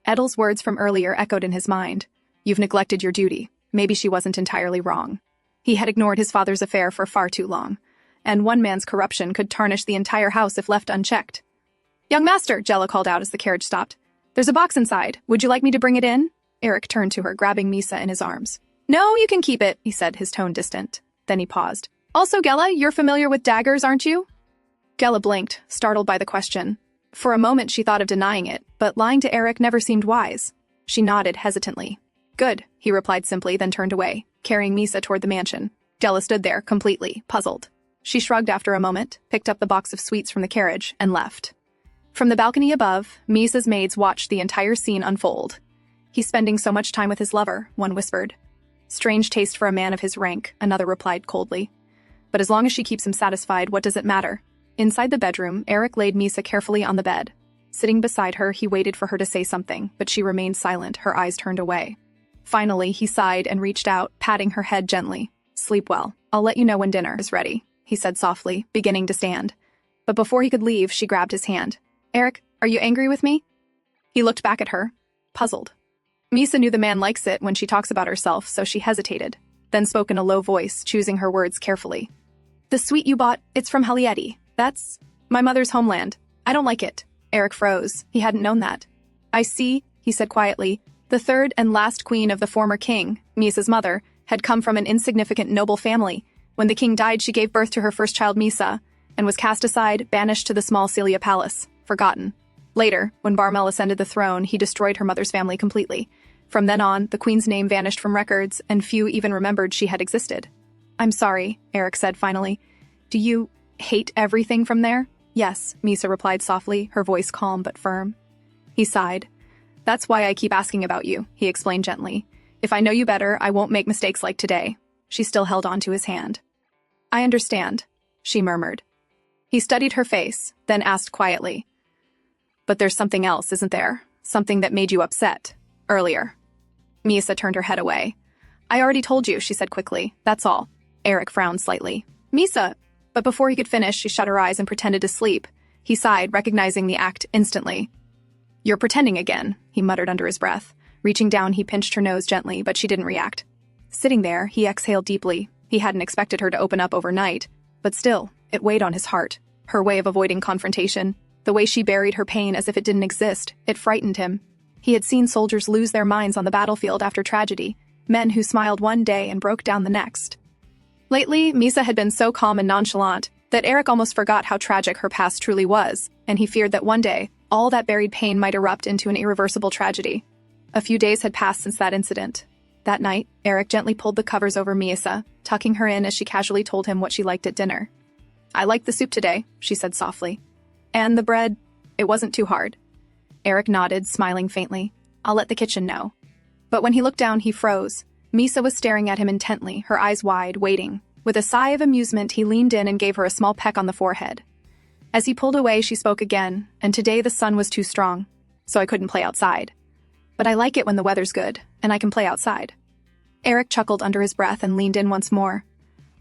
Edel's words from earlier echoed in his mind. "You've neglected your duty." Maybe she wasn't entirely wrong. He had ignored his father's affair for far too long. And one man's corruption could tarnish the entire house if left unchecked. "Young master," Jella called out as the carriage stopped. "There's a box inside. Would you like me to bring it in?" Eric turned to her, grabbing Misa in his arms. "No, you can keep it," he said, his tone distant. Then he paused. "Also, Gella, you're familiar with daggers, aren't you?" Gella blinked, startled by the question. For a moment she thought of denying it, but lying to Eric never seemed wise. She nodded hesitantly. "Good," he replied simply, then turned away, carrying Misa toward the mansion. Gella stood there, completely puzzled. She shrugged after a moment, picked up the box of sweets from the carriage, and left. From the balcony above, Misa's maids watched the entire scene unfold. "He's spending so much time with his lover," one whispered. "Strange taste for a man of his rank," another replied coldly. "But as long as she keeps him satisfied, what does it matter?" Inside the bedroom, Eric laid Misa carefully on the bed. Sitting beside her, he waited for her to say something, but she remained silent, her eyes turned away. Finally, he sighed and reached out, patting her head gently. "Sleep well. I'll let you know when dinner is ready," he said softly, beginning to stand. But before he could leave, she grabbed his hand. "Eric, are you angry with me?" He looked back at her, puzzled. Misa knew the man likes it when she talks about herself, so she hesitated, then spoke in a low voice, choosing her words carefully. "The sweet you bought, it's from Halieti. That's my mother's homeland. I don't like it." Eric froze. He hadn't known that. "I see," he said quietly. "The third and last queen of the former king, Misa's mother, had come from an insignificant noble family. When the king died, she gave birth to her first child, Misa, and was cast aside, banished to the small Celia palace, forgotten. Later, when Barmel ascended the throne, he destroyed her mother's family completely. From then on, the queen's name vanished from records, and few even remembered she had existed. "I'm sorry," Eric said finally. "Do you hate everything from there?" "Yes," Misa replied softly, her voice calm but firm. He sighed. "That's why I keep asking about you," he explained gently. "If I know you better, I won't make mistakes like today." She still held on to his hand. "I understand," she murmured. He studied her face, then asked quietly, "But there's something else, isn't there? Something that made you upset earlier." Misa turned her head away. "I already told you," she said quickly. "That's all." Eric frowned slightly. "Misa!" But before he could finish, she shut her eyes and pretended to sleep. He sighed, recognizing the act instantly. "You're pretending again," he muttered under his breath. Reaching down, he pinched her nose gently, but she didn't react. Sitting there, he exhaled deeply. He hadn't expected her to open up overnight, but still, it weighed on his heart. Her way of avoiding confrontation, the way she buried her pain as if it didn't exist, it frightened him. He had seen soldiers lose their minds on the battlefield after tragedy, men who smiled one day and broke down the next. Lately, Misa had been so calm and nonchalant that Eric almost forgot how tragic her past truly was, and he feared that one day, all that buried pain might erupt into an irreversible tragedy. A few days had passed since that incident. That night, Eric gently pulled the covers over Misa, tucking her in as she casually told him what she liked at dinner. "I liked the soup today," she said softly. "And the bread, it wasn't too hard." Eric nodded, smiling faintly. "I'll let the kitchen know." But when he looked down, he froze. Misa was staring at him intently, her eyes wide, waiting. With a sigh of amusement, he leaned in and gave her a small peck on the forehead. As he pulled away, she spoke again, "And today the sun was too strong, so I couldn't play outside. But I like it when the weather's good, and I can play outside." Eric chuckled under his breath and leaned in once more.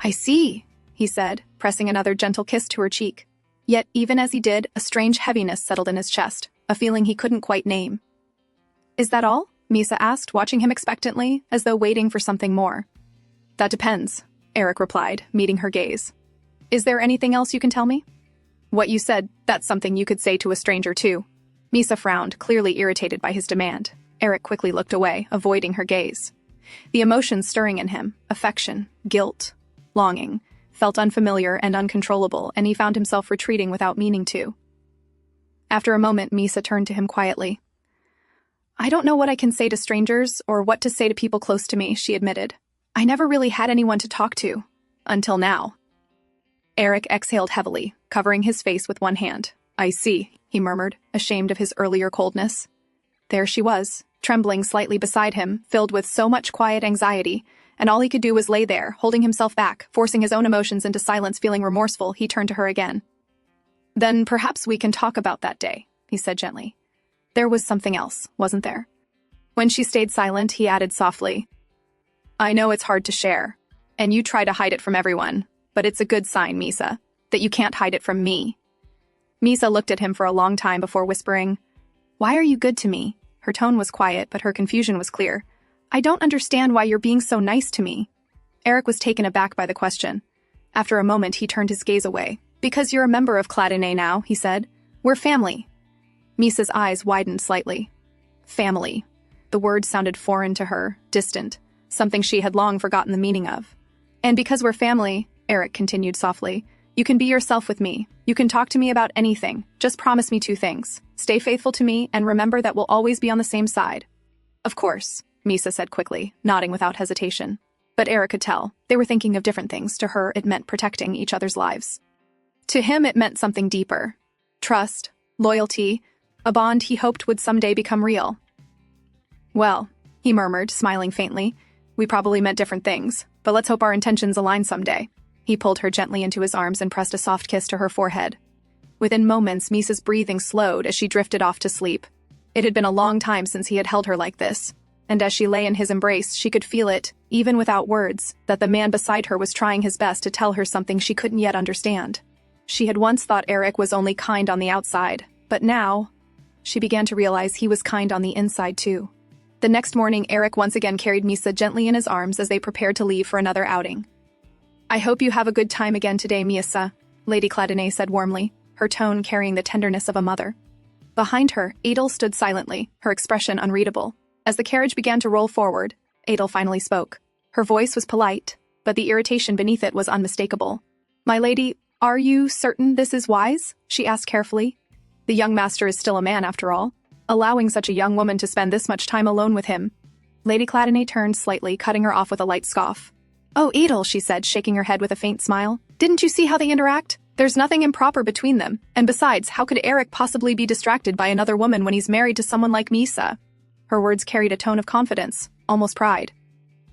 "I see," he said, pressing another gentle kiss to her cheek. Yet, even as he did, a strange heaviness settled in his chest, a feeling he couldn't quite name. "Is that all?" Misa asked, watching him expectantly, as though waiting for something more. "That depends," Eric replied, meeting her gaze. "Is there anything else you can tell me?" "What you said, that's something you could say to a stranger too." Misa frowned, clearly irritated by his demand. Eric quickly looked away, avoiding her gaze. The emotions stirring in him, affection, guilt, longing, felt unfamiliar and uncontrollable, and he found himself retreating without meaning to. After a moment, Misa turned to him quietly. "I don't know what I can say to strangers or what to say to people close to me," she admitted. "I never really had anyone to talk to. Until now." Eric exhaled heavily, covering his face with one hand. "I see," he murmured, ashamed of his earlier coldness. There she was, trembling slightly beside him, filled with so much quiet anxiety, and all he could do was lay there, holding himself back, forcing his own emotions into silence. Feeling remorseful, he turned to her again. "Then perhaps we can talk about that day," he said gently. "There was something else, wasn't there?" When she stayed silent, he added softly, "I know it's hard to share, and you try to hide it from everyone, but it's a good sign, Misa, that you can't hide it from me." Misa looked at him for a long time before whispering, "Why are you good to me?" Her tone was quiet, but her confusion was clear. "I don't understand why you're being so nice to me." Eric was taken aback by the question. After a moment, he turned his gaze away. "Because you're a member of Cladine now," he said. "We're family." Misa's eyes widened slightly. Family. The word sounded foreign to her, distant, something she had long forgotten the meaning of. "And because we're family," Eric continued softly, "you can be yourself with me. You can talk to me about anything. Just promise me two things. Stay faithful to me, and remember that we'll always be on the same side." "Of course," Misa said quickly, nodding without hesitation. But Eric could tell. They were thinking of different things. To her, it meant protecting each other's lives. To him, it meant something deeper. Trust, loyalty, a bond he hoped would someday become real. "Well," he murmured, smiling faintly, "we probably meant different things, but let's hope our intentions align someday." He pulled her gently into his arms and pressed a soft kiss to her forehead. Within moments, Misa's breathing slowed as she drifted off to sleep. It had been a long time since he had held her like this, and as she lay in his embrace, she could feel it, even without words, that the man beside her was trying his best to tell her something she couldn't yet understand. She had once thought Eric was only kind on the outside, but now, she began to realize he was kind on the inside too. The next morning, Eric once again carried Misa gently in his arms as they prepared to leave for another outing. "I hope you have a good time again today, Misa," Lady Cladine said warmly, her tone carrying the tenderness of a mother. Behind her, Adel stood silently, her expression unreadable. As the carriage began to roll forward, Adel finally spoke. Her voice was polite, but the irritation beneath it was unmistakable. "My lady, are you certain this is wise?" she asked carefully. The young master is still a man, after all, allowing such a young woman to spend this much time alone with him. Lady Clattenay turned slightly, cutting her off with a light scoff. "Oh, Edel," she said, shaking her head with a faint smile. "Didn't you see how they interact? There's nothing improper between them. And besides, how could Eric possibly be distracted by another woman when he's married to someone like Misa?" Her words carried a tone of confidence, almost pride.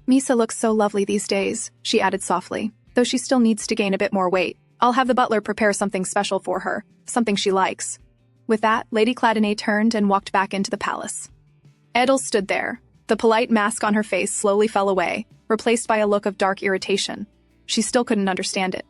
"Misa looks so lovely these days," she added softly, "though she still needs to gain a bit more weight. I'll have the butler prepare something special for her, something she likes." With that, Lady Clattenay turned and walked back into the palace. Edel stood there. The polite mask on her face slowly fell away, replaced by a look of dark irritation. She still couldn't understand it.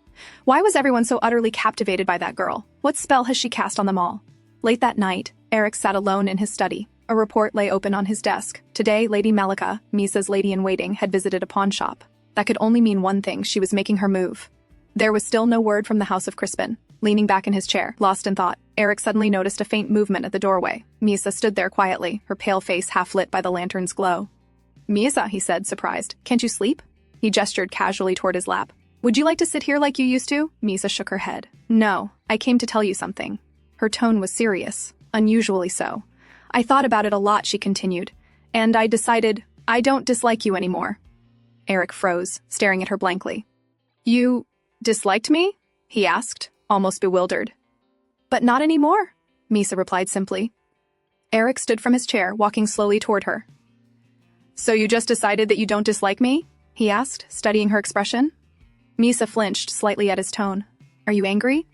Why was everyone so utterly captivated by that girl? What spell has she cast on them all? Late that night, Eric sat alone in his study. A report lay open on his desk. Today, Lady Melika, Misa's lady-in-waiting, had visited a pawnshop. That could only mean one thing: she was making her move. There was still no word from the House of Crispin. Leaning back in his chair, lost in thought, Eric suddenly noticed a faint movement at the doorway. Misa stood there quietly, her pale face half-lit by the lantern's glow. "Misa," he said, surprised, "can't you sleep?" He gestured casually toward his lap. "Would you like to sit here like you used to?" Misa shook her head. "No, I came to tell you something." Her tone was serious, unusually so. "I thought about it a lot," she continued, "and I decided I don't dislike you anymore." Eric froze, staring at her blankly. "You disliked me?" he asked, almost bewildered. "But not anymore," Misa replied simply. Eric stood from his chair, walking slowly toward her. "So you just decided that you don't dislike me?" he asked, studying her expression. Misa flinched slightly at his tone. "Are you angry?"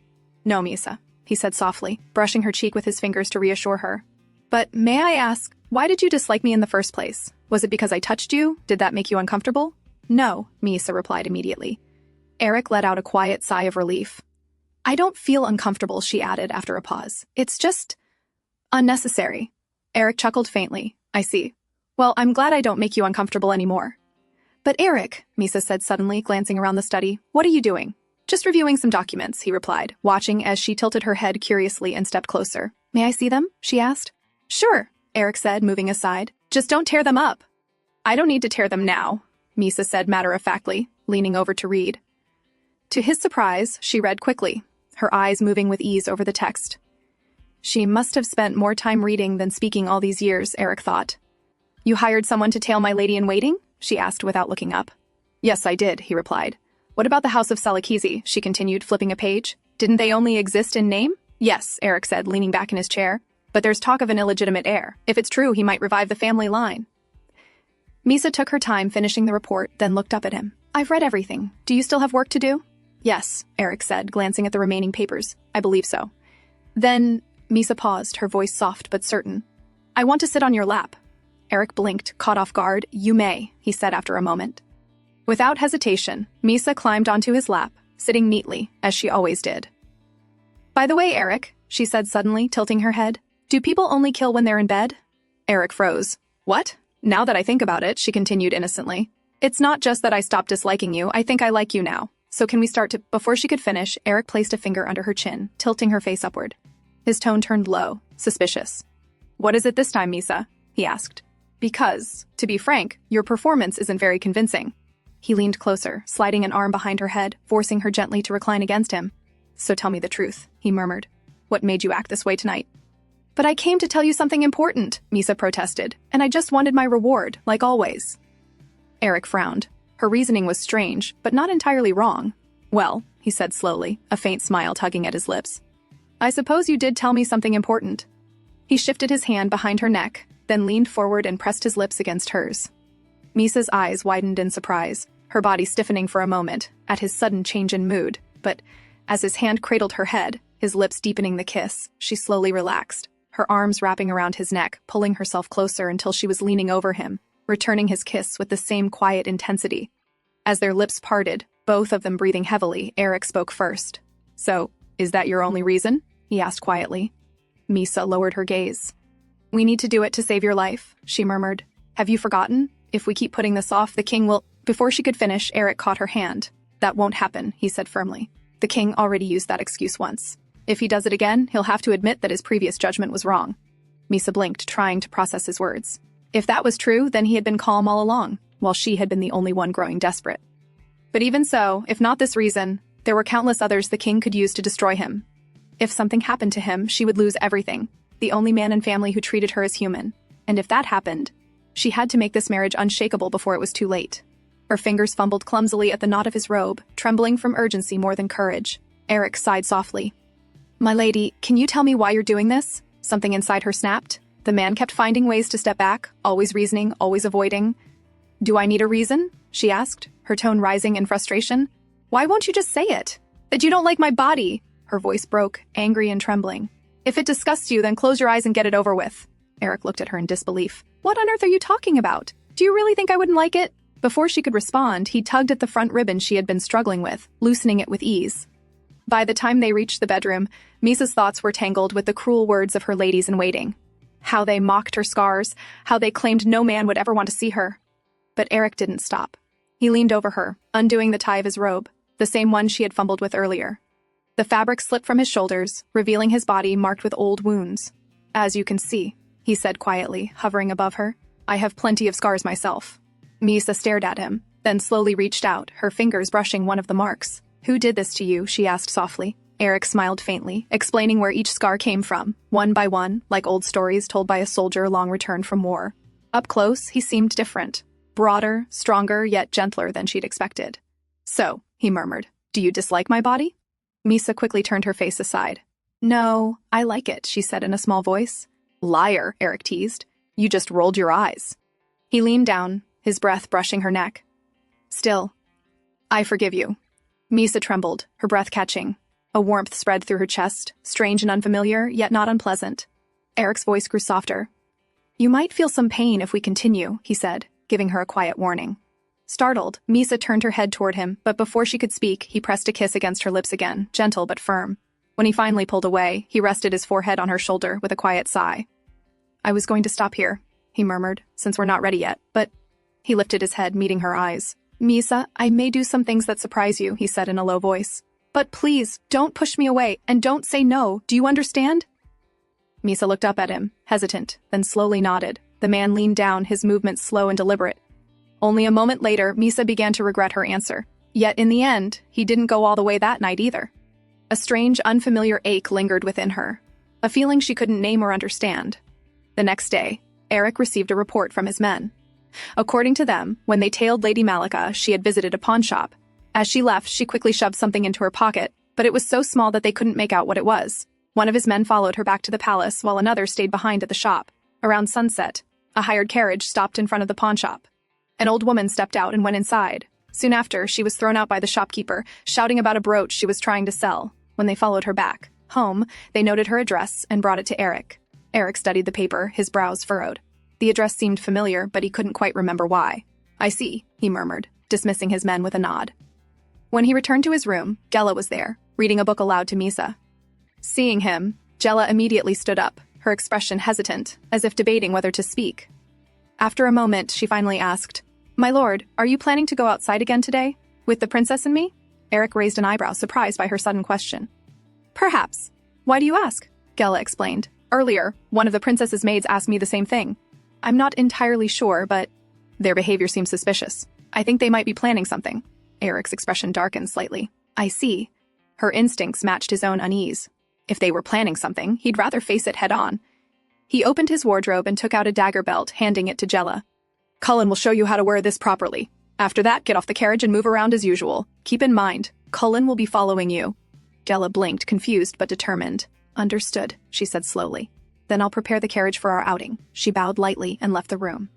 "No, Misa," he said softly, brushing her cheek with his fingers to reassure her. "But may I ask, why did you dislike me in the first place? Was it because I touched you? Did that make you uncomfortable?" "No," Misa replied immediately. Eric let out a quiet sigh of relief. "I don't feel uncomfortable," she added after a pause. "It's just unnecessary." Eric chuckled faintly. "I see. Well, I'm glad I don't make you uncomfortable anymore." "But Eric," Misa said suddenly, glancing around the study, "what are you doing?" "Just reviewing some documents," he replied, watching as she tilted her head curiously and stepped closer. "May I see them?" she asked. "Sure," Eric said, moving aside. "Just don't tear them up." "I don't need to tear them now," Misa said matter-of-factly, leaning over to read. To his surprise, she read quickly, her eyes moving with ease over the text. She must have spent more time reading than speaking all these years, Eric thought. "You hired someone to tail my lady-in-waiting?" she asked without looking up. "Yes, I did," he replied. "What about the House of Salakizi?" she continued, flipping a page. "Didn't they only exist in name?" "Yes," Eric said, leaning back in his chair. "But there's talk of an illegitimate heir. If it's true, he might revive the family line." Misa took her time finishing the report, then looked up at him. "I've read everything. Do you still have work to do?" "Yes," Eric said, glancing at the remaining papers. "I believe so." "Then," Misa paused, her voice soft but certain, "I want to sit on your lap." Eric blinked, caught off guard. "You may," he said after a moment. Without hesitation, Misa climbed onto his lap, sitting neatly, as she always did. "By the way, Eric," she said suddenly, tilting her head, "do people only kill when they're in bed?" Eric froze. "What?" "Now that I think about it," she continued innocently, "it's not just that I stopped disliking you, I think I like you now. So can we start to—" Before she could finish, Eric placed a finger under her chin, tilting her face upward. His tone turned low, suspicious. "What is it this time, Misa?" he asked. "Because, to be frank, your performance isn't very convincing." He leaned closer, sliding an arm behind her head, forcing her gently to recline against him. "So tell me the truth," he murmured. "What made you act this way tonight?" "But I came to tell you something important," Misa protested, "and I just wanted my reward, like always." Eric frowned. Her reasoning was strange, but not entirely wrong. "Well," he said slowly, a faint smile tugging at his lips, "I suppose you did tell me something important." He shifted his hand behind her neck, then leaned forward and pressed his lips against hers. Misa's eyes widened in surprise, her body stiffening for a moment, at his sudden change in mood, but as his hand cradled her head, his lips deepening the kiss, she slowly relaxed, her arms wrapping around his neck, pulling herself closer until she was leaning over him, returning his kiss with the same quiet intensity. As their lips parted, both of them breathing heavily, Eric spoke first. "So, is that your only reason?" he asked quietly. Misa lowered her gaze. "We need to do it to save your life," she murmured. "Have you forgotten? If we keep putting this off, the king will—" Before she could finish, Eric caught her hand. "That won't happen," he said firmly. "The king already used that excuse once. If he does it again, he'll have to admit that his previous judgment was wrong." Misa blinked, trying to process his words. If that was true, then he had been calm all along. while she had been the only one growing desperate. But even so, if not this reason, there were countless others the king could use to destroy him. If something happened to him, she would lose everything, the only man in family who treated her as human. And if that happened, she had to make this marriage unshakable before it was too late. Her fingers fumbled clumsily at the knot of his robe, trembling from urgency more than courage. Eric sighed softly. "My lady, can you tell me why you're doing this?" Something inside her snapped. The man kept finding ways to step back, always reasoning, always avoiding. "Do I need a reason?" she asked, her tone rising in frustration. "Why won't you just say it? That you don't like my body?" Her voice broke, angry and trembling. "If it disgusts you, then close your eyes and get it over with." Eric looked at her in disbelief. "What on earth are you talking about? Do you really think I wouldn't like it?" Before she could respond, he tugged at the front ribbon she had been struggling with, loosening it with ease. By the time they reached the bedroom, Misa's thoughts were tangled with the cruel words of her ladies-in-waiting. How they mocked her scars, how they claimed no man would ever want to see her. But Eric didn't stop. He leaned over her, undoing the tie of his robe, the same one she had fumbled with earlier. The fabric slipped from his shoulders, revealing his body marked with old wounds. "As you can see," he said quietly, hovering above her, "I have plenty of scars myself." Misa stared at him, then slowly reached out, her fingers brushing one of the marks. "Who did this to you?" she asked softly. Eric smiled faintly, explaining where each scar came from, one by one, like old stories told by a soldier long returned from war. Up close, he seemed different. Broader, stronger, yet gentler than she'd expected. "So," he murmured, "do you dislike my body?" Misa quickly turned her face aside. "No, I like it," she said in a small voice. "Liar," Eric teased. "You just rolled your eyes." He leaned down, his breath brushing her neck. "Still, I forgive you." Misa trembled, her breath catching. A warmth spread through her chest, strange and unfamiliar, yet not unpleasant. Eric's voice grew softer. "You might feel some pain if we continue," he said, giving her a quiet warning. Startled, Misa turned her head toward him, but before she could speak, he pressed a kiss against her lips again, gentle but firm. When he finally pulled away, he rested his forehead on her shoulder with a quiet sigh. "I was going to stop here," he murmured, "since we're not ready yet, but—" He lifted his head, meeting her eyes. "Misa, I may do some things that surprise you," he said in a low voice. "But please, don't push me away, and don't say no, do you understand?" Misa looked up at him, hesitant, then slowly nodded. The man leaned down, his movements slow and deliberate. Only a moment later, Misa began to regret her answer. Yet in the end, he didn't go all the way that night either. A strange, unfamiliar ache lingered within her, a feeling she couldn't name or understand. The next day, Eric received a report from his men. According to them, when they tailed Lady Malika, she had visited a pawn shop. As she left, she quickly shoved something into her pocket, but it was so small that they couldn't make out what it was. One of his men followed her back to the palace, while another stayed behind at the shop. Around sunset, a hired carriage stopped in front of the pawn shop. An old woman stepped out and went inside. Soon after, she was thrown out by the shopkeeper, shouting about a brooch she was trying to sell. When they followed her back home, they noted her address and brought it to Eric. Eric studied the paper, his brows furrowed. The address seemed familiar, but he couldn't quite remember why. "I see," he murmured, dismissing his men with a nod. When he returned to his room, Gela was there, reading a book aloud to Misa. Seeing him, Gela immediately stood up, her expression hesitant, as if debating whether to speak. After a moment, she finally asked, "My lord, are you planning to go outside again today? With the princess and me?" Eric raised an eyebrow, surprised by her sudden question. "Perhaps. Why do you ask?" Gela explained. "Earlier, one of the princess's maids asked me the same thing. I'm not entirely sure, but their behavior seems suspicious. I think they might be planning something." Eric's expression darkened slightly. "I see." Her instincts matched his own unease. If they were planning something, he'd rather face it head-on. He opened his wardrobe and took out a dagger belt, handing it to Gela. "Cullen will show you how to wear this properly. After that, get off the carriage and move around as usual. Keep in mind, Cullen will be following you." Gela blinked, confused but determined. "Understood," she said slowly. "Then I'll prepare the carriage for our outing." She bowed lightly and left the room.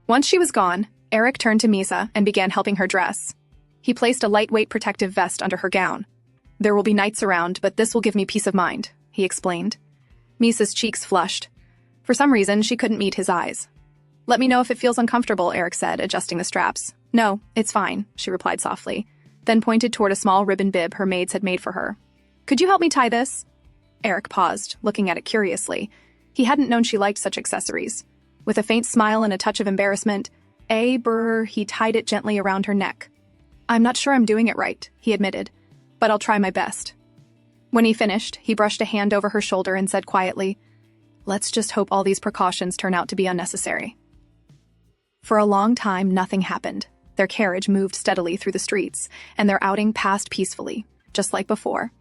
Once she was gone, Eric turned to Misa and began helping her dress. He placed a lightweight protective vest under her gown. "There will be knights around, but this will give me peace of mind," he explained. Misa's cheeks flushed. For some reason, she couldn't meet his eyes. "Let me know if it feels uncomfortable," Eric said, adjusting the straps. "No, it's fine," she replied softly, then pointed toward a small ribbon bib her maids had made for her. "Could you help me tie this?" Eric paused, looking at it curiously. He hadn't known she liked such accessories. With a faint smile and a touch of embarrassment, he tied it gently around her neck. "I'm not sure I'm doing it right," he admitted, "but I'll try my best." When he finished, he brushed a hand over her shoulder and said quietly, "Let's just hope all these precautions turn out to be unnecessary." For a long time, nothing happened. Their carriage moved steadily through the streets, and their outing passed peacefully, just like before.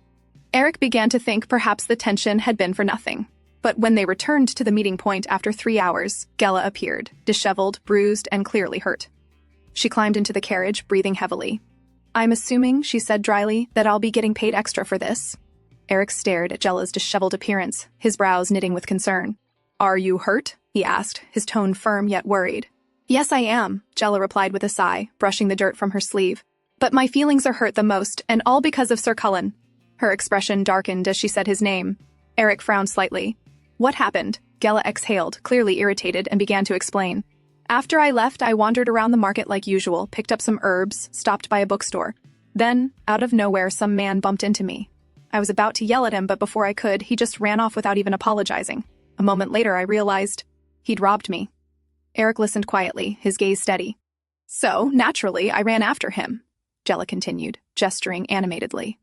Eric began to think perhaps the tension had been for nothing. But when they returned to the meeting point after 3 hours, Gela appeared, disheveled, bruised, and clearly hurt. She climbed into the carriage, breathing heavily. "I'm assuming," she said dryly, "that I'll be getting paid extra for this." Eric stared at Gela's disheveled appearance, his brows knitting with concern. "Are you hurt?" he asked, his tone firm yet worried. "Yes, I am," Gela replied with a sigh, brushing the dirt from her sleeve. "But my feelings are hurt the most, and all because of Sir Cullen." Her expression darkened as she said his name. Eric frowned slightly. "What happened?" Gela exhaled, clearly irritated, and began to explain. "After I left, I wandered around the market like usual, picked up some herbs, stopped by a bookstore. Then, out of nowhere, some man bumped into me. I was about to yell at him, but before I could, he just ran off without even apologizing. A moment later, I realized he'd robbed me." Eric listened quietly, his gaze steady. "So, naturally, I ran after him," Gela continued, gesturing animatedly.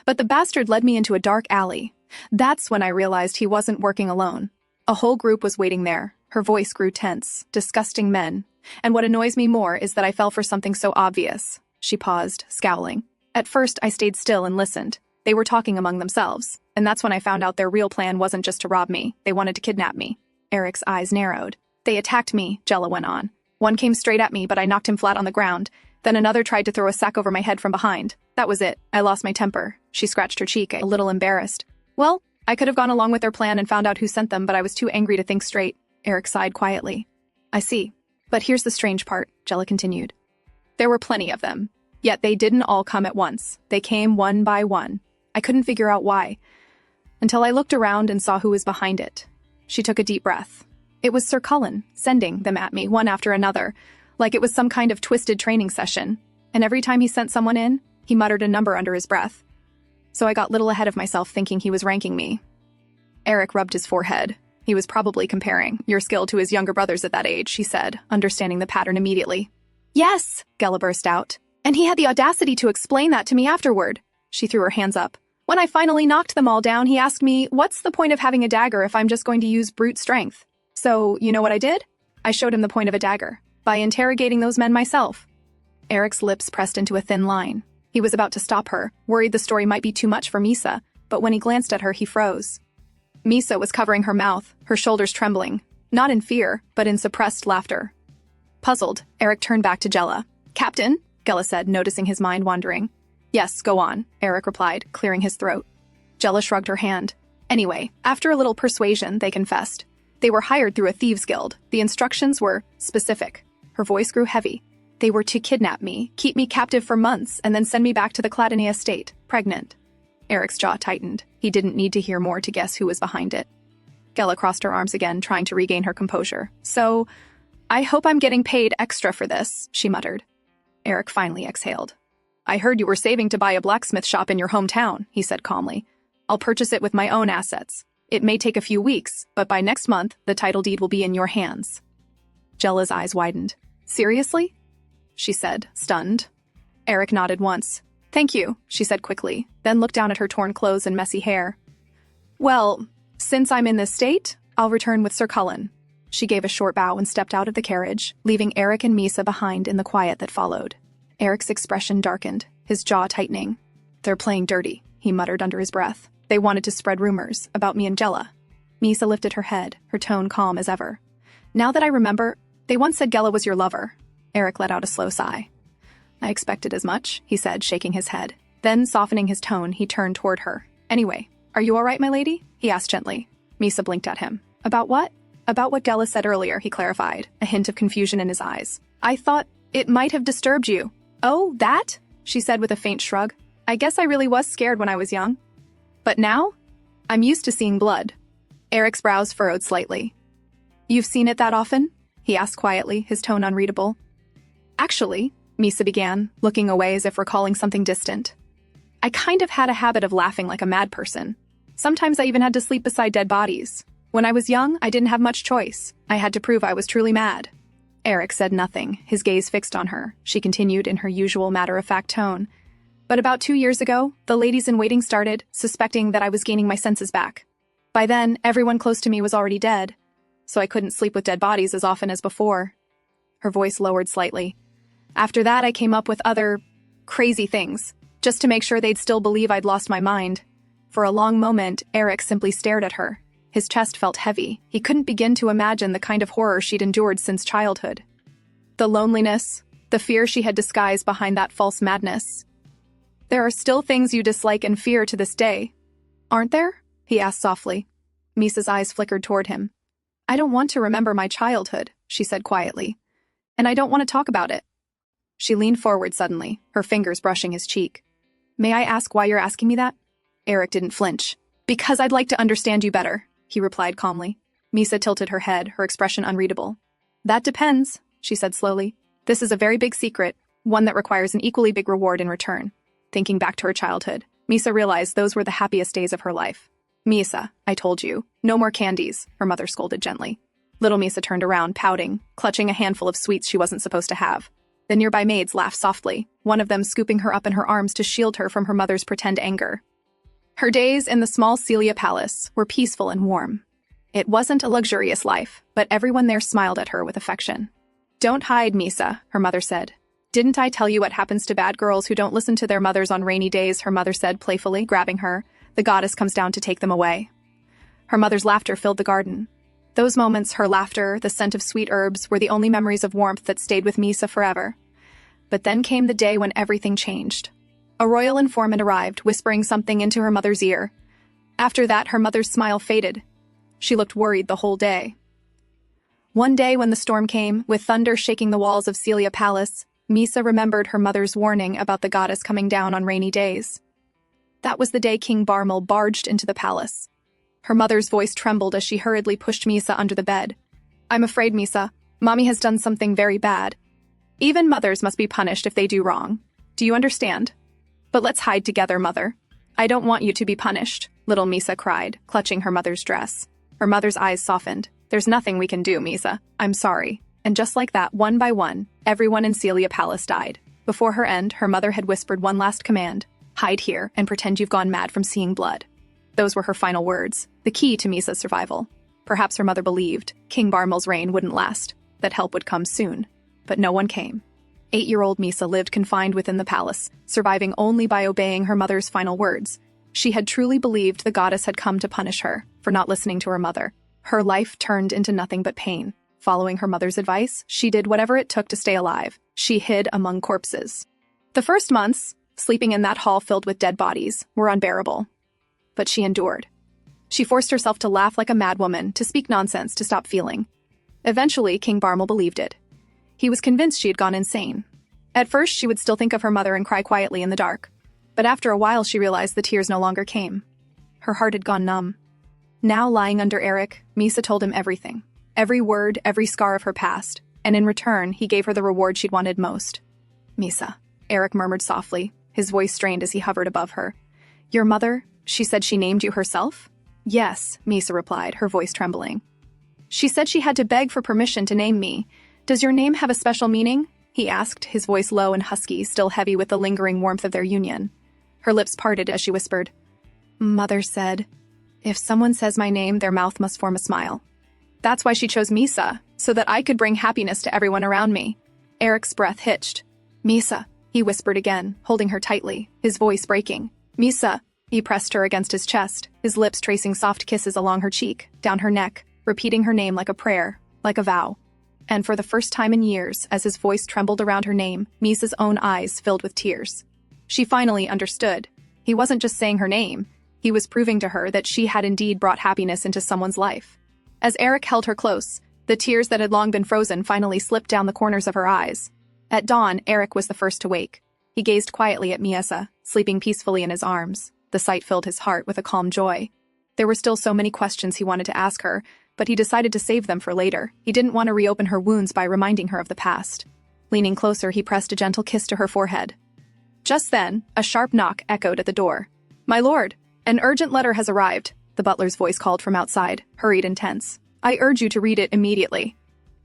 "But the bastard led me into a dark alley. That's when I realized he wasn't working alone. A whole group was waiting there." Her voice grew tense. "Disgusting men. And what annoys me more is that I fell for something so obvious." She paused, scowling. "At first, I stayed still and listened. They were talking among themselves, and that's when I found out their real plan wasn't just to rob me. They wanted to kidnap me." Eric's eyes narrowed. "They attacked me," Gela went on. "One came straight at me, but I knocked him flat on the ground. Then another tried to throw a sack over my head from behind. That was it. I lost my temper." She scratched her cheek, a little embarrassed. "Well, I could have gone along with their plan and found out who sent them, but I was too angry to think straight." Eric sighed quietly. "I see. But here's the strange part," Gela continued. "There were plenty of them. Yet they didn't all come at once. They came one by one. I couldn't figure out why, until I looked around and saw who was behind it." She took a deep breath. "It was Sir Cullen, sending them at me, one after another, like it was some kind of twisted training session. And every time he sent someone in, he muttered a number under his breath. So I got little ahead of myself thinking he was ranking me." Eric rubbed his forehead. He was probably comparing your skill to his younger brothers at that age, she said, understanding the pattern immediately. "Yes," Gela burst out. "And he had the audacity to explain that to me afterward." She threw her hands up. "When I finally knocked them all down, he asked me, what's the point of having a dagger if I'm just going to use brute strength? So, you know what I did? I showed him the point of a dagger, by interrogating those men myself." Eric's lips pressed into a thin line. He was about to stop her, worried the story might be too much for Misa, but when he glanced at her, he froze. Misa was covering her mouth, her shoulders trembling, not in fear, but in suppressed laughter. Puzzled, Eric turned back to Gela. "Captain?" Gela said, noticing his mind wandering. "Yes, go on," Eric replied, clearing his throat. Gela shrugged her hand. "Anyway, after a little persuasion, they confessed. They were hired through a thieves' guild. The instructions were specific." Her voice grew heavy. "They were to kidnap me, keep me captive for months, and then send me back to the Cladonay estate, pregnant." Eric's jaw tightened. He didn't need to hear more to guess who was behind it. Gela crossed her arms again, trying to regain her composure. "So, I hope I'm getting paid extra for this," she muttered. Eric finally exhaled. "I heard you were saving to buy a blacksmith shop in your hometown," he said calmly. "I'll purchase it with my own assets. It may take a few weeks, but by next month, the title deed will be in your hands." Gela's eyes widened. "Seriously?" she said, stunned. Eric nodded once. "Thank you," she said quickly, then looked down at her torn clothes and messy hair. "Well, since I'm in this state, I'll return with Sir Cullen." She gave a short bow and stepped out of the carriage, leaving Eric and Misa behind in the quiet that followed. Eric's expression darkened, his jaw tightening. "They're playing dirty," he muttered under his breath. "They wanted to spread rumors about me and Gela." Misa lifted her head, her tone calm as ever. "Now that I remember, they once said Gela was your lover." Eric let out a slow sigh. "I expected as much," he said, shaking his head. Then, softening his tone, he turned toward her. "Anyway, are you all right, my lady?" he asked gently. Misa blinked at him. "About what?" "About what Gela said earlier," he clarified, a hint of confusion in his eyes. "I thought it might have disturbed you." "Oh, that?" she said with a faint shrug. "I guess I really was scared when I was young. But now, I'm used to seeing blood." Eric's brows furrowed slightly. "You've seen it that often?" he asked quietly, his tone unreadable. "Actually," Misa began, looking away as if recalling something distant, "I kind of had a habit of laughing like a mad person. Sometimes I even had to sleep beside dead bodies. When I was young, I didn't have much choice. I had to prove I was truly mad." Eric said nothing, his gaze fixed on her. She continued in her usual matter-of-fact tone. "But about 2 years ago, the ladies-in-waiting started suspecting that I was gaining my senses back. By then, everyone close to me was already dead, so I couldn't sleep with dead bodies as often as before. her voice lowered slightly. After that, I came up with other crazy things, just to make sure they'd still believe I'd lost my mind. For a long moment, Eric simply stared at her. His chest felt heavy. He couldn't begin to imagine the kind of horror she'd endured since childhood. The loneliness, the fear she had disguised behind that false madness. There are still things you dislike and fear to this day, aren't there? He asked softly. Misa's eyes flickered toward him. I don't want to remember my childhood, she said quietly. And I don't want to talk about it. She leaned forward suddenly, her fingers brushing his cheek. May I ask why you're asking me that? Eric didn't flinch. Because I'd like to understand you better, he replied calmly. Misa tilted her head, her expression unreadable. That depends, she said slowly. This is a very big secret, one that requires an equally big reward in return. Thinking back to her childhood, Misa realized those were the happiest days of her life. Misa, I told you, no more candies, her mother scolded gently. Little Misa turned around, pouting, clutching a handful of sweets she wasn't supposed to have. The nearby maids laughed softly, one of them scooping her up in her arms to shield her from her mother's pretend anger. Her days in the small Celia Palace were peaceful and warm. It wasn't a luxurious life, but everyone there smiled at her with affection. Don't hide, Misa, her mother said. Didn't I tell you what happens to bad girls who don't listen to their mothers on rainy days, her mother said playfully, grabbing her. The goddess comes down to take them away. Her mother's laughter filled the garden. Those moments, her laughter, the scent of sweet herbs, were the only memories of warmth that stayed with Misa forever. But then came the day when everything changed. A royal informant arrived, whispering something into her mother's ear. After that, her mother's smile faded. She looked worried the whole day. One day when the storm came, with thunder shaking the walls of Celia Palace, Misa remembered her mother's warning about the goddess coming down on rainy days. That was the day King Barmal barged into the palace. Her mother's voice trembled as she hurriedly pushed Misa under the bed. I'm afraid, Misa, Mommy has done something very bad. Even mothers must be punished if they do wrong. Do you understand? But let's hide together, Mother. I don't want you to be punished, little Misa cried, clutching her mother's dress. Her mother's eyes softened. There's nothing we can do, Misa. I'm sorry. And just like that, one by one, everyone in Celia Palace died. Before her end, her mother had whispered one last command. Hide here and pretend you've gone mad from seeing blood. Those were her final words, the key to Misa's survival. Perhaps her mother believed King Barmal's reign wouldn't last, that help would come soon. But no one came. 8-year-old Misa lived confined within the palace, surviving only by obeying her mother's final words. She had truly believed the goddess had come to punish her for not listening to her mother. Her life turned into nothing but pain. Following her mother's advice, she did whatever it took to stay alive. She hid among corpses. The first months, sleeping in that hall filled with dead bodies, were unbearable. But she endured. She forced herself to laugh like a madwoman, to speak nonsense, to stop feeling. Eventually, King Barmal believed it. He was convinced she had gone insane. At first, she would still think of her mother and cry quietly in the dark. But after a while, she realized the tears no longer came. Her heart had gone numb. Now, lying under Eric, Misa told him everything. Every word, every scar of her past. And in return, he gave her the reward she'd wanted most. Misa, Eric murmured softly, his voice strained as he hovered above her. Your mother? She said she named you herself? Yes, Misa replied, her voice trembling. She said she had to beg for permission to name me. Does your name have a special meaning? He asked, his voice low and husky, still heavy with the lingering warmth of their union. Her lips parted as she whispered. Mother said, if someone says my name, their mouth must form a smile. That's why she chose Misa, so that I could bring happiness to everyone around me. Eric's breath hitched. Misa, he whispered again, holding her tightly, his voice breaking. Misa, he pressed her against his chest, his lips tracing soft kisses along her cheek, down her neck, repeating her name like a prayer, like a vow. And for the first time in years, as his voice trembled around her name, Misa's own eyes filled with tears. She finally understood. He wasn't just saying her name. He was proving to her that she had indeed brought happiness into someone's life. As Eric held her close, the tears that had long been frozen finally slipped down the corners of her eyes. At dawn, Eric was the first to wake. He gazed quietly at Misa, sleeping peacefully in his arms. The sight filled his heart with a calm joy. There were still so many questions he wanted to ask her, but he decided to save them for later. He didn't want to reopen her wounds by reminding her of the past. Leaning closer, he pressed a gentle kiss to her forehead. Just then, a sharp knock echoed at the door. My lord, an urgent letter has arrived, the butler's voice called from outside, hurried and tense. I urge you to read it immediately.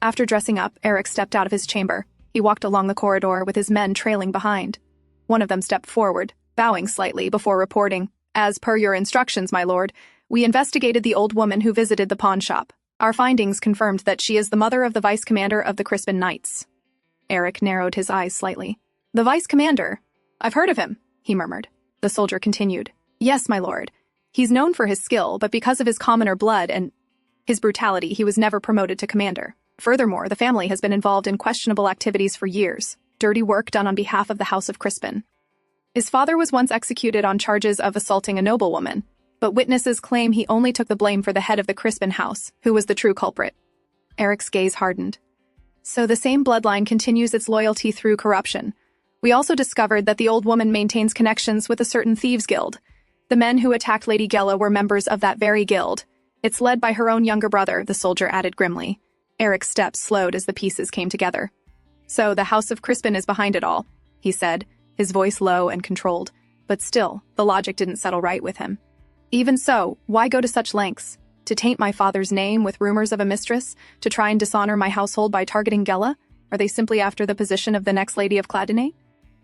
After dressing up, Eric stepped out of his chamber. He walked along the corridor with his men trailing behind. One of them stepped forward, bowing slightly before reporting, As per your instructions, my lord, we investigated the old woman who visited the pawn shop. Our findings confirmed that she is the mother of the vice commander of the Crispin Knights. Eric narrowed his eyes slightly. The vice commander? I've heard of him, he murmured. The soldier continued. Yes, my lord. He's known for his skill, but because of his commoner blood and his brutality, he was never promoted to commander. Furthermore, the family has been involved in questionable activities for years, dirty work done on behalf of the House of Crispin. His father was once executed on charges of assaulting a noblewoman, but witnesses claim he only took the blame for the head of the Crispin house, who was the true culprit. Eric's gaze hardened. So the same bloodline continues its loyalty through corruption. We also discovered that the old woman maintains connections with a certain thieves' guild. The men who attacked Lady Gela were members of that very guild. It's led by her own younger brother, the soldier added grimly. Eric's steps slowed as the pieces came together. So the House of Crispin is behind it all, he said, his voice low and controlled. But still, the logic didn't settle right with him. Even so, why go to such lengths? To taint my father's name with rumors of a mistress? To try and dishonor my household by targeting Gela? Are they simply after the position of the next Lady of Cladonay?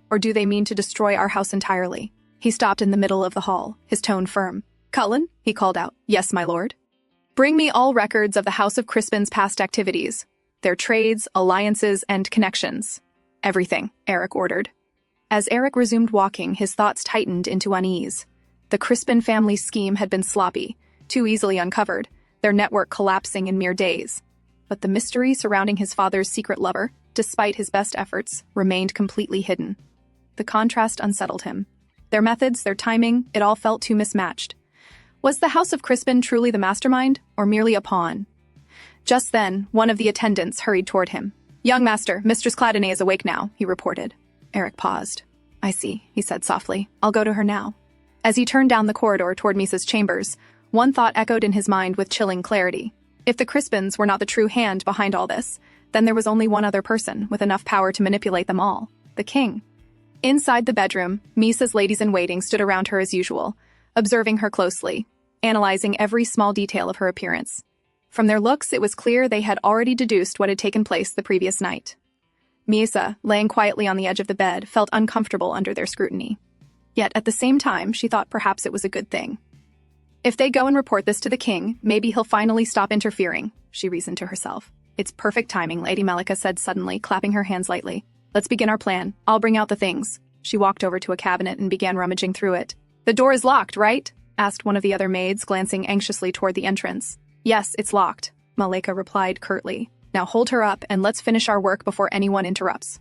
Or do they mean to destroy our house entirely? He stopped in the middle of the hall, his tone firm. Cullen, he called out. Yes, my lord. Bring me all records of the House of Crispin's past activities, their trades, alliances, and connections. Everything, Eric ordered. As Eric resumed walking, his thoughts tightened into unease. The Crispin family's scheme had been sloppy, too easily uncovered, their network collapsing in mere days. But the mystery surrounding his father's secret lover, despite his best efforts, remained completely hidden. The contrast unsettled him. Their methods, their timing, it all felt too mismatched. Was the House of Crispin truly the mastermind, or merely a pawn? Just then, one of the attendants hurried toward him. Young master, Mistress Cladonay is awake now, he reported. Eric paused. I see, he said softly. I'll go to her now. As he turned down the corridor toward Misa's chambers, one thought echoed in his mind with chilling clarity. If the Crispins were not the true hand behind all this, then there was only one other person with enough power to manipulate them all, the king. Inside the bedroom, Misa's ladies-in-waiting stood around her as usual, observing her closely, analyzing every small detail of her appearance. From their looks, it was clear they had already deduced what had taken place the previous night. Misa, laying quietly on the edge of the bed, felt uncomfortable under their scrutiny. Yet, at the same time, she thought perhaps it was a good thing. If they go and report this to the king, maybe he'll finally stop interfering, she reasoned to herself. It's perfect timing, Lady Melika said suddenly, clapping her hands lightly. Let's begin our plan. I'll bring out the things. She walked over to a cabinet and began rummaging through it. The door is locked, right? Asked one of the other maids, glancing anxiously toward the entrance. Yes, it's locked, Malika replied curtly. Now hold her up and let's finish our work before anyone interrupts.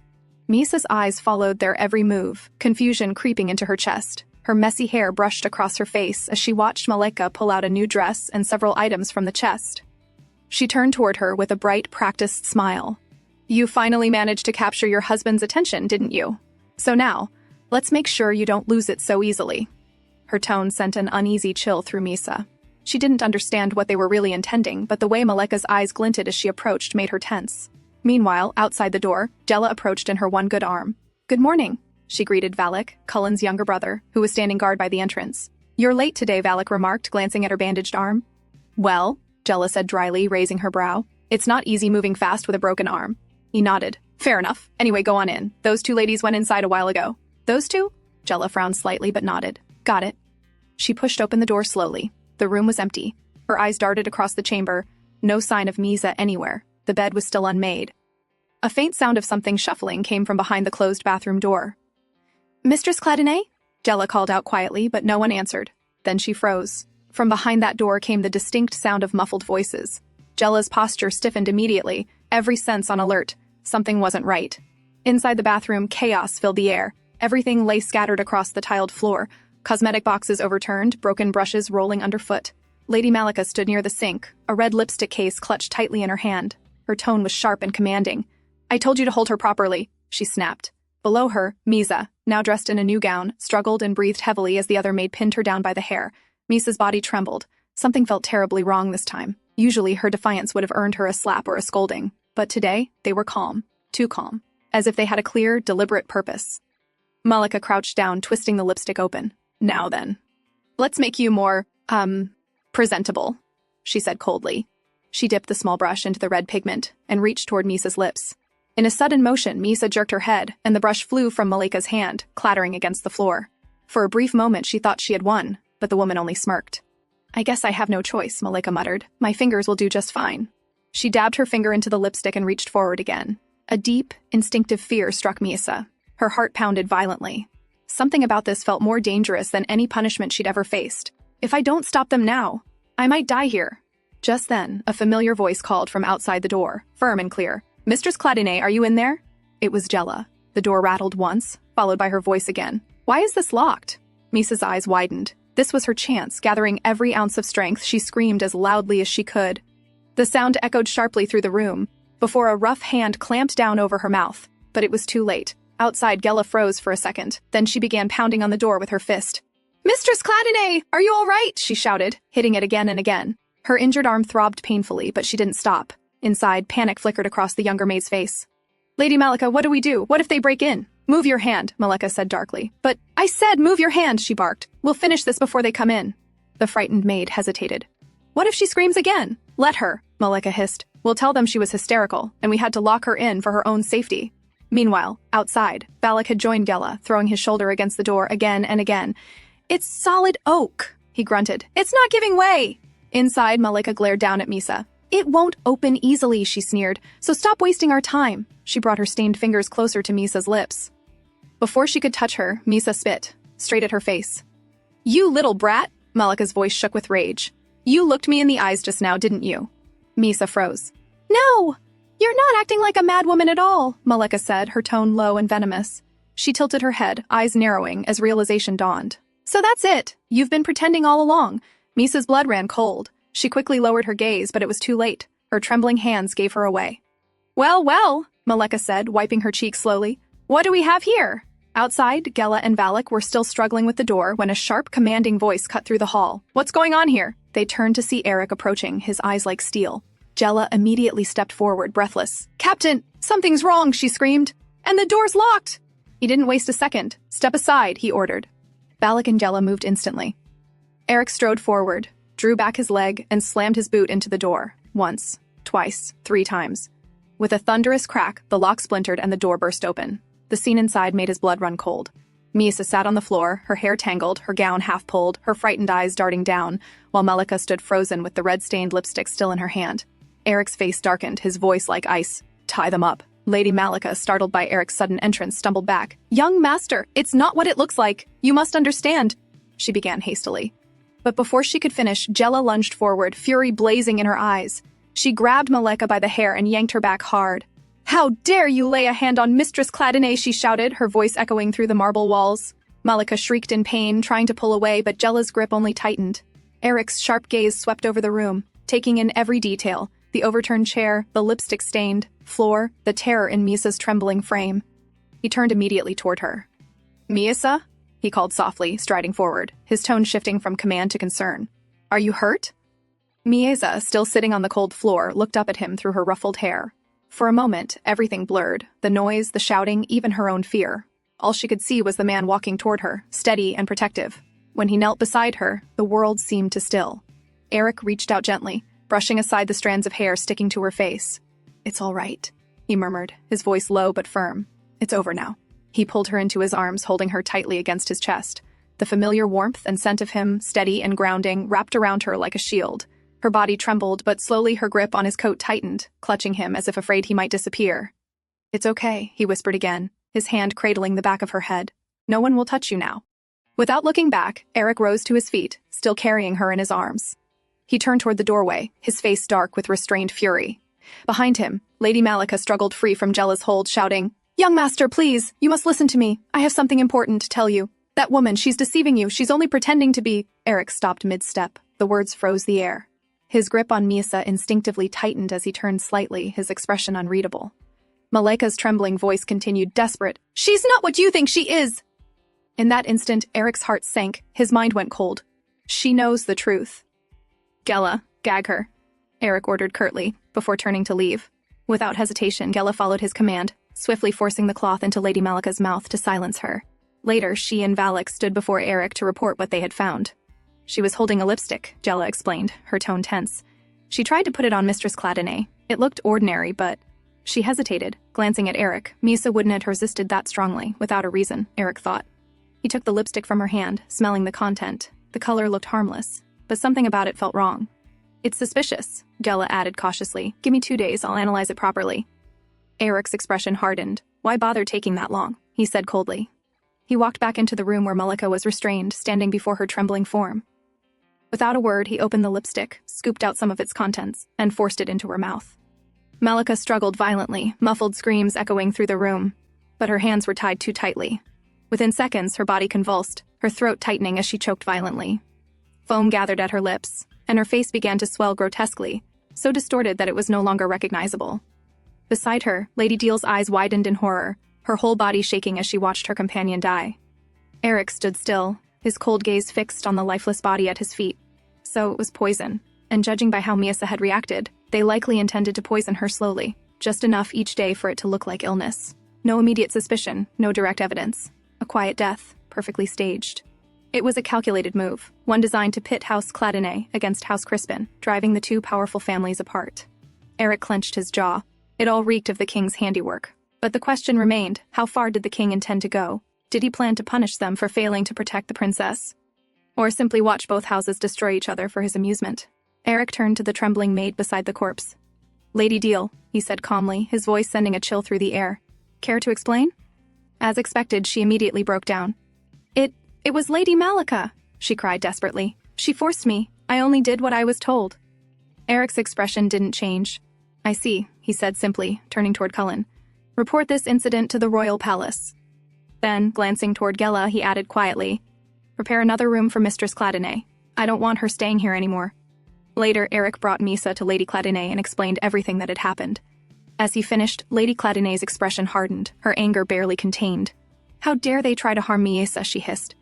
Misa's eyes followed their every move, confusion creeping into her chest. Her messy hair brushed across her face as she watched Malika pull out a new dress and several items from the chest. She turned toward her with a bright, practiced smile. You finally managed to capture your husband's attention, didn't you? So now, let's make sure you don't lose it so easily. Her tone sent an uneasy chill through Misa. She didn't understand what they were really intending, but the way Malika's eyes glinted as she approached made her tense. Meanwhile, outside the door, Gela approached in her one good arm. Good morning, she greeted Valak, Cullen's younger brother, who was standing guard by the entrance. You're late today, Valak remarked, glancing at her bandaged arm. Well, Gela said dryly, raising her brow. It's not easy moving fast with a broken arm. He nodded. Fair enough. Anyway, go on in. Those two ladies went inside a while ago. Those two? Gela frowned slightly but nodded. Got it. She pushed open the door slowly. The room was empty. Her eyes darted across the chamber. No sign of Misa anywhere. The bed was still unmade. A faint sound of something shuffling came from behind the closed bathroom door. Mistress Cladonay? Gela called out quietly, but no one answered. Then she froze. From behind that door came the distinct sound of muffled voices. Gela's posture stiffened immediately, every sense on alert. Something wasn't right. Inside the bathroom, chaos filled the air. Everything lay scattered across the tiled floor. Cosmetic boxes overturned, broken brushes rolling underfoot. Lady Malika stood near the sink, a red lipstick case clutched tightly in her hand. Her tone was sharp and commanding. I told you to hold her properly, she snapped. Below her, Misa, now dressed in a new gown, struggled and breathed heavily as the other maid pinned her down by the hair. Misa's body trembled. Something felt terribly wrong this time. Usually her defiance would have earned her a slap or a scolding. But today, they were calm. Too calm. As if they had a clear, deliberate purpose. Malika crouched down, twisting the lipstick open. Now then. Let's make you more, presentable, she said coldly. She dipped the small brush into the red pigment and reached toward Misa's lips. In a sudden motion, Misa jerked her head, and the brush flew from Malika's hand, clattering against the floor. For a brief moment, she thought she had won, but the woman only smirked. I guess I have no choice, Malika muttered. My fingers will do just fine. She dabbed her finger into the lipstick and reached forward again. A deep, instinctive fear struck Misa. Her heart pounded violently. Something about this felt more dangerous than any punishment she'd ever faced. If I don't stop them now, I might die here. Just then, a familiar voice called from outside the door, firm and clear. Mistress Cladine, are you in there? It was Jella. The door rattled once, followed by her voice again. Why is this locked? Misa's eyes widened. This was her chance. Gathering every ounce of strength, she screamed as loudly as she could. The sound echoed sharply through the room, before a rough hand clamped down over her mouth. But it was too late. Outside, Gela froze for a second. Then she began pounding on the door with her fist. Mistress Cladine, are you all right? She shouted, hitting it again and again. Her injured arm throbbed painfully, but she didn't stop. Inside, panic flickered across the younger maid's face. Lady Malika, what do we do? What if they break in? Move your hand, Malika said darkly. But I said move your hand, she barked. We'll finish this before they come in. The frightened maid hesitated. What if she screams again? Let her, Malika hissed. We'll tell them she was hysterical, and we had to lock her in for her own safety. Meanwhile, outside, Valak had joined Gela, throwing his shoulder against the door again and again. It's solid oak, he grunted. It's not giving way. Inside, Malika glared down at Misa. It won't open easily, she sneered, so stop wasting our time. She brought her stained fingers closer to Misa's lips. Before she could touch her, Misa spit, straight at her face. You little brat, Malika's voice shook with rage. You looked me in the eyes just now, didn't you? Misa froze. No, you're not acting like a mad woman at all, Malika said, her tone low and venomous. She tilted her head, eyes narrowing as realization dawned. So that's it. You've been pretending all along. Misa's blood ran cold. She quickly lowered her gaze, but it was too late. Her trembling hands gave her away. Well, well, Malika said, wiping her cheek slowly. What do we have here? Outside, Gela and Valak were still struggling with the door when a sharp, commanding voice cut through the hall. What's going on here? They turned to see Eric approaching, his eyes like steel. Gela immediately stepped forward, breathless. Captain, something's wrong, she screamed. And the door's locked! He didn't waste a second. Step aside, he ordered. Valak and Gela moved instantly. Eric strode forward, drew back his leg, and slammed his boot into the door. Once, twice, 3 times. With a thunderous crack, the lock splintered and the door burst open. The scene inside made his blood run cold. Misa sat on the floor, her hair tangled, her gown half pulled, her frightened eyes darting down, while Malika stood frozen with the red-stained lipstick still in her hand. Eric's face darkened, his voice like ice. Tie them up. Lady Malika, startled by Eric's sudden entrance, stumbled back. Young master, it's not what it looks like. You must understand, she began hastily. But before she could finish, Gela lunged forward, fury blazing in her eyes. She grabbed Malika by the hair and yanked her back hard. How dare you lay a hand on Mistress Cladine, she shouted, her voice echoing through the marble walls. Malika shrieked in pain, trying to pull away, but Gela's grip only tightened. Eric's sharp gaze swept over the room, taking in every detail. The overturned chair, the lipstick-stained floor, the terror in Misa's trembling frame. He turned immediately toward her. Misa? He called softly, striding forward, his tone shifting from command to concern. Are you hurt? Misa, still sitting on the cold floor, looked up at him through her ruffled hair. For a moment, everything blurred, the noise, the shouting, even her own fear. All she could see was the man walking toward her, steady and protective. When he knelt beside her, the world seemed to still. Eric reached out gently, brushing aside the strands of hair sticking to her face. It's all right, he murmured, his voice low but firm. It's over now. He pulled her into his arms, holding her tightly against his chest. The familiar warmth and scent of him, steady and grounding, wrapped around her like a shield. Her body trembled, but slowly her grip on his coat tightened, clutching him as if afraid he might disappear. It's okay, he whispered again, his hand cradling the back of her head. No one will touch you now. Without looking back, Eric rose to his feet, still carrying her in his arms. He turned toward the doorway, his face dark with restrained fury. Behind him, Lady Malika struggled free from Gela's hold, shouting, Young master, please, you must listen to me. I have something important to tell you. That woman, she's deceiving you. She's only pretending to be... Eric stopped mid-step. The words froze the air. His grip on Misa instinctively tightened as he turned slightly, his expression unreadable. Malika's trembling voice continued, desperate. She's not what you think she is! In that instant, Eric's heart sank. His mind went cold. She knows the truth. Gela, gag her, Eric ordered curtly, before turning to leave. Without hesitation, Gela followed his command, swiftly forcing the cloth into Lady Malika's mouth to silence her. Later, she and Valak stood before Eric to report what they had found. She was holding a lipstick, Gela explained, her tone tense. She tried to put it on Mistress Cladine. It looked ordinary, but... She hesitated, glancing at Eric. Misa wouldn't have resisted that strongly, without a reason, Eric thought. He took the lipstick from her hand, smelling the content. The color looked harmless, but something about it felt wrong. It's suspicious, Gela added cautiously. Give me 2 days, I'll analyze it properly. Eric's expression hardened. Why bother taking that long? He said coldly. He walked back into the room where Malika was restrained, standing before her trembling form. Without a word, he opened the lipstick, scooped out some of its contents, and forced it into her mouth. Malika struggled violently, muffled screams echoing through the room, but her hands were tied too tightly. Within seconds, her body convulsed, her throat tightening as she choked violently. Foam gathered at her lips, and her face began to swell grotesquely, so distorted that it was no longer recognizable. Beside her, Lady Deal's eyes widened in horror, her whole body shaking as she watched her companion die. Eric stood still, his cold gaze fixed on the lifeless body at his feet. So it was poison, and judging by how Miasa had reacted, they likely intended to poison her slowly, just enough each day for it to look like illness. No immediate suspicion, no direct evidence. A quiet death, perfectly staged. It was a calculated move, one designed to pit House Cladenay against House Crispin, driving the two powerful families apart. Eric clenched his jaw. It all reeked of the king's handiwork. But the question remained, how far did the king intend to go? Did he plan to punish them for failing to protect the princess? Or simply watch both houses destroy each other for his amusement? Eric turned to the trembling maid beside the corpse. Lady Deal, he said calmly, his voice sending a chill through the air. Care to explain? As expected, she immediately broke down. It was Lady Malika, she cried desperately. She forced me. I only did what I was told. Eric's expression didn't change. I see, he said simply, turning toward Cullen. Report this incident to the royal palace. Then, glancing toward Gela, he added quietly, prepare another room for Mistress Cladenay. I don't want her staying here anymore. Later, Eric brought Misa to Lady Cladenay and explained everything that had happened. As he finished, Lady Cladenay's expression hardened, her anger barely contained. How dare they try to harm Miasa, she hissed.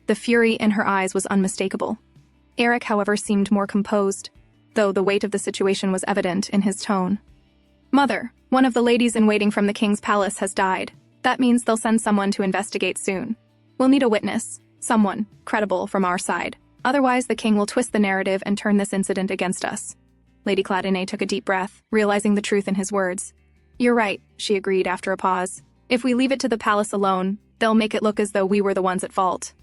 The fury in her eyes was unmistakable. Eric, however, seemed more composed, though the weight of the situation was evident in his tone. Mother, one of the ladies-in-waiting from the king's palace has died. That means they'll send someone to investigate soon. We'll need a witness, someone credible from our side. Otherwise, the king will twist the narrative and turn this incident against us. Lady Cladenay took a deep breath, realizing the truth in his words. You're right, she agreed after a pause. If we leave it to the palace alone, they'll make it look as though we were the ones at fault.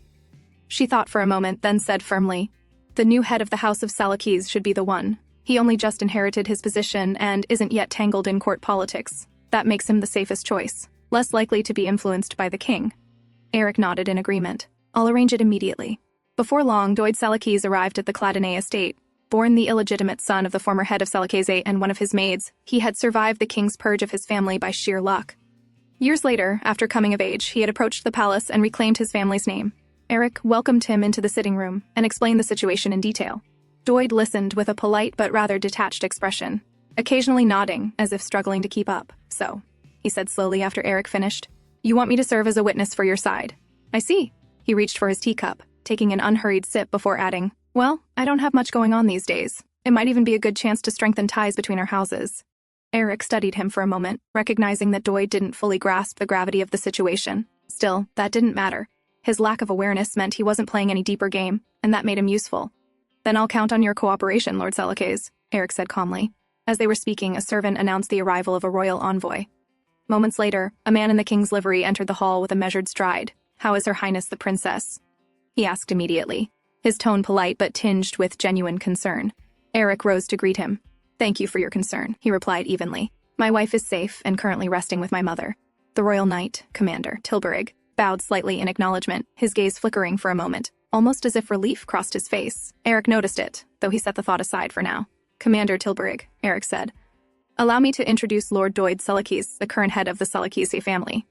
She thought for a moment, then said firmly, the new head of the House of Salakis should be the one. He only just inherited his position and isn't yet tangled in court politics. That makes him the safest choice, less likely to be influenced by the king. Eric nodded in agreement. I'll arrange it immediately. Before long, Doid Salakis arrived at the Cladenay estate. Born the illegitimate son of the former head of Salakese and one of his maids, he had survived the king's purge of his family by sheer luck. Years later, after coming of age, he had approached the palace and reclaimed his family's name. Eric welcomed him into the sitting room and explained the situation in detail. Doid listened with a polite but rather detached expression, occasionally nodding as if struggling to keep up. So, he said slowly after Eric finished, you want me to serve as a witness for your side? I see. He reached for his teacup, taking an unhurried sip before adding, well, I don't have much going on these days. It might even be a good chance to strengthen ties between our houses. Eric studied him for a moment, recognizing that Doid didn't fully grasp the gravity of the situation. Still, that didn't matter. His lack of awareness meant he wasn't playing any deeper game, and that made him useful. Then I'll count on your cooperation, Lord Salakes, Eric said calmly. As they were speaking, a servant announced the arrival of a royal envoy. Moments later, a man in the king's livery entered the hall with a measured stride. How is Her Highness the Princess? He asked immediately, his tone polite but tinged with genuine concern. Eric rose to greet him. Thank you for your concern, he replied evenly. My wife is safe and currently resting with my mother. The royal knight, Commander Tilburig, bowed slightly in acknowledgement, his gaze flickering for a moment, almost as if relief crossed his face. Eric noticed it, though he set the thought aside for now. Commander Tilburig, Eric said. Allow me to introduce Lord Doid Salakis, the current head of the Salakisi family.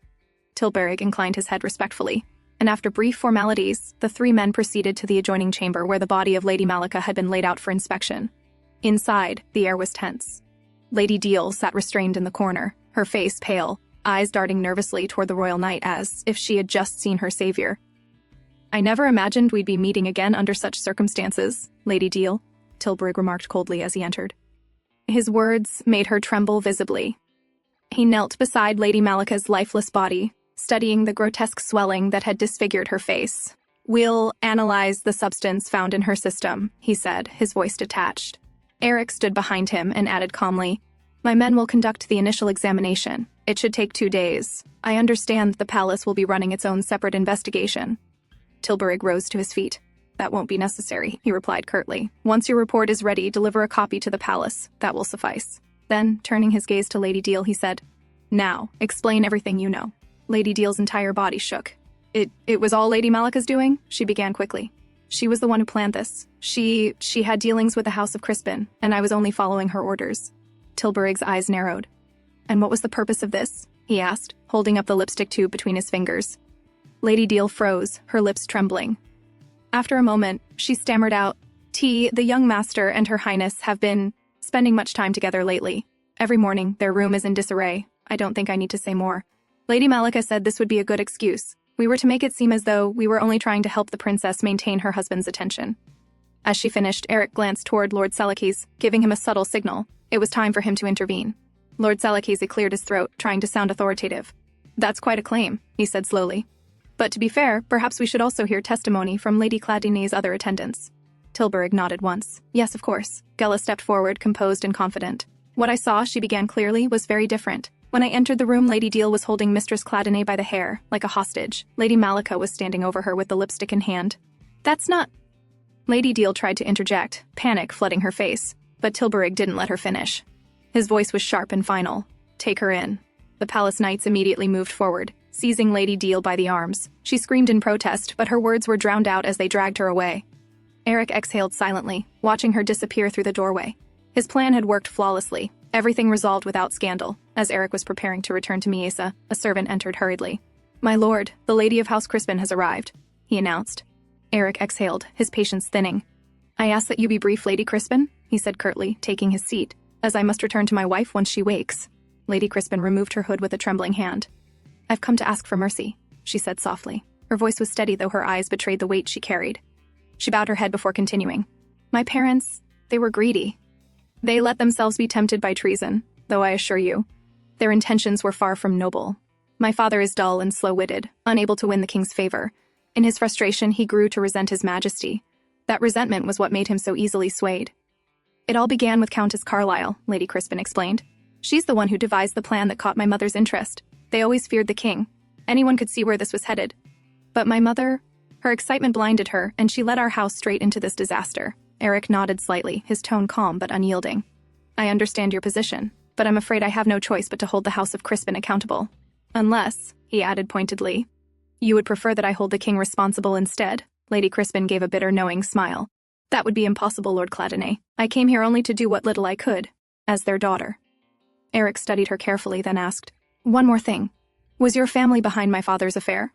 Tilburig inclined his head respectfully, and after brief formalities, the three men proceeded to the adjoining chamber where the body of Lady Malika had been laid out for inspection. Inside, the air was tense. Lady Deal sat restrained in the corner, her face pale, eyes darting nervously toward the royal knight as if she had just seen her savior. I never imagined we'd be meeting again under such circumstances, Lady Deal, Tilburig remarked coldly as he entered. His words made her tremble visibly. He knelt beside Lady Malika's lifeless body, studying the grotesque swelling that had disfigured her face. We'll analyze the substance found in her system, he said, his voice detached. Eric stood behind him and added calmly, my men will conduct the initial examination. It should take 2 days. I understand the palace will be running its own separate investigation. Tilburig rose to his feet. That won't be necessary, he replied curtly. Once your report is ready, deliver a copy to the palace. That will suffice. Then, turning his gaze to Lady Deal, he said, Now, explain everything you know. Lady Deal's entire body shook. It was all Lady Malika's doing? She began quickly. She was the one who planned this. She had dealings with the House of Crispin, and I was only following her orders. Tilburg's eyes narrowed. And what was the purpose of this? He asked, holding up the lipstick tube between his fingers. Lady Deal froze, her lips trembling. After a moment, she stammered out, the young master and her highness have been spending much time together lately. Every morning, their room is in disarray. I don't think I need to say more. Lady Malika said this would be a good excuse. We were to make it seem as though we were only trying to help the princess maintain her husband's attention. As she finished, Eric glanced toward Lord Selekes, giving him a subtle signal. It was time for him to intervene. Lord Selekes cleared his throat, trying to sound authoritative. That's quite a claim, he said slowly. But to be fair, perhaps we should also hear testimony from Lady Cladinet's other attendants. Tilburg nodded once. Yes, of course. Gella stepped forward, composed and confident. What I saw, she began clearly, was very different. When I entered the room, Lady Deal was holding Mistress Cladinet by the hair, like a hostage. Lady Malika was standing over her with the lipstick in hand. That's not... Lady Deal tried to interject, panic flooding her face, but Tilburg didn't let her finish. His voice was sharp and final. Take her in. The palace knights immediately moved forward, seizing Lady Deal by the arms. She screamed in protest, but her words were drowned out as they dragged her away. Eric exhaled silently, watching her disappear through the doorway. His plan had worked flawlessly. Everything resolved without scandal. As Eric was preparing to return to Miesa, a servant entered hurriedly. My lord, the lady of House Crispin has arrived, he announced. Eric exhaled, his patience thinning. I ask that you be brief, Lady Crispin, he said curtly, taking his seat, as I must return to my wife once she wakes. Lady Crispin removed her hood with a trembling hand. I've come to ask for mercy, she said softly. Her voice was steady, though her eyes betrayed the weight she carried. She bowed her head before continuing. My parents, they were greedy. They let themselves be tempted by treason, though I assure you, their intentions were far from noble. My father is dull and slow-witted, unable to win the king's favor. In his frustration, he grew to resent his majesty. That resentment was what made him so easily swayed. It all began with Countess Carlyle, Lady Crispin explained. She's the one who devised the plan that caught my mother's interest. They always feared the king. Anyone could see where this was headed. But my mother, her excitement blinded her, and she led our house straight into this disaster. Eric nodded slightly, his tone calm but unyielding. I understand your position, but I'm afraid I have no choice but to hold the House of Crispin accountable. Unless, he added pointedly, you would prefer that I hold the king responsible instead. Lady Crispin gave a bitter, knowing smile. That would be impossible, Lord Cladinet. I came here only to do what little I could, as their daughter. Eric studied her carefully, then asked, One more thing. Was your family behind my father's affair?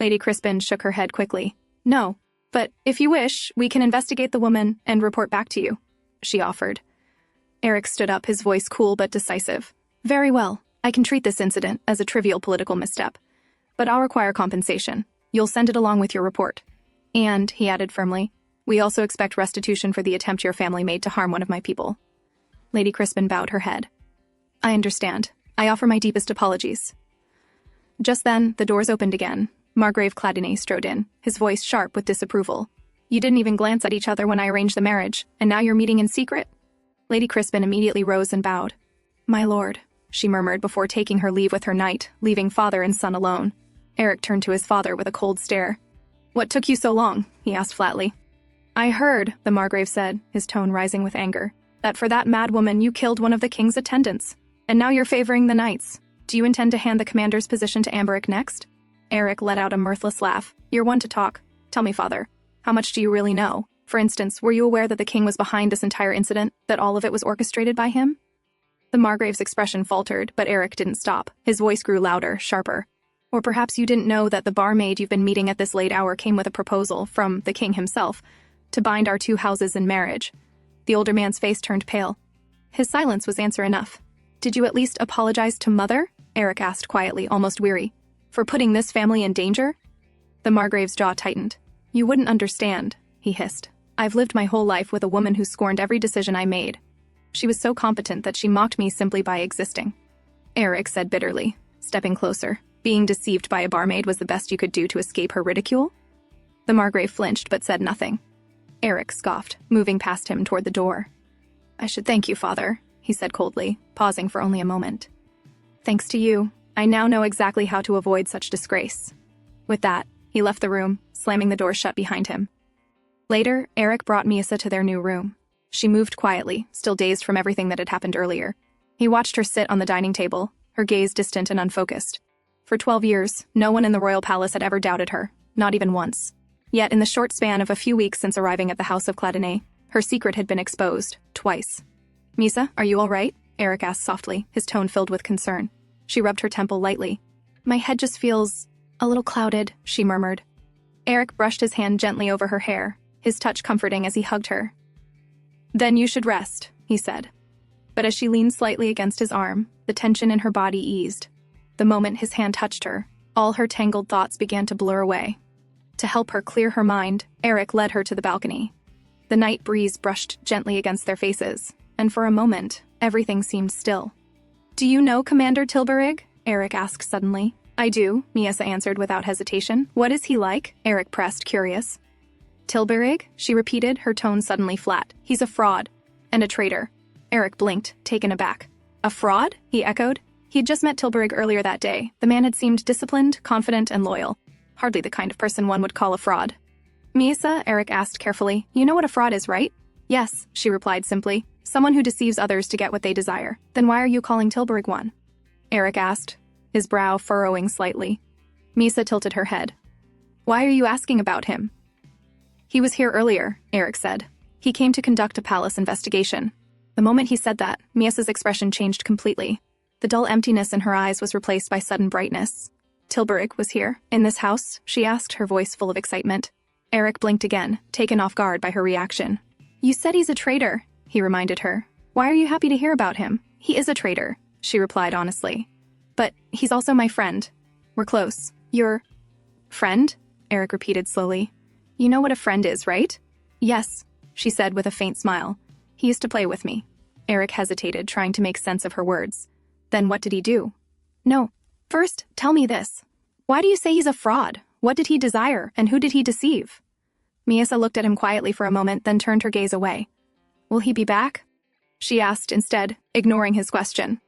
Lady Crispin shook her head quickly. No, but if you wish, we can investigate the woman and report back to you, she offered. Eric stood up, his voice cool but decisive. Very well, I can treat this incident as a trivial political misstep, but I'll require compensation. You'll send it along with your report. And, he added firmly, we also expect restitution for the attempt your family made to harm one of my people. Lady Crispin bowed her head. I understand. I offer my deepest apologies. Just then, the doors opened again. Margrave Cladinet strode in, his voice sharp with disapproval. You didn't even glance at each other when I arranged the marriage, and now you're meeting in secret? Lady Crispin immediately rose and bowed. My lord, she murmured before taking her leave with her knight, leaving father and son alone. Eric turned to his father with a cold stare. What took you so long? He asked flatly. I heard, the Margrave said, his tone rising with anger, that for that mad woman you killed one of the king's attendants, and now you're favoring the knights. Do you intend to hand the commander's position to Amberic next? Eric let out a mirthless laugh. You're one to talk. Tell me, father, how much do you really know? For instance, were you aware that the king was behind this entire incident, that all of it was orchestrated by him? The Margrave's expression faltered, but Eric didn't stop. His voice grew louder, sharper. Or perhaps you didn't know that the barmaid you've been meeting at this late hour came with a proposal from the king himself to bind our two houses in marriage. The older man's face turned pale. His silence was answer enough. Did you at least apologize to mother? Eric asked quietly, almost weary. For putting this family in danger? The Margrave's jaw tightened. You wouldn't understand, he hissed. I've lived my whole life with a woman who scorned every decision I made. She was so competent that she mocked me simply by existing. Eric said bitterly, stepping closer. Being deceived by a barmaid was the best you could do to escape her ridicule? The Margrave flinched but said nothing. Eric scoffed, moving past him toward the door. I should thank you, father, he said coldly, pausing for only a moment. Thanks to you, I now know exactly how to avoid such disgrace. With that, he left the room, slamming the door shut behind him. Later, Eric brought Misa to their new room. She moved quietly, still dazed from everything that had happened earlier. He watched her sit on the dining table, her gaze distant and unfocused. For 12 years, no one in the royal palace had ever doubted her, not even once. Yet in the short span of a few weeks since arriving at the house of Cladonnet, her secret had been exposed, twice. "Misa, are you all right?" Eric asked softly, his tone filled with concern. She rubbed her temple lightly. "My head just feels a little clouded," she murmured. Eric brushed his hand gently over her hair, his touch comforting as he hugged her. "Then you should rest," he said. But as she leaned slightly against his arm, the tension in her body eased. The moment his hand touched her, all her tangled thoughts began to blur away. To help her clear her mind, Eric led her to the balcony. The night breeze brushed gently against their faces, and for a moment, everything seemed still. "Do you know Commander Tilburig?" Eric asked suddenly. "I do," Misa answered without hesitation. "What is he like?" Eric pressed, curious. "Tilburig?" she repeated, her tone suddenly flat. "He's a fraud. And a traitor." Eric blinked, taken aback. "A fraud?" he echoed. He had just met Tilburig earlier that day. The man had seemed disciplined, confident, and loyal. Hardly the kind of person one would call a fraud. "Misa," Eric asked carefully, "you know what a fraud is, right?" "Yes," she replied simply. "Someone who deceives others to get what they desire." "Then why are you calling Tilburig one?" Eric asked, his brow furrowing slightly. Misa tilted her head. "Why are you asking about him?" "He was here earlier," Eric said. "He came to conduct a palace investigation." The moment he said that, Mia's expression changed completely. The dull emptiness in her eyes was replaced by sudden brightness. "Tilburig was here, in this house?" she asked, her voice full of excitement. Eric blinked again, taken off guard by her reaction. "You said he's a traitor," he reminded her. "Why are you happy to hear about him?" "He is a traitor," she replied honestly. "But he's also my friend. We're close." "Your friend?" Eric repeated slowly. "You know what a friend is, right?" "Yes," she said with a faint smile. "He used to play with me." Eric hesitated, trying to make sense of her words. "Then what did he do?" "No. First, tell me this. Why do you say he's a fraud? What did he desire, and who did he deceive?" Misa looked at him quietly for a moment, then turned her gaze away. "Will he be back?" she asked instead, ignoring his question.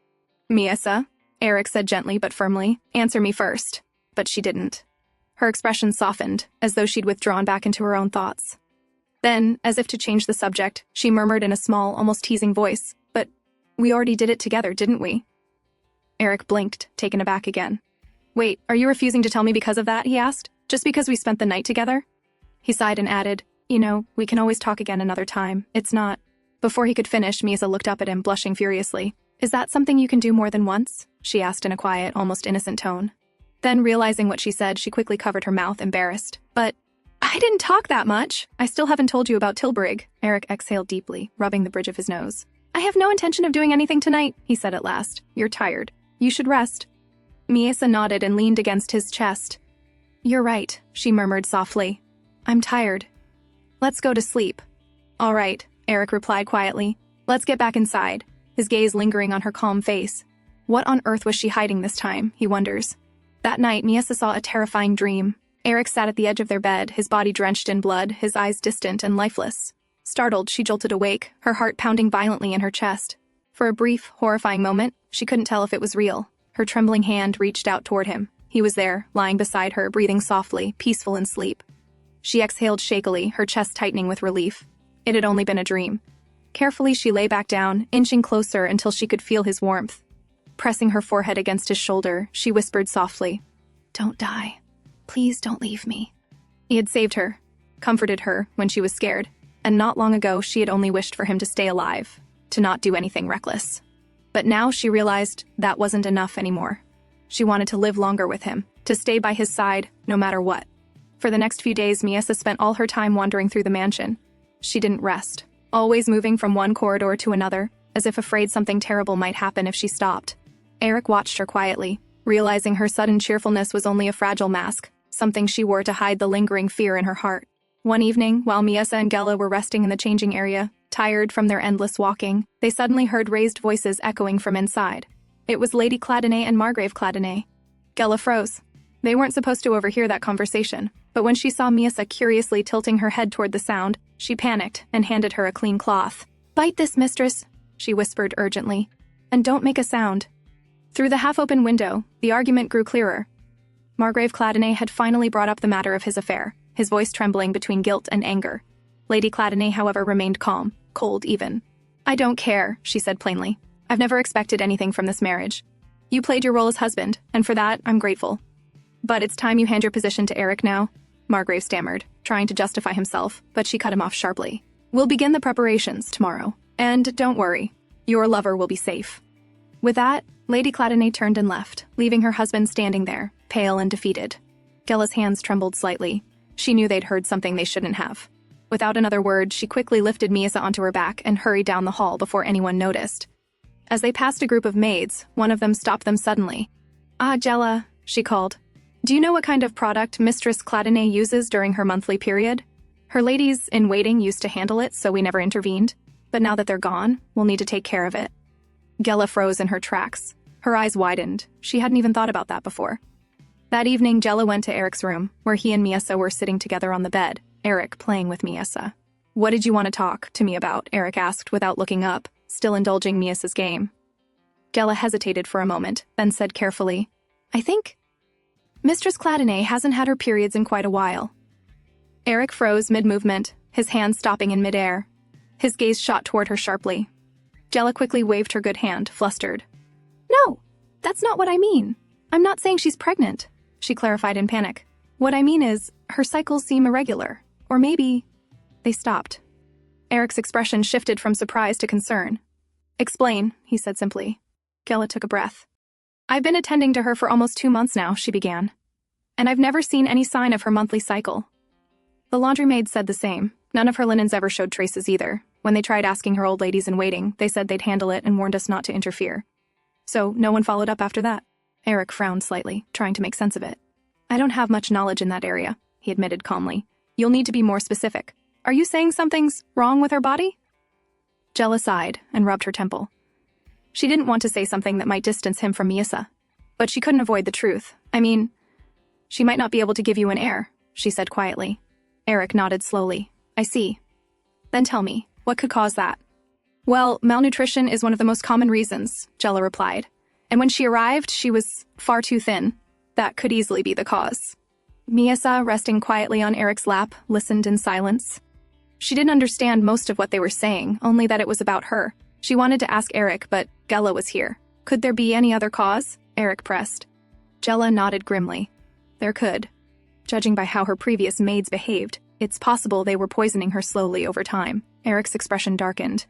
"Misa," Eric said gently but firmly, "answer me first." But she didn't. Her expression softened, as though she'd withdrawn back into her own thoughts. Then, as if to change the subject, she murmured in a small, almost teasing voice, "But we already did it together, didn't we?" Eric blinked, taken aback again. "Wait, are you refusing to tell me because of that?" he asked. "Just because we spent the night together?" He sighed and added, "You know, we can always talk again another time. It's not—" Before he could finish, Misa looked up at him, blushing furiously. "Is that something you can do more than once?" she asked in a quiet, almost innocent tone. Then, realizing what she said, she quickly covered her mouth, embarrassed. "But I didn't talk that much. I still haven't told you about Tilburig." Eric exhaled deeply, rubbing the bridge of his nose. "I have no intention of doing anything tonight," he said at last. "You're tired. You should rest." Misa nodded and leaned against his chest. "You're right," she murmured softly. "I'm tired. Let's go to sleep." "All right," Eric replied quietly. "Let's get back inside," his gaze lingering on her calm face. What on earth was she hiding this time, he wonders. That night, Misa saw a terrifying dream. Eric sat at the edge of their bed, his body drenched in blood, his eyes distant and lifeless. Startled, she jolted awake, her heart pounding violently in her chest. For a brief, horrifying moment, she couldn't tell if it was real. Her trembling hand reached out toward him. He was there, lying beside her, breathing softly, peaceful in sleep. She exhaled shakily, her chest tightening with relief. It had only been a dream. Carefully, she lay back down, inching closer until she could feel his warmth. Pressing her forehead against his shoulder, she whispered softly, "Don't die. Please don't leave me." He had saved her, comforted her when she was scared, and not long ago she had only wished for him to stay alive, to not do anything reckless. But now she realized that wasn't enough anymore. She wanted to live longer with him, to stay by his side, no matter what. For the next few days, Misa spent all her time wandering through the mansion. She didn't rest, always moving from one corridor to another, as if afraid something terrible might happen if she stopped. Eric watched her quietly, realizing her sudden cheerfulness was only a fragile mask, something she wore to hide the lingering fear in her heart. One evening, while Misa and Gela were resting in the changing area, tired from their endless walking, they suddenly heard raised voices echoing from inside. It was Lady Cladonnet and Margrave Cladonnet. Gela froze. They weren't supposed to overhear that conversation, but when she saw Misa curiously tilting her head toward the sound, she panicked and handed her a clean cloth. "Bite this, mistress," she whispered urgently, "and don't make a sound." Through the half-open window, the argument grew clearer. Margrave Cladonnet had finally brought up the matter of his affair, his voice trembling between guilt and anger. Lady Claddenay, however, remained calm, cold even. "I don't care," she said plainly. "I've never expected anything from this marriage. You played your role as husband, and for that, I'm grateful. But it's time you hand your position to Eric now," Margrave stammered, trying to justify himself, but she cut him off sharply. "We'll begin the preparations tomorrow. And don't worry, your lover will be safe." With that, Lady Claddenay turned and left, leaving her husband standing there, pale and defeated. Gella's hands trembled slightly. She knew they'd heard something they shouldn't have. Without another word, she quickly lifted Miasa onto her back and hurried down the hall before anyone noticed. As they passed a group of maids, one of them stopped them suddenly. "Ah, Gella," she called. "Do you know what kind of product Mistress Claddenay uses during her monthly period? Her ladies-in-waiting used to handle it, so we never intervened. But now that they're gone, we'll need to take care of it." Gella froze in her tracks. Her eyes widened. She hadn't even thought about that before. That evening, Gella went to Eric's room, where he and Miasa were sitting together on the bed, Eric playing with Miasa. "What did you want to talk to me about?" Eric asked without looking up, still indulging Miasa's game. Gella hesitated for a moment, then said carefully, "I think Mistress Claddenay hasn't had her periods in quite a while." Eric froze mid-movement, his hand stopping in midair. His gaze shot toward her sharply. Gella quickly waved her good hand, flustered. "No, that's not what I mean. I'm not saying she's pregnant," she clarified in panic. "What I mean is, her cycles seem irregular. Or maybe—" They stopped. Eric's expression shifted from surprise to concern. "Explain," he said simply. Gella took a breath. "I've been attending to her for almost 2 months now," she began. "And I've never seen any sign of her monthly cycle." The laundry maid said the same. None of her linens ever showed traces either. When they tried asking her old ladies-in-waiting, they said they'd handle it and warned us not to interfere. So no one followed up after that. Eric frowned slightly, trying to make sense of it. "I don't have much knowledge in that area," he admitted calmly. "You'll need to be more specific. Are you saying something's wrong with her body?" Gella sighed and rubbed her temple. She didn't want to say something that might distance him from Miasa. But she couldn't avoid the truth. "I mean, she might not be able to give you an heir," she said quietly. Eric nodded slowly. "I see. Then tell me, what could cause that?" "Well, malnutrition is one of the most common reasons," Gella replied. "And when she arrived, she was far too thin. That could easily be the cause." Miasa, resting quietly on Eric's lap, listened in silence. She didn't understand most of what they were saying, only that it was about her. She wanted to ask Eric, but Gella was here. "Could there be any other cause?" Eric pressed. Gella nodded grimly. "There could. Judging by how her previous maids behaved, it's possible they were poisoning her slowly over time." Eric's expression darkened.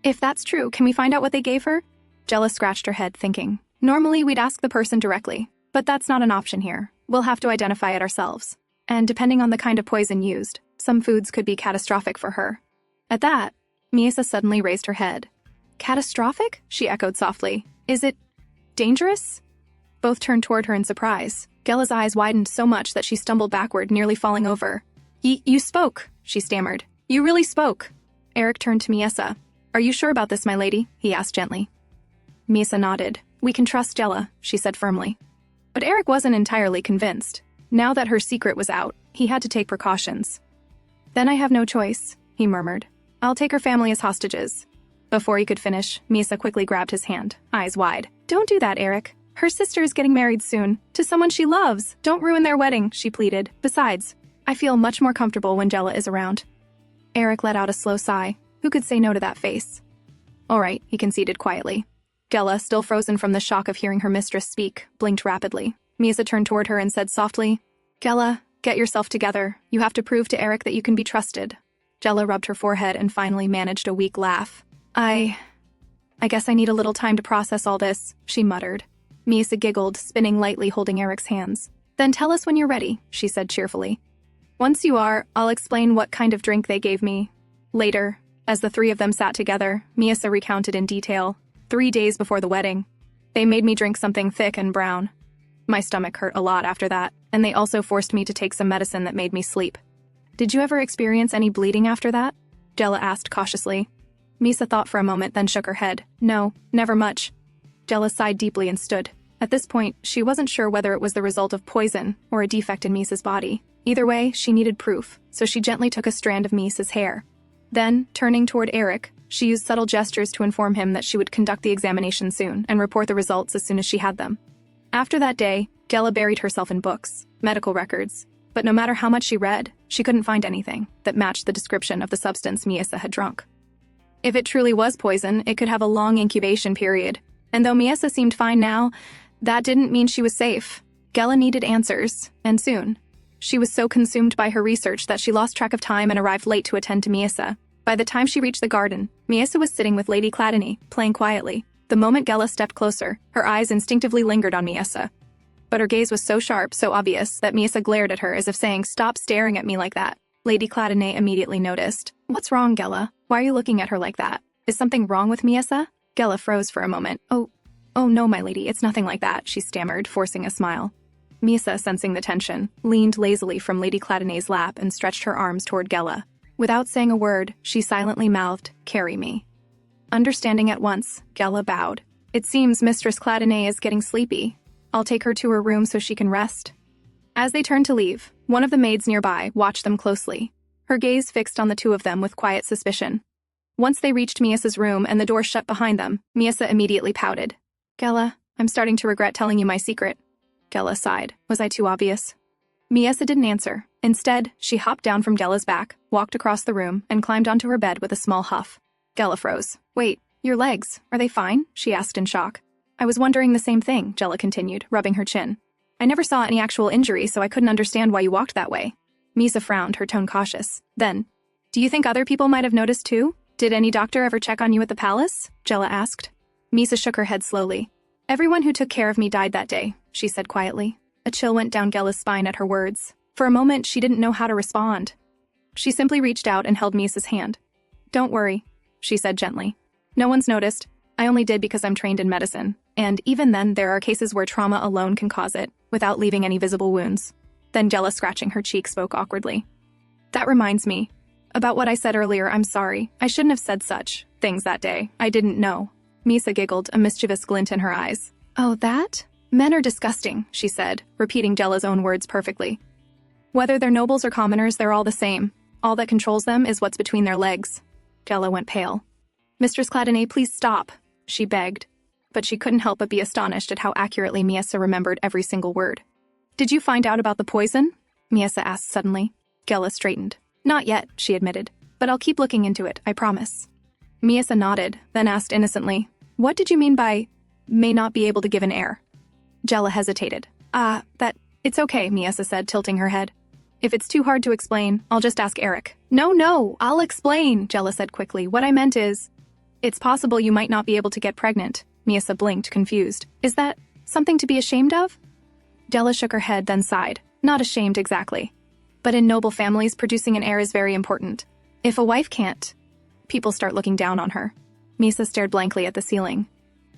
"If that's true, can we find out what they gave her?" Gella scratched her head, thinking. "Normally we'd ask the person directly, but that's not an option here. We'll have to identify it ourselves. And depending on the kind of poison used, some foods could be catastrophic for her." At that, Miasa suddenly raised her head. "Catastrophic?" she echoed softly. "Is it dangerous?" Both turned toward her in surprise. Gella's eyes widened so much that she stumbled backward, nearly falling over. You spoke," she stammered. "You really spoke." Eric turned to Miasa. "Are you sure about this, my lady?" he asked gently. Miasa nodded. "We can trust Gella," she said firmly. But Eric wasn't entirely convinced. Now that her secret was out, he had to take precautions. "Then I have no choice," he murmured. "I'll take her family as hostages." Before he could finish, Miasa quickly grabbed his hand, eyes wide. "Don't do that, Eric. Her sister is getting married soon, to someone she loves. Don't ruin their wedding," she pleaded. "Besides, I feel much more comfortable when Gella is around." Eric let out a slow sigh. Who could say no to that face? "All right," he conceded quietly. Gella, still frozen from the shock of hearing her mistress speak, blinked rapidly. Miasa turned toward her and said softly, "Gella, get yourself together. You have to prove to Eric that you can be trusted." Gella rubbed her forehead and finally managed a weak laugh. I guess I need a little time to process all this," she muttered. Miasa giggled, spinning lightly, holding Eric's hands. "Then tell us when you're ready," she said cheerfully. "Once you are, I'll explain what kind of drink they gave me." Later, as the three of them sat together, Miasa recounted in detail. 3 days before the wedding, they made me drink something thick and brown. My stomach hurt a lot after that, and they also forced me to take some medicine that made me sleep. "Did you ever experience any bleeding after that?" Gella asked cautiously. Miasa thought for a moment, then shook her head. "No, never much." Gella sighed deeply and stood. At this point, she wasn't sure whether it was the result of poison or a defect in Misa's body. Either way, she needed proof, so she gently took a strand of Misa's hair. Then, turning toward Eric, she used subtle gestures to inform him that she would conduct the examination soon and report the results as soon as she had them. After that day, Gella buried herself in books, medical records, But no matter how much she read, she couldn't find anything that matched the description of the substance Miesa had drunk. If it truly was poison, it could have a long incubation period. And though Miesa seemed fine now, that didn't mean she was safe. Gela needed answers, and soon. She was so consumed by her research that she lost track of time and arrived late to attend to Miesa. By the time she reached the garden, Miesa was sitting with Lady Cladeny, playing quietly. The moment Gela stepped closer, her eyes instinctively lingered on Miesa. But her gaze was so sharp, so obvious, that Miesa glared at her as if saying, "Stop staring at me like that." Lady Cladeny immediately noticed. "What's wrong, Gela? Why are you looking at her like that? Is something wrong with Miesa?" Gela froze for a moment. Oh no, my lady, it's nothing like that," she stammered, forcing a smile. Miesa, sensing the tension, leaned lazily from Lady Cladeny's lap and stretched her arms toward Gela. Without saying a word, she silently mouthed, "Carry me." Understanding at once, Gela bowed. "It seems Mistress Cladeny is getting sleepy. I'll take her to her room so she can rest." As they turned to leave, one of the maids nearby watched them closely, her gaze fixed on the two of them with quiet suspicion. Once they reached Miesa's room and the door shut behind them, Miesa immediately pouted. "Gela, I'm starting to regret telling you my secret." Gela sighed. "Was I too obvious?" Miesa didn't answer. Instead, she hopped down from Gela's back, walked across the room, and climbed onto her bed with a small huff. Gela froze. "Wait, your legs, are they fine?" she asked in shock. "I was wondering the same thing," Gela continued, rubbing her chin. "I never saw any actual injury, so I couldn't understand why you walked that way." Miesa frowned, her tone cautious. Then, "Do you think other people might have noticed too? Did any doctor ever check on you at the palace?" Gela asked. Miesa shook her head slowly. "Everyone who took care of me died that day," she said quietly. A chill went down Gela's spine at her words. For a moment, she didn't know how to respond. She simply reached out and held Miesa's hand. "Don't worry," she said gently. "No one's noticed. I only did because I'm trained in medicine. And even then, there are cases where trauma alone can cause it, without leaving any visible wounds." Then Gela, scratching her cheek, spoke awkwardly. "That reminds me. About what I said earlier, I'm sorry. I shouldn't have said such things that day. I didn't know." Miesa giggled, a mischievous glint in her eyes. "Oh, that? Men are disgusting," she said, repeating Gela's own words perfectly. "Whether they're nobles or commoners, they're all the same. All that controls them is what's between their legs." Gela went pale. "Mistress Cladeny, please stop," she begged. But she couldn't help but be astonished at how accurately Miesa remembered every single word. "Did you find out about the poison?" Miesa asked suddenly. Gela straightened. "Not yet," she admitted. "But I'll keep looking into it, I promise." Miesa nodded, then asked innocently, "What did you mean by may not be able to give an heir?" Gela hesitated. It's okay," Miesa said, tilting her head. "If it's too hard to explain, I'll just ask Eric." No, I'll explain," Gela said quickly. "What I meant is, it's possible you might not be able to get pregnant." Miesa blinked, confused. "Is that something to be ashamed of?" Gela shook her head, then sighed. "Not ashamed exactly. But in noble families, producing an heir is very important. If a wife can't, people start looking down on her." Miesa stared blankly at the ceiling.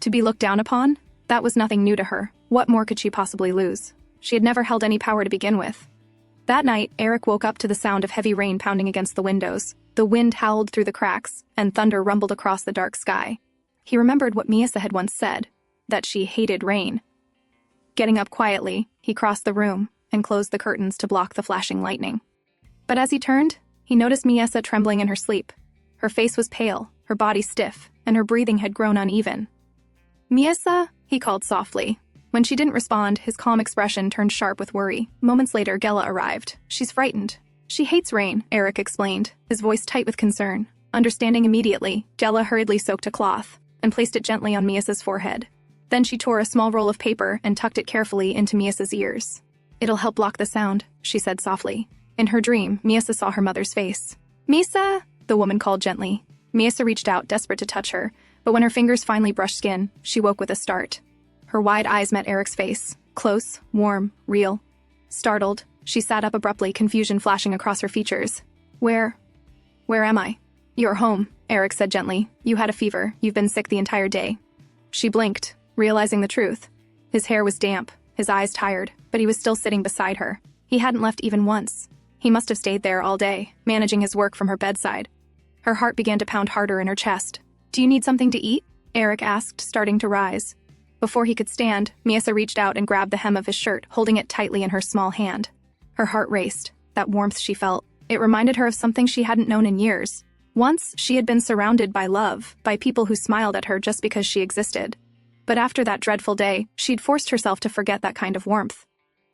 To be looked down upon? That was nothing new to her. What more could she possibly lose? She had never held any power to begin with. That night, Eric woke up to the sound of heavy rain pounding against the windows. The wind howled through the cracks, and thunder rumbled across the dark sky. He remembered what Miesa had once said, that she hated rain. Getting up quietly, he crossed the room and closed the curtains to block the flashing lightning. But as he turned, he noticed Miesa trembling in her sleep. Her face was pale, her body stiff, and her breathing had grown uneven. "Miesa?" he called softly. When she didn't respond, his calm expression turned sharp with worry. Moments later, Gela arrived. "She's frightened. She hates rain," Eric explained, his voice tight with concern. Understanding immediately, Gela hurriedly soaked a cloth and placed it gently on Miesa's forehead. Then she tore a small roll of paper and tucked it carefully into Miesa's ears. "It'll help block the sound," she said softly. In her dream, Miesa saw her mother's face. "Miesa!" the woman called gently. Miesa reached out, desperate to touch her, but when her fingers finally brushed skin, she woke with a start. Her wide eyes met Eric's face, close, warm, real. Startled, she sat up abruptly, confusion flashing across her features. Where am I?" "You're home," Eric said gently. "You had a fever. You've been sick the entire day." She blinked, realizing the truth. His hair was damp, his eyes tired, but he was still sitting beside her. He hadn't left even once. He must have stayed there all day, managing his work from her bedside. Her heart began to pound harder in her chest. "Do you need something to eat?" Eric asked, starting to rise. Before he could stand, Miesa reached out and grabbed the hem of his shirt, holding it tightly in her small hand. Her heart raced. That warmth she felt, it reminded her of something she hadn't known in years. Once, she had been surrounded by love, by people who smiled at her just because she existed. But after that dreadful day, she'd forced herself to forget that kind of warmth.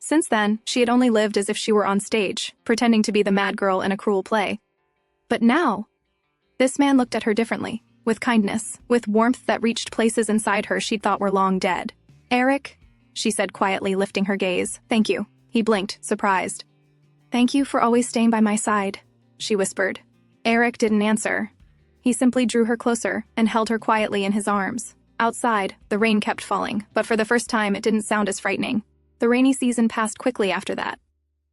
Since then, she had only lived as if she were on stage, pretending to be the mad girl in a cruel play. But now, this man looked at her differently, with kindness, with warmth that reached places inside her she'd thought were long dead. "Eric," she said quietly, lifting her gaze. "Thank you." He blinked, surprised. "Thank you for always staying by my side," she whispered. Eric didn't answer. He simply drew her closer and held her quietly in his arms. Outside, the rain kept falling, but for the first time it didn't sound as frightening. The rainy season passed quickly after that.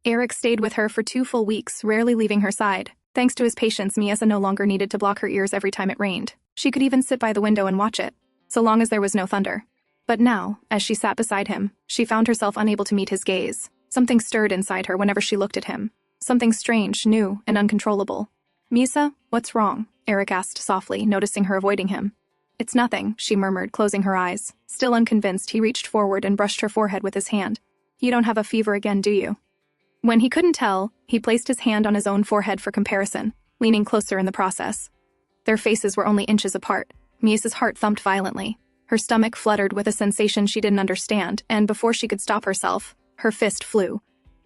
Eric stayed with her for 2 full weeks, rarely leaving her side. Thanks to his patience, Miesa no longer needed to block her ears every time it rained. She could even sit by the window and watch it, so long as there was no thunder. But now, as she sat beside him, she found herself unable to meet his gaze. Something stirred inside her whenever she looked at him. Something strange, new, and uncontrollable. "Miesa, what's wrong?" Eric asked softly, noticing her avoiding him. "It's nothing," she murmured, closing her eyes. Still unconvinced, he reached forward and brushed her forehead with his hand. "You don't have a fever again, do you?" When he couldn't tell, he placed his hand on his own forehead for comparison, leaning closer in the process. Their faces were only inches apart. Miesa's heart thumped violently. Her stomach fluttered with a sensation she didn't understand, and before she could stop herself, her fist flew.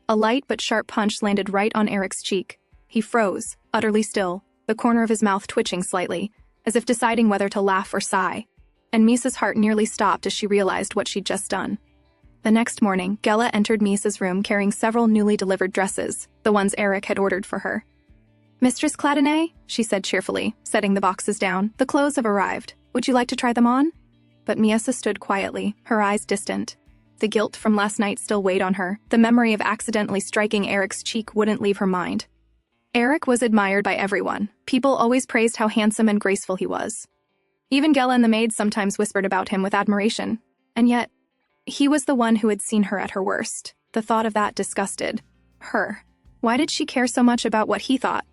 A light but sharp punch landed right on Eric's cheek. He froze, utterly still, the corner of his mouth twitching slightly, as if deciding whether to laugh or sigh. And Miesa's heart nearly stopped as she realized what she'd just done. The next morning, Gela entered Miesa's room carrying several newly delivered dresses, the ones Eric had ordered for her. "Mistress Cladonay," she said cheerfully, setting the boxes down, "the clothes have arrived. Would you like to try them on?" But Miesa stood quietly, her eyes distant. The guilt from last night still weighed on her. The memory of accidentally striking Eric's cheek wouldn't leave her mind. Eric was admired by everyone. People always praised how handsome and graceful he was. Even Gela and the maids sometimes whispered about him with admiration. And yet, he was the one who had seen her at her worst. The thought of that disgusted her. Why did she care so much about what he thought?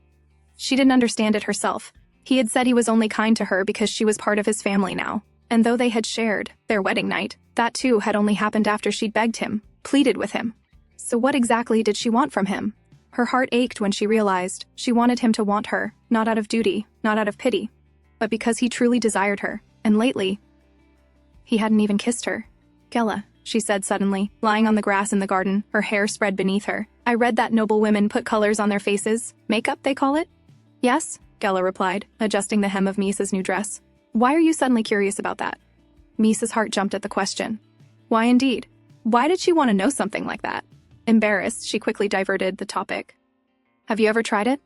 She didn't understand it herself. He had said he was only kind to her because she was part of his family now. And though they had shared their wedding night, that too had only happened after she'd begged him, pleaded with him. So what exactly did she want from him? Her heart ached when she realized she wanted him to want her, not out of duty, not out of pity, but because he truly desired her, and lately, he hadn't even kissed her. "Gela," she said suddenly, lying on the grass in the garden, her hair spread beneath her. "I read that noble women put colors on their faces. Makeup, they call it?" "Yes," Gela replied, adjusting the hem of Miesa's new dress. "Why are you suddenly curious about that?" Miesa's heart jumped at the question. Why indeed? Why did she want to know something like that? Embarrassed, she quickly diverted the topic. "Have you ever tried it?"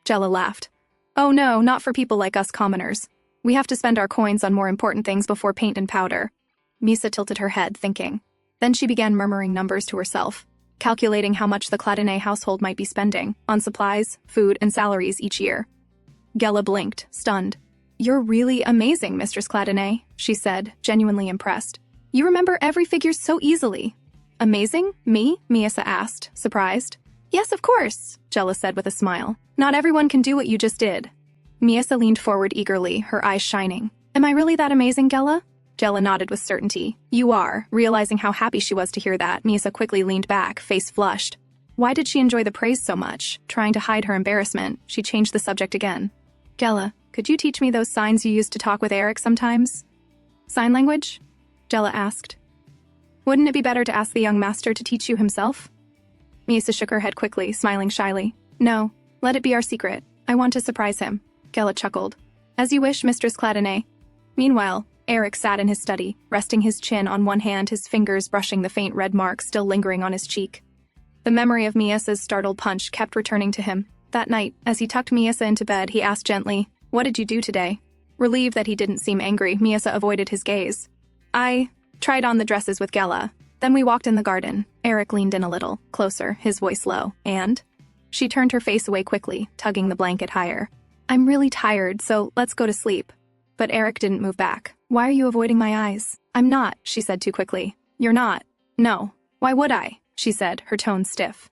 Gela laughed. "Oh no, not for people like us commoners. We have to spend our coins on more important things before paint and powder." Miesa tilted her head, thinking. Then she began murmuring numbers to herself, calculating how much the Cladonay household might be spending on supplies, food, and salaries each year. Gela blinked, stunned. "You're really amazing, Mistress Cladonay," she said, genuinely impressed. "You remember every figure so easily." "Amazing? Me?" Miesa asked, surprised. "Yes, of course," Gela said with a smile. "Not everyone can do what you just did." Miesa leaned forward eagerly, her eyes shining. "Am I really that amazing, Gela?" Gela nodded with certainty. "You are." Realizing how happy she was to hear that, Miesa quickly leaned back, face flushed. Why did she enjoy the praise so much? Trying to hide her embarrassment, she changed the subject again. "Gela, could you teach me those signs you used to talk with Eric sometimes?" "Sign language?" Gela asked. "Wouldn't it be better to ask the young master to teach you himself?" Miesa shook her head quickly, smiling shyly. "No, let it be our secret. I want to surprise him." Gela chuckled. "As you wish, Mistress Cladonay." Meanwhile, Eric sat in his study, resting his chin on one hand, his fingers brushing the faint red mark still lingering on his cheek. The memory of Miesa's startled punch kept returning to him. That night, as he tucked Miesa into bed, he asked gently, "What did you do today?" Relieved that he didn't seem angry, Miesa avoided his gaze. "I tried on the dresses with Gela. Then we walked in the garden." Eric leaned in a little, closer, his voice low. "And?" She turned her face away quickly, tugging the blanket higher. "I'm really tired, so let's go to sleep." But Eric didn't move back. "Why are you avoiding my eyes?" "I'm not," she said too quickly. "You're not?" "No. Why would I?" she said, her tone stiff.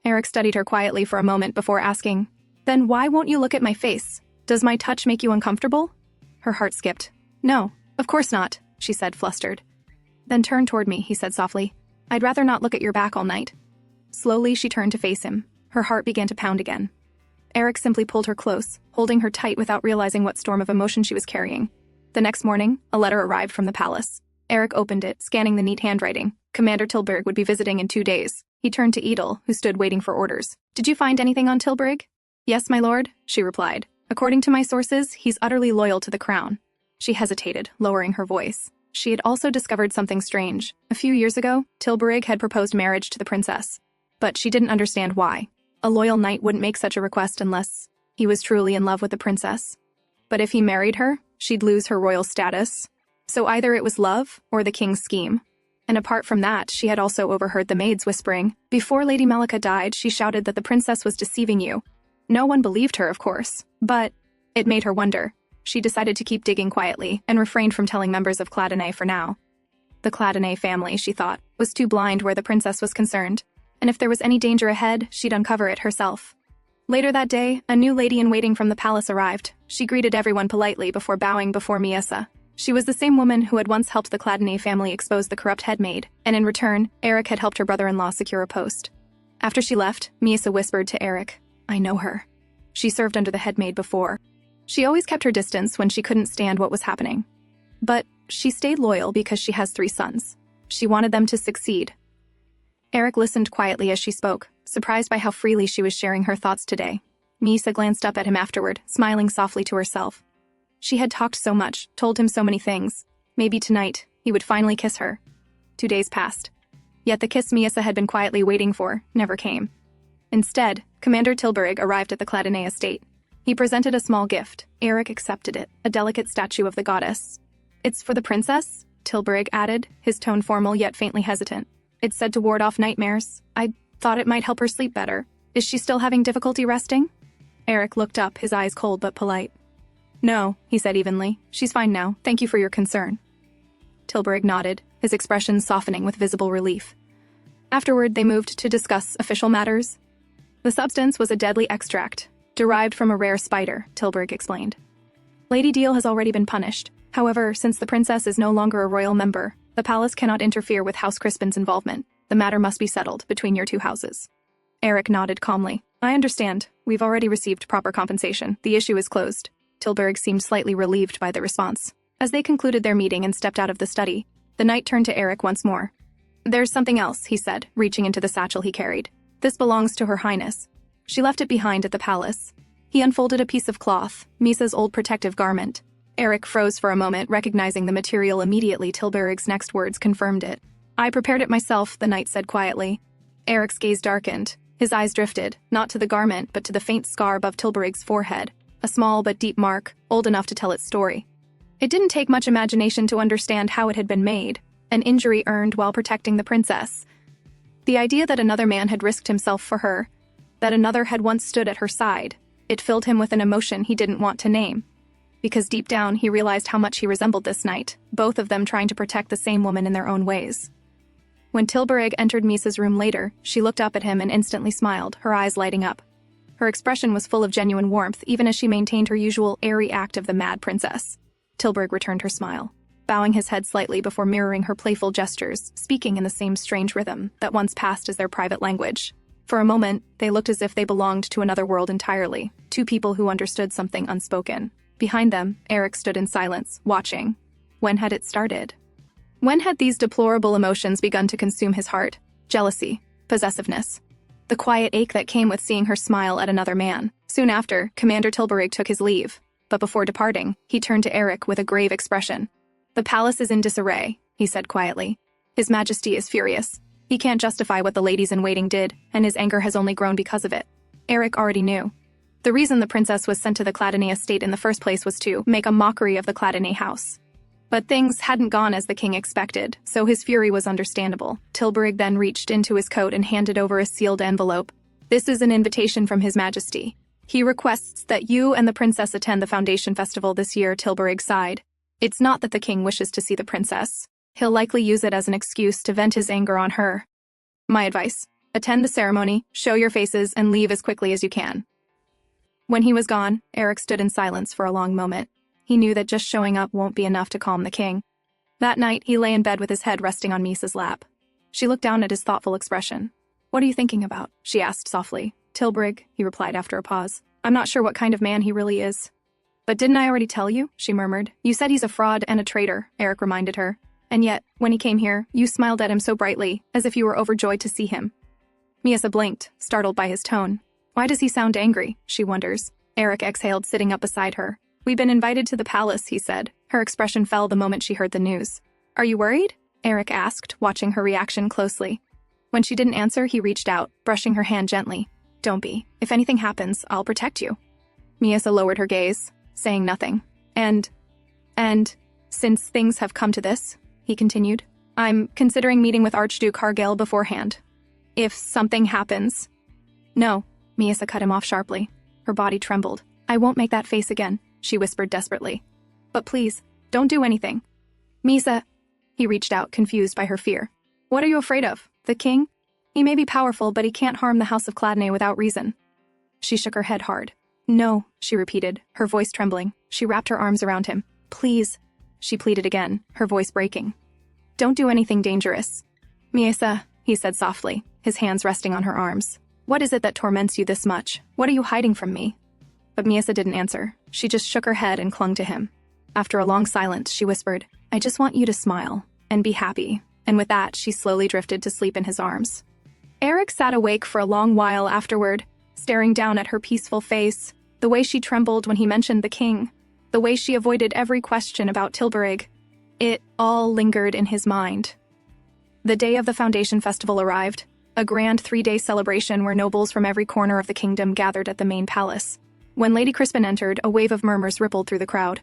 Eric studied her quietly for a moment before asking, "Then why won't you look at my face? Does my touch make you uncomfortable?" Her heart skipped. "No, of course not," she said, flustered. "Then turn toward me," he said softly. "I'd rather not look at your back all night." Slowly, she turned to face him. Her heart began to pound again. Eric simply pulled her close, holding her tight without realizing what storm of emotion she was carrying. The next morning, a letter arrived from the palace. Eric opened it, scanning the neat handwriting. Commander Tilburg would be visiting in 2 days. He turned to Edel, who stood waiting for orders. Did you find anything on Tilburg? Yes, my lord, she replied. According to my sources, he's utterly loyal to the crown. She hesitated, lowering her voice. She had also discovered something strange. A few years ago, Tilburg had proposed marriage to the princess. But she didn't understand why. A loyal knight wouldn't make such a request unless he was truly in love with the princess. But if he married her, she'd lose her royal status. So either it was love or the king's scheme. And apart from that, she had also overheard the maids whispering. Before Lady Malika died, she shouted that the princess was deceiving you. No one believed her, of course, but it made her wonder. She decided to keep digging quietly and refrained from telling members of Cladonay for now. The Cladonay family, she thought, was too blind where the princess was concerned, and if there was any danger ahead, she'd uncover it herself. Later that day, a new lady-in-waiting from the palace arrived. She greeted everyone politely before bowing before Miesa. She was the same woman who had once helped the Cladonay family expose the corrupt headmaid, and in return, Eric had helped her brother-in-law secure a post. After she left, Miesa whispered to Eric, I know her. She served under the headmaid before. She always kept her distance when she couldn't stand what was happening. But she stayed loyal because she has 3 sons. She wanted them to succeed. Eric listened quietly as she spoke, surprised by how freely she was sharing her thoughts today. Miesa glanced up at him afterward, smiling softly to herself. She had talked so much, told him so many things. Maybe tonight, he would finally kiss her. 2 days passed. Yet the kiss Miesa had been quietly waiting for never came. Instead, Commander Tilburg arrived at the Cladonay estate. He presented a small gift. Eric accepted it, a delicate statue of the goddess. It's for the princess? Tilburg added, his tone formal yet faintly hesitant. It's said to ward off nightmares. I thought it might help her sleep better. Is she still having difficulty resting? Eric looked up, his eyes cold but polite. No, he said evenly. She's fine now. Thank you for your concern. Tilburg nodded, his expression softening with visible relief. Afterward, they moved to discuss official matters. The substance was a deadly extract, derived from a rare spider, Tilburg explained. Lady Deal has already been punished. However, since the princess is no longer a royal member, the palace cannot interfere with House Crispin's involvement. The matter must be settled between your 2 houses. Eric nodded calmly. I understand. We've already received proper compensation. The issue is closed. Tilburg seemed slightly relieved by the response. As they concluded their meeting and stepped out of the study, the knight turned to Eric once more. There's something else, he said, reaching into the satchel he carried. This belongs to Her Highness. She left it behind at the palace. He unfolded a piece of cloth, Misa's old protective garment. Eric froze for a moment, recognizing the material immediately. Tilburg's next words confirmed it. I prepared it myself, the knight said quietly. Eric's gaze darkened. His eyes drifted, not to the garment, but to the faint scar above Tilburg's forehead. A small but deep mark, old enough to tell its story. It didn't take much imagination to understand how it had been made, an injury earned while protecting the princess. The idea that another man had risked himself for her, that another had once stood at her side, it filled him with an emotion he didn't want to name. Because deep down, he realized how much he resembled this knight, both of them trying to protect the same woman in their own ways. When Tilburg entered Misa's room later, she looked up at him and instantly smiled, her eyes lighting up. Her expression was full of genuine warmth, even as she maintained her usual airy act of the mad princess. Tilburg returned her smile, bowing his head slightly before mirroring her playful gestures, speaking in the same strange rhythm that once passed as their private language. For a moment, they looked as if they belonged to another world entirely, 2 people who understood something unspoken. Behind them, Eric stood in silence, watching. When had it started? When had these deplorable emotions begun to consume his heart? Jealousy, possessiveness. The quiet ache that came with seeing her smile at another man. Soon after, Commander Tilburg took his leave, but before departing, he turned to Eric with a grave expression. The palace is in disarray, he said quietly. His Majesty is furious. He can't justify what the ladies-in-waiting did, and his anger has only grown because of it. Eric already knew. The reason the princess was sent to the Cladonay estate in the first place was to make a mockery of the Cladonay house. But things hadn't gone as the king expected, so his fury was understandable. Tilburg then reached into his coat and handed over a sealed envelope. This is an invitation from His Majesty. He requests that you and the princess attend the Foundation Festival this year, Tilburg sighed. It's not that the king wishes to see the princess. He'll likely use it as an excuse to vent his anger on her. My advice: attend the ceremony, show your faces, and leave as quickly as you can. When he was gone, Eric stood in silence for a long moment. He knew that just showing up won't be enough to calm the king. That night, he lay in bed with his head resting on Misa's lap. She looked down at his thoughtful expression. What are you thinking about? She asked softly. Tilburg, he replied after a pause. I'm not sure what kind of man he really is. But didn't I already tell you? She murmured. You said he's a fraud and a traitor, Eric reminded her. And yet, when he came here, you smiled at him so brightly, as if you were overjoyed to see him. Miasa blinked, startled by his tone. Why does he sound angry? She wonders. Eric exhaled, sitting up beside her. We've been invited to the palace, he said. Her expression fell the moment she heard the news. Are you worried? Eric asked, watching her reaction closely. When she didn't answer, he reached out, brushing her hand gently. Don't be. If anything happens, I'll protect you. Miasa lowered her gaze, saying nothing. And, since things have come to this, he continued, I'm considering meeting with Archduke Cargill beforehand. If something happens... No, Miasa cut him off sharply. Her body trembled. I won't make that face again, she whispered desperately. But please, don't do anything. Miasa... He reached out, confused by her fear. What are you afraid of? The king? He may be powerful, but he can't harm the House of Cladney without reason. She shook her head hard. No, she repeated, her voice trembling. She wrapped her arms around him. Please, she pleaded again, her voice breaking. Don't do anything dangerous. Miasa, he said softly, his hands resting on her arms. What is it that torments you this much? What are you hiding from me? But Miasa didn't answer. She just shook her head and clung to him. After a long silence, she whispered, I just want you to smile and be happy. And with that, she slowly drifted to sleep in his arms. Eric sat awake for a long while afterward, staring down at her peaceful face, the way she trembled when he mentioned the king, the way she avoided every question about Tilburg. It all lingered in his mind. The day of the Foundation Festival arrived, a grand 3-day celebration where nobles from every corner of the kingdom gathered at the main palace. When Lady Crispin entered, a wave of murmurs rippled through the crowd.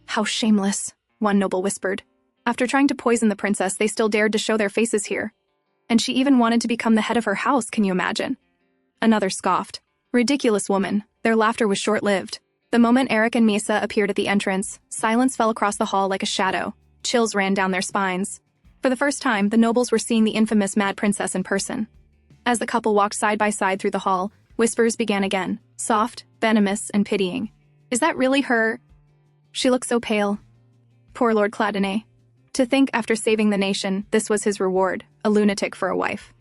How shameless, one noble whispered. After trying to poison the princess, they still dared to show their faces here. And she even wanted to become the head of her house, can you imagine? Another scoffed. Ridiculous woman. Their laughter was short-lived. The moment Eric and Miasa appeared at the entrance, silence fell across the hall like a shadow. Chills ran down their spines. For the first time, the nobles were seeing the infamous Mad Princess in person. As the couple walked side by side through the hall, whispers began again, soft, venomous, and pitying. Is that really her? She looked so pale. Poor Lord Cladney. To think after saving the nation, this was his reward, a lunatic for a wife.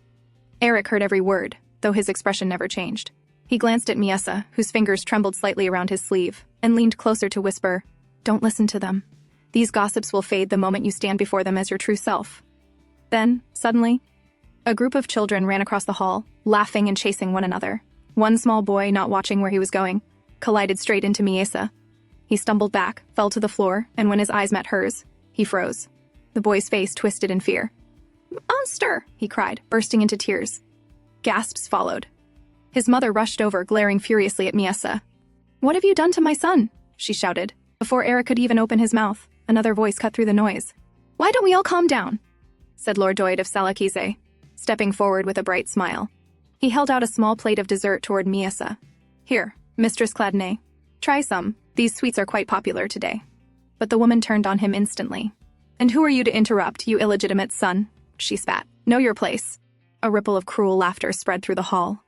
Eric heard every word, though his expression never changed. He glanced at Miasa, whose fingers trembled slightly around his sleeve, and leaned closer to whisper, Don't listen to them. These gossips will fade the moment you stand before them as your true self. Then, suddenly, a group of children ran across the hall, laughing and chasing one another. One small boy, not watching where he was going, collided straight into Miasa. He stumbled back, fell to the floor, and when his eyes met hers, he froze. The boy's face twisted in fear. Monster! He cried, bursting into tears. Gasps followed. His mother rushed over, glaring furiously at Miasa. What have you done to my son? She shouted. Before Eric could even open his mouth, another voice cut through the noise. Why don't we all calm down? Said Lord Doyd of Salakize, stepping forward with a bright smile. He held out a small plate of dessert toward Miasa. Here, Mistress Cladney. Try some. These sweets are quite popular today. But the woman turned on him instantly. And who are you to interrupt, you illegitimate son? She spat. Know your place. A ripple of cruel laughter spread through the hall.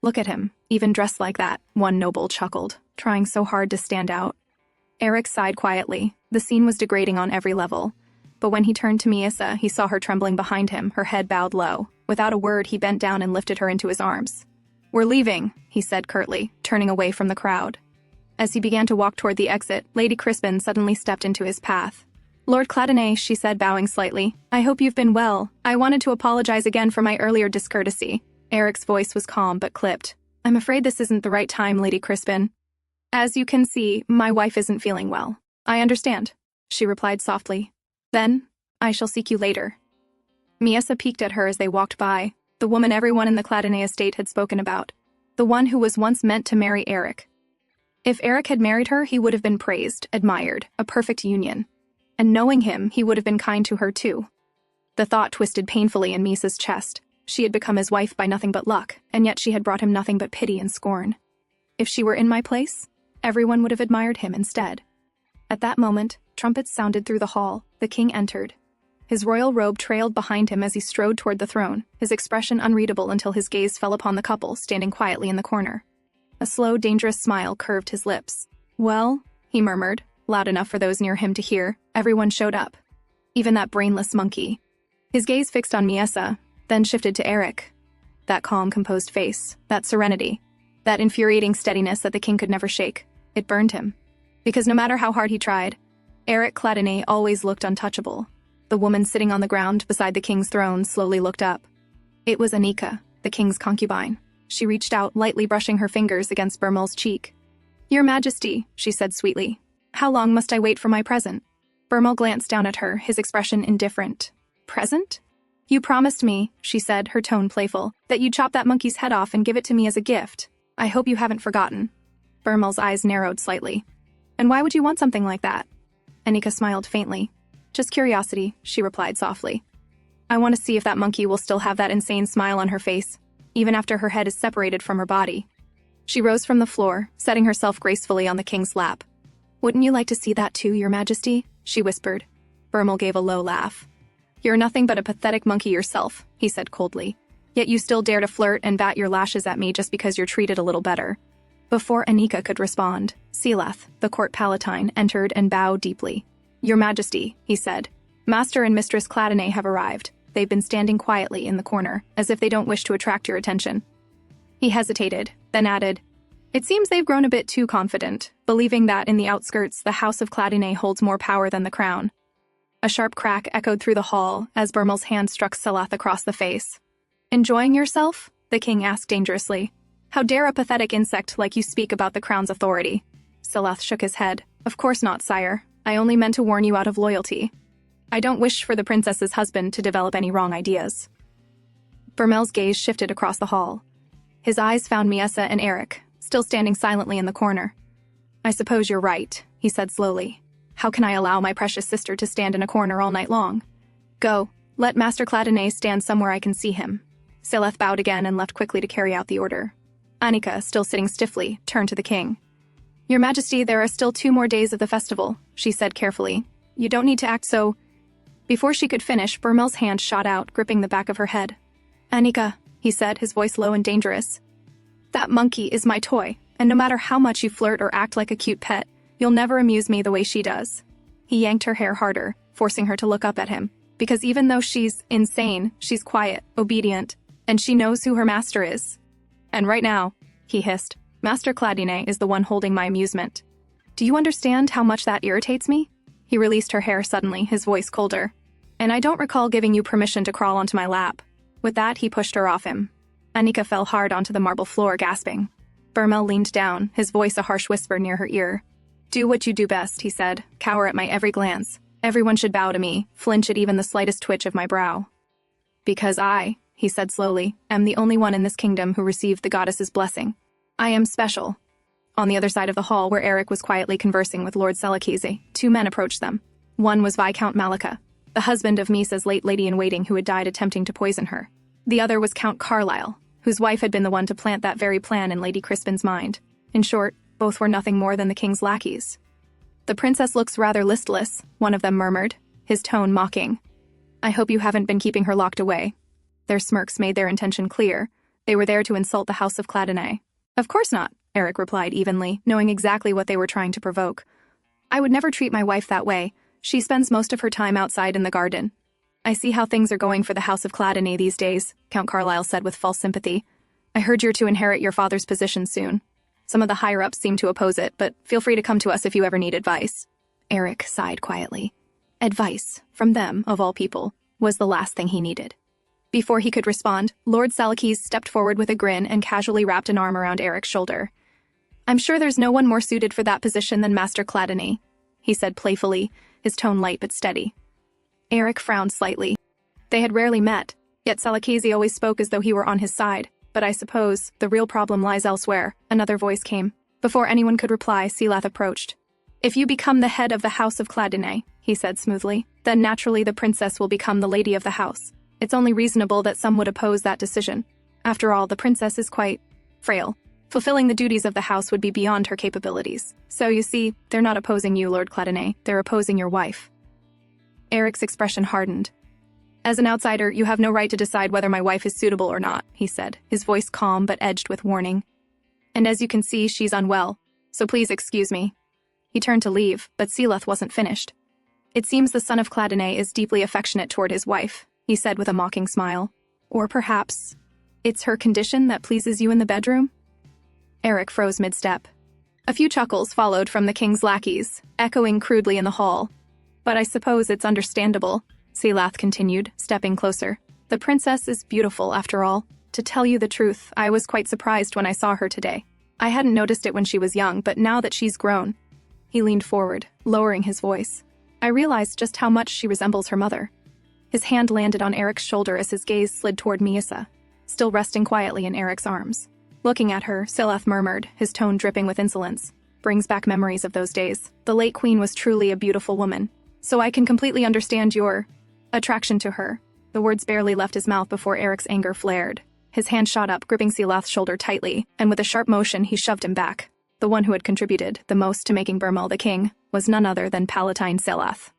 Look at him, even dressed like that, one noble chuckled, trying so hard to stand out. Eric sighed quietly. The scene was degrading on every level. But when he turned to Miasa, he saw her trembling behind him, her head bowed low. Without a word, he bent down and lifted her into his arms. We're leaving, he said curtly, turning away from the crowd. As he began to walk toward the exit, Lady Crispin suddenly stepped into his path. Lord Cladney, she said, bowing slightly. I hope you've been well. I wanted to apologize again for my earlier discourtesy. Eric's voice was calm but clipped. I'm afraid this isn't the right time, Lady Crispin. As you can see, my wife isn't feeling well. I understand, she replied softly. Then, I shall seek you later. Miasa peeked at her as they walked by, the woman everyone in the Cladney estate had spoken about. The one who was once meant to marry Eric. If Eric had married her, he would have been praised, admired, a perfect union. And knowing him, he would have been kind to her too. The thought twisted painfully in Misa's chest. She had become his wife by nothing but luck, and yet she had brought him nothing but pity and scorn. If she were in my place, everyone would have admired him instead. At that moment, trumpets sounded through the hall. The king entered. His royal robe trailed behind him as he strode toward the throne, his expression unreadable until his gaze fell upon the couple standing quietly in the corner. A slow, dangerous smile curved his lips. Well, he murmured, loud enough for those near him to hear. Everyone showed up. Even that brainless monkey. His gaze fixed on Miasa, then shifted to Eric. That calm, composed face, that serenity, that infuriating steadiness that the king could never shake. It burned him. Because no matter how hard he tried, Eric Cladney always looked untouchable. The woman sitting on the ground beside the king's throne slowly looked up. It was Anika, the king's concubine. She reached out, lightly brushing her fingers against Burmal's cheek. "Your Majesty," she said sweetly, "how long must I wait for my present?" Burmal glanced down at her, his expression indifferent. "Present? You promised me," she said, her tone playful, "that you'd chop that monkey's head off and give it to me as a gift. I hope you haven't forgotten." Burmal's eyes narrowed slightly. "And why would you want something like that?" Anika smiled faintly. "Just curiosity," she replied softly. "I want to see if that monkey will still have that insane smile on her face, even after her head is separated from her body." She rose from the floor, setting herself gracefully on the king's lap. "Wouldn't you like to see that too, Your Majesty?" she whispered. Burmal gave a low laugh. "You're nothing but a pathetic monkey yourself," he said coldly. "Yet you still dare to flirt and bat your lashes at me just because you're treated a little better." Before Anika could respond, Seelath, the court palatine, entered and bowed deeply. "Your Majesty," he said, "Master and Mistress Cladinay have arrived. They've been standing quietly in the corner, as if they don't wish to attract your attention." He hesitated, then added, "It seems they've grown a bit too confident, believing that in the outskirts the House of Cladinay holds more power than the crown." A sharp crack echoed through the hall as Burmal's hand struck Seelath across the face. "Enjoying yourself?" the king asked dangerously. "How dare a pathetic insect like you speak about the crown's authority?" Seelath shook his head. "Of course not, sire. I only meant to warn you out of loyalty. I don't wish for the princess's husband to develop any wrong ideas." Burmal's gaze shifted across the hall. His eyes found Miessa and Eric, still standing silently in the corner. "I suppose you're right," he said slowly. "How can I allow my precious sister to stand in a corner all night long? Go, let Master Cladinay stand somewhere I can see him." Seelath bowed again and left quickly to carry out the order. Anika, still sitting stiffly, turned to the king. "Your Majesty, there are still 2 more days of the festival," she said carefully. "You don't need to act so—" Before she could finish, Burmal's hand shot out, gripping the back of her head. "Anika," he said, his voice low and dangerous. "That monkey is my toy, and no matter how much you flirt or act like a cute pet, you'll never amuse me the way she does." He yanked her hair harder, forcing her to look up at him, because even though she's insane, she's quiet, obedient, and she knows who her master is. "And right now," he hissed, "Master Cladinay is the one holding my amusement. Do you understand how much that irritates me?" He released her hair suddenly, his voice colder. "And I don't recall giving you permission to crawl onto my lap." With that, he pushed her off him. Anika fell hard onto the marble floor, gasping. Burmal leaned down, his voice a harsh whisper near her ear. "Do what you do best," he said, "cower at my every glance. Everyone should bow to me, flinch at even the slightest twitch of my brow." "Because I," he said slowly, "am the only one in this kingdom who received the goddess's blessing. I am special." On the other side of the hall, where Eric was quietly conversing with Lord Selakizi, 2 men approached them. One was Viscount Malika, the husband of Misa's late lady-in-waiting who had died attempting to poison her. The other was Count Carlyle, whose wife had been the one to plant that very plan in Lady Crispin's mind. In short, both were nothing more than the king's lackeys. "The princess looks rather listless," one of them murmured, his tone mocking. "I hope you haven't been keeping her locked away." Their smirks made their intention clear. They were there to insult the House of Cladinay. "Of course not," Eric replied evenly, knowing exactly what they were trying to provoke. "I would never treat my wife that way. She spends most of her time outside in the garden." "I see how things are going for the House of Cladinay these days," Count Carlyle said with false sympathy. "I heard you're to inherit your father's position soon. Some of the higher-ups seem to oppose it, but feel free to come to us if you ever need advice." Eric sighed quietly. Advice, from them, of all people, was the last thing he needed. Before he could respond, Lord Salakis stepped forward with a grin and casually wrapped an arm around Eric's shoulder. "I'm sure there's no one more suited for that position than Master Cladinay," he said playfully, his tone light but steady. Eric frowned slightly. They had rarely met, yet Salakisi always spoke as though he were on his side. "But I suppose the real problem lies elsewhere," another voice came. Before anyone could reply, Seelath approached. "If you become the head of the House of Cladinay," he said smoothly, "then naturally the princess will become the lady of the house. It's only reasonable that some would oppose that decision. After all, the princess is quite frail. Fulfilling the duties of the house would be beyond her capabilities. So you see, they're not opposing you, Lord Cladinay, they're opposing your wife." Eric's expression hardened. "As an outsider, you have no right to decide whether my wife is suitable or not," he said, his voice calm but edged with warning. "And as you can see, she's unwell, so please excuse me." He turned to leave, but Seelath wasn't finished. "It seems the son of Cladinay is deeply affectionate toward his wife," he said with a mocking smile. "Or perhaps it's her condition that pleases you in the bedroom?" Eric froze mid-step. A few chuckles followed from the king's lackeys, echoing crudely in the hall. "But I suppose it's understandable. Selath continued, stepping closer. The princess is beautiful, after all. To tell you the truth, I was quite surprised when I saw her today. I hadn't noticed it when she was young, but now that she's grown. He leaned forward, lowering his voice. I realized just how much she resembles her mother. His hand landed on Eric's shoulder as his gaze slid toward Misa, still resting quietly in Eric's arms. Looking at her, Selath murmured, his tone dripping with insolence. Brings back memories of those days. The late queen was truly a beautiful woman. So I can completely understand your attraction to her. The words barely left his mouth before Eric's anger flared. His hand shot up, gripping Selath's shoulder tightly, and with a sharp motion he shoved him back. The one who had contributed the most to making Burmel the king was none other than Palatine Selath.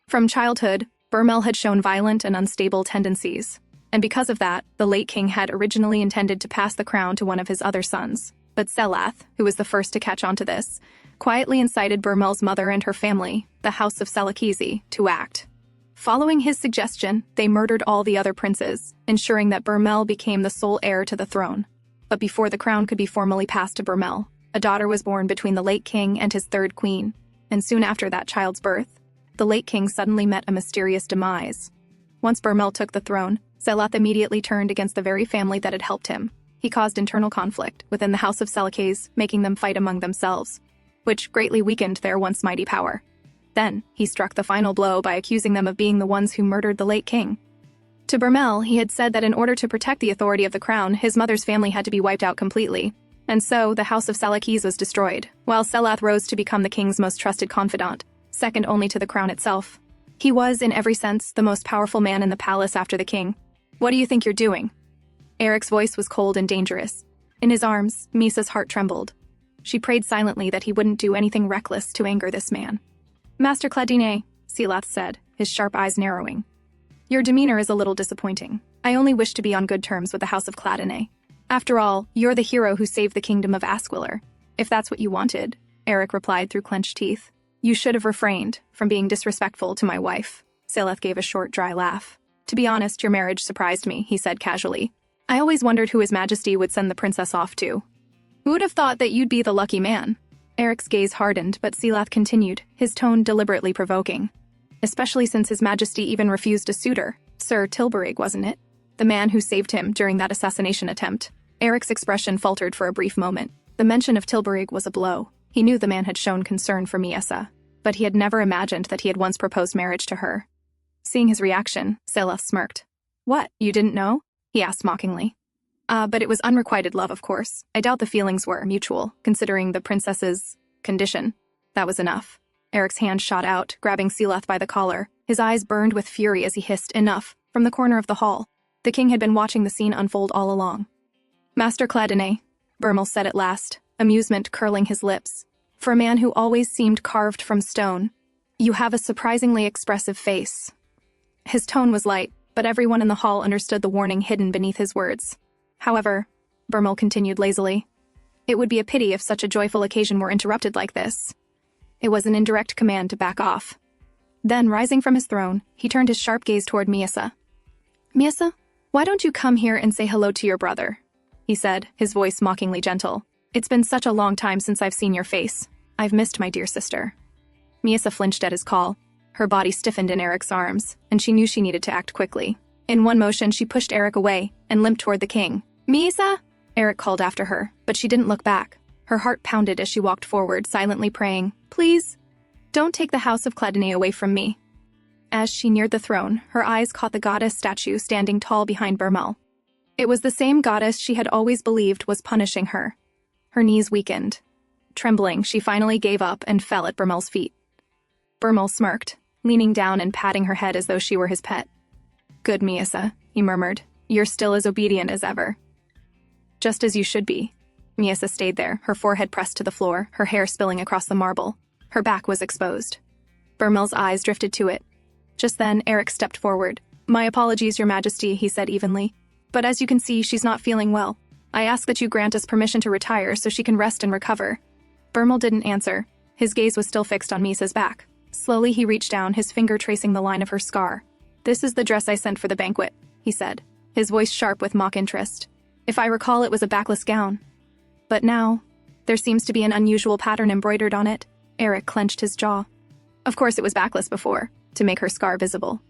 From childhood, Burmel had shown violent and unstable tendencies, and because of that, the late king had originally intended to pass the crown to one of his other sons. But Selath, who was the first to catch on to this, quietly incited Burmel's mother and her family, the House of Selakizi, to act. Following his suggestion, they murdered all the other princes, ensuring that Burmel became the sole heir to the throne. But before the crown could be formally passed to Burmel, a daughter was born between the late king and his third queen, and soon after that child's birth, the late king suddenly met a mysterious demise. Once Burmel took the throne, Selath immediately turned against the very family that had helped him. He caused internal conflict within the House of Selakiz, making them fight among themselves, which greatly weakened their once mighty power. Then, he struck the final blow by accusing them of being the ones who murdered the late king. To Burmel, he had said that in order to protect the authority of the crown, his mother's family had to be wiped out completely. And so, the House of Selakiz was destroyed, while Selath rose to become the king's most trusted confidant, second only to the crown itself. He was, in every sense, the most powerful man in the palace after the king. What do you think you're doing? Eric's voice was cold and dangerous. In his arms, Misa's heart trembled. She prayed silently that he wouldn't do anything reckless to anger this man. Master Cladine, Selath said, his sharp eyes narrowing. Your demeanor is a little disappointing. I only wish to be on good terms with the House of Cladine. After all, you're the hero who saved the kingdom of Asquiller. If that's what you wanted, Eric replied through clenched teeth. You should have refrained from being disrespectful to my wife. Selath gave a short, dry laugh. To be honest, your marriage surprised me, he said casually. I always wondered who His Majesty would send the princess off to. Who would have thought that you'd be the lucky man? Eric's gaze hardened, but Selath continued, his tone deliberately provoking. Especially since His Majesty even refused a suitor. Sir Tilburig, wasn't it? The man who saved him during that assassination attempt. Eric's expression faltered for a brief moment. The mention of Tilburig was a blow. He knew the man had shown concern for Miesa, but he had never imagined that he had once proposed marriage to her. Seeing his reaction, Selath smirked. What, you didn't know? He asked mockingly. But it was unrequited love, of course. I doubt the feelings were mutual, considering the princess's condition. That was enough. Eric's hand shot out, grabbing Selath by the collar. His eyes burned with fury as he hissed, enough, from the corner of the hall. The king had been watching the scene unfold all along. Master Cladine, Burmel said at last, amusement curling his lips. For a man who always seemed carved from stone, you have a surprisingly expressive face. His tone was light, but everyone in the hall understood the warning hidden beneath his words. However, Burmel continued lazily, it would be a pity if such a joyful occasion were interrupted like this. It was an indirect command to back off. Then, rising from his throne, he turned his sharp gaze toward Miesa. Miesa, why don't you come here and say hello to your brother? He said, his voice mockingly gentle. It's been such a long time since I've seen your face. I've missed my dear sister. Miesa flinched at his call. Her body stiffened in Eric's arms, and she knew she needed to act quickly. In one motion, she pushed Eric away and limped toward the king. Miesa? Eric called after her, but she didn't look back. Her heart pounded as she walked forward, silently praying, Please, don't take the House of Cladine away from me. As she neared the throne, her eyes caught the goddess statue standing tall behind Burmel. It was the same goddess she had always believed was punishing her. Her knees weakened. Trembling, she finally gave up and fell at Burmel's feet. Burmel smirked, leaning down and patting her head as though she were his pet. Good, Miesa, he murmured. You're still as obedient as ever. Just as you should be. Miesa stayed there, her forehead pressed to the floor, her hair spilling across the marble. Her back was exposed. Burmel's eyes drifted to it. Just then, Eric stepped forward. My apologies, Your Majesty, he said evenly. But as you can see, she's not feeling well. I ask that you grant us permission to retire so she can rest and recover. Burmel didn't answer. His gaze was still fixed on Misa's back. Slowly, he reached down, his finger tracing the line of her scar. This is the dress I sent for the banquet, he said, his voice sharp with mock interest. If I recall, it was a backless gown. But now, there seems to be an unusual pattern embroidered on it. Eric clenched his jaw. Of course it was backless before, to make her scar visible.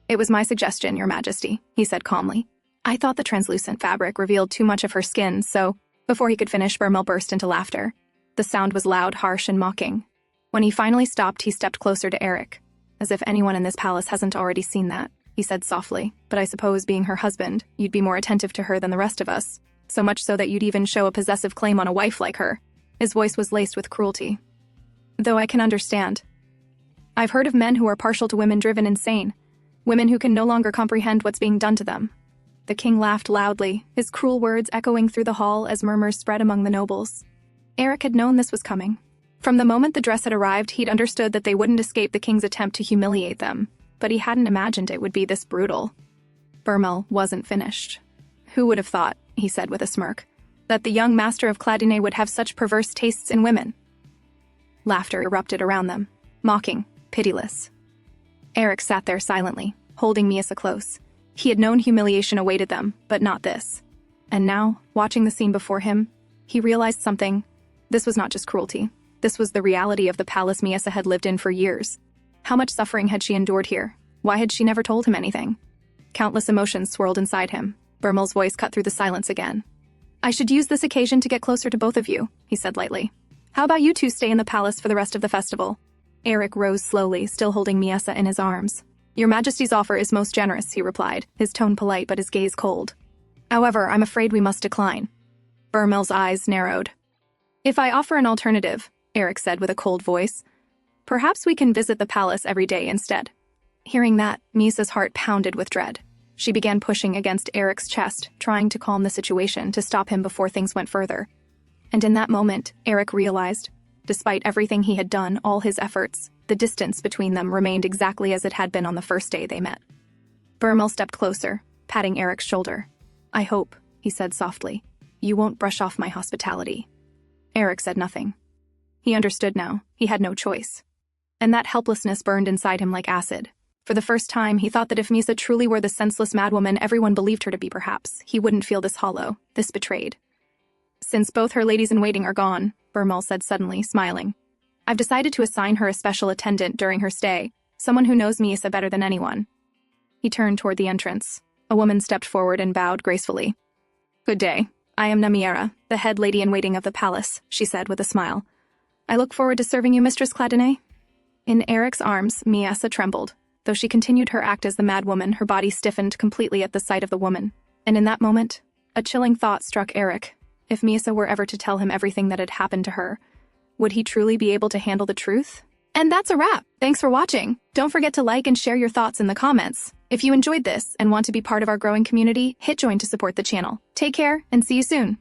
"It was my suggestion, Your Majesty," he said calmly. "I thought the translucent fabric revealed too much of her skin, so—" Before he could finish, Burmel burst into laughter. The sound was loud, harsh, and mocking. When he finally stopped, he stepped closer to Eric. "As if anyone in this palace hasn't already seen that," he said softly. "But I suppose, being her husband, you'd be more attentive to her than the rest of us. So much so that you'd even show a possessive claim on a wife like her." His voice was laced with cruelty. "Though I can understand. I've heard of men who are partial to women driven insane. Women who can no longer comprehend what's being done to them." The king laughed loudly, his cruel words echoing through the hall as murmurs spread among the nobles. Eric had known this was coming. From the moment the dress had arrived, he'd understood that they wouldn't escape the king's attempt to humiliate them, but he hadn't imagined it would be this brutal. Burmel wasn't finished. "Who would have thought," he said with a smirk, "that the young master of Cladine would have such perverse tastes in women?" Laughter erupted around them, mocking, pitiless. Eric sat there silently, holding Miasa close. He had known humiliation awaited them, but not this. And now, watching the scene before him, he realized something. This was not just cruelty. This was the reality of the palace Miasa had lived in for years. How much suffering had she endured here? Why had she never told him anything? Countless emotions swirled inside him. Burmel's voice cut through the silence again. "I should use this occasion to get closer to both of you," he said lightly. "How about you two stay in the palace for the rest of the festival?" Eric rose slowly, still holding Miasa in his arms. "Your Majesty's offer is most generous," he replied, his tone polite but his gaze cold. "However, I'm afraid we must decline." Burmel's eyes narrowed. "If I offer an alternative," Eric said with a cold voice, "perhaps we can visit the palace every day instead." Hearing that, Misa's heart pounded with dread. She began pushing against Eric's chest, trying to calm the situation, to stop him before things went further. And in that moment, Eric realized, despite everything he had done, all his efforts, the distance between them remained exactly as it had been on the first day they met. Burmel stepped closer, patting Eric's shoulder. "I hope," he said softly, "you won't brush off my hospitality." Eric said nothing. He understood now. He had no choice. And that helplessness burned inside him like acid. For the first time, he thought that if Misa truly were the senseless madwoman everyone believed her to be, perhaps, he wouldn't feel this hollow, this betrayed. "Since both her ladies-in-waiting are gone," Burmel said suddenly, smiling, "I've decided to assign her a special attendant during her stay, someone who knows Misa better than anyone." He turned toward the entrance. A woman stepped forward and bowed gracefully. "Good day. I am Namiera, the head lady-in-waiting of the palace," she said with a smile. "I look forward to serving you, Mistress Cladine." In Eric's arms, Miasa trembled. Though she continued her act as the madwoman, her body stiffened completely at the sight of the woman. And in that moment, a chilling thought struck Eric. If Miasa were ever to tell him everything that had happened to her, would he truly be able to handle the truth? And that's a wrap! Thanks for watching! Don't forget to like and share your thoughts in the comments. If you enjoyed this and want to be part of our growing community, hit join to support the channel. Take care and see you soon!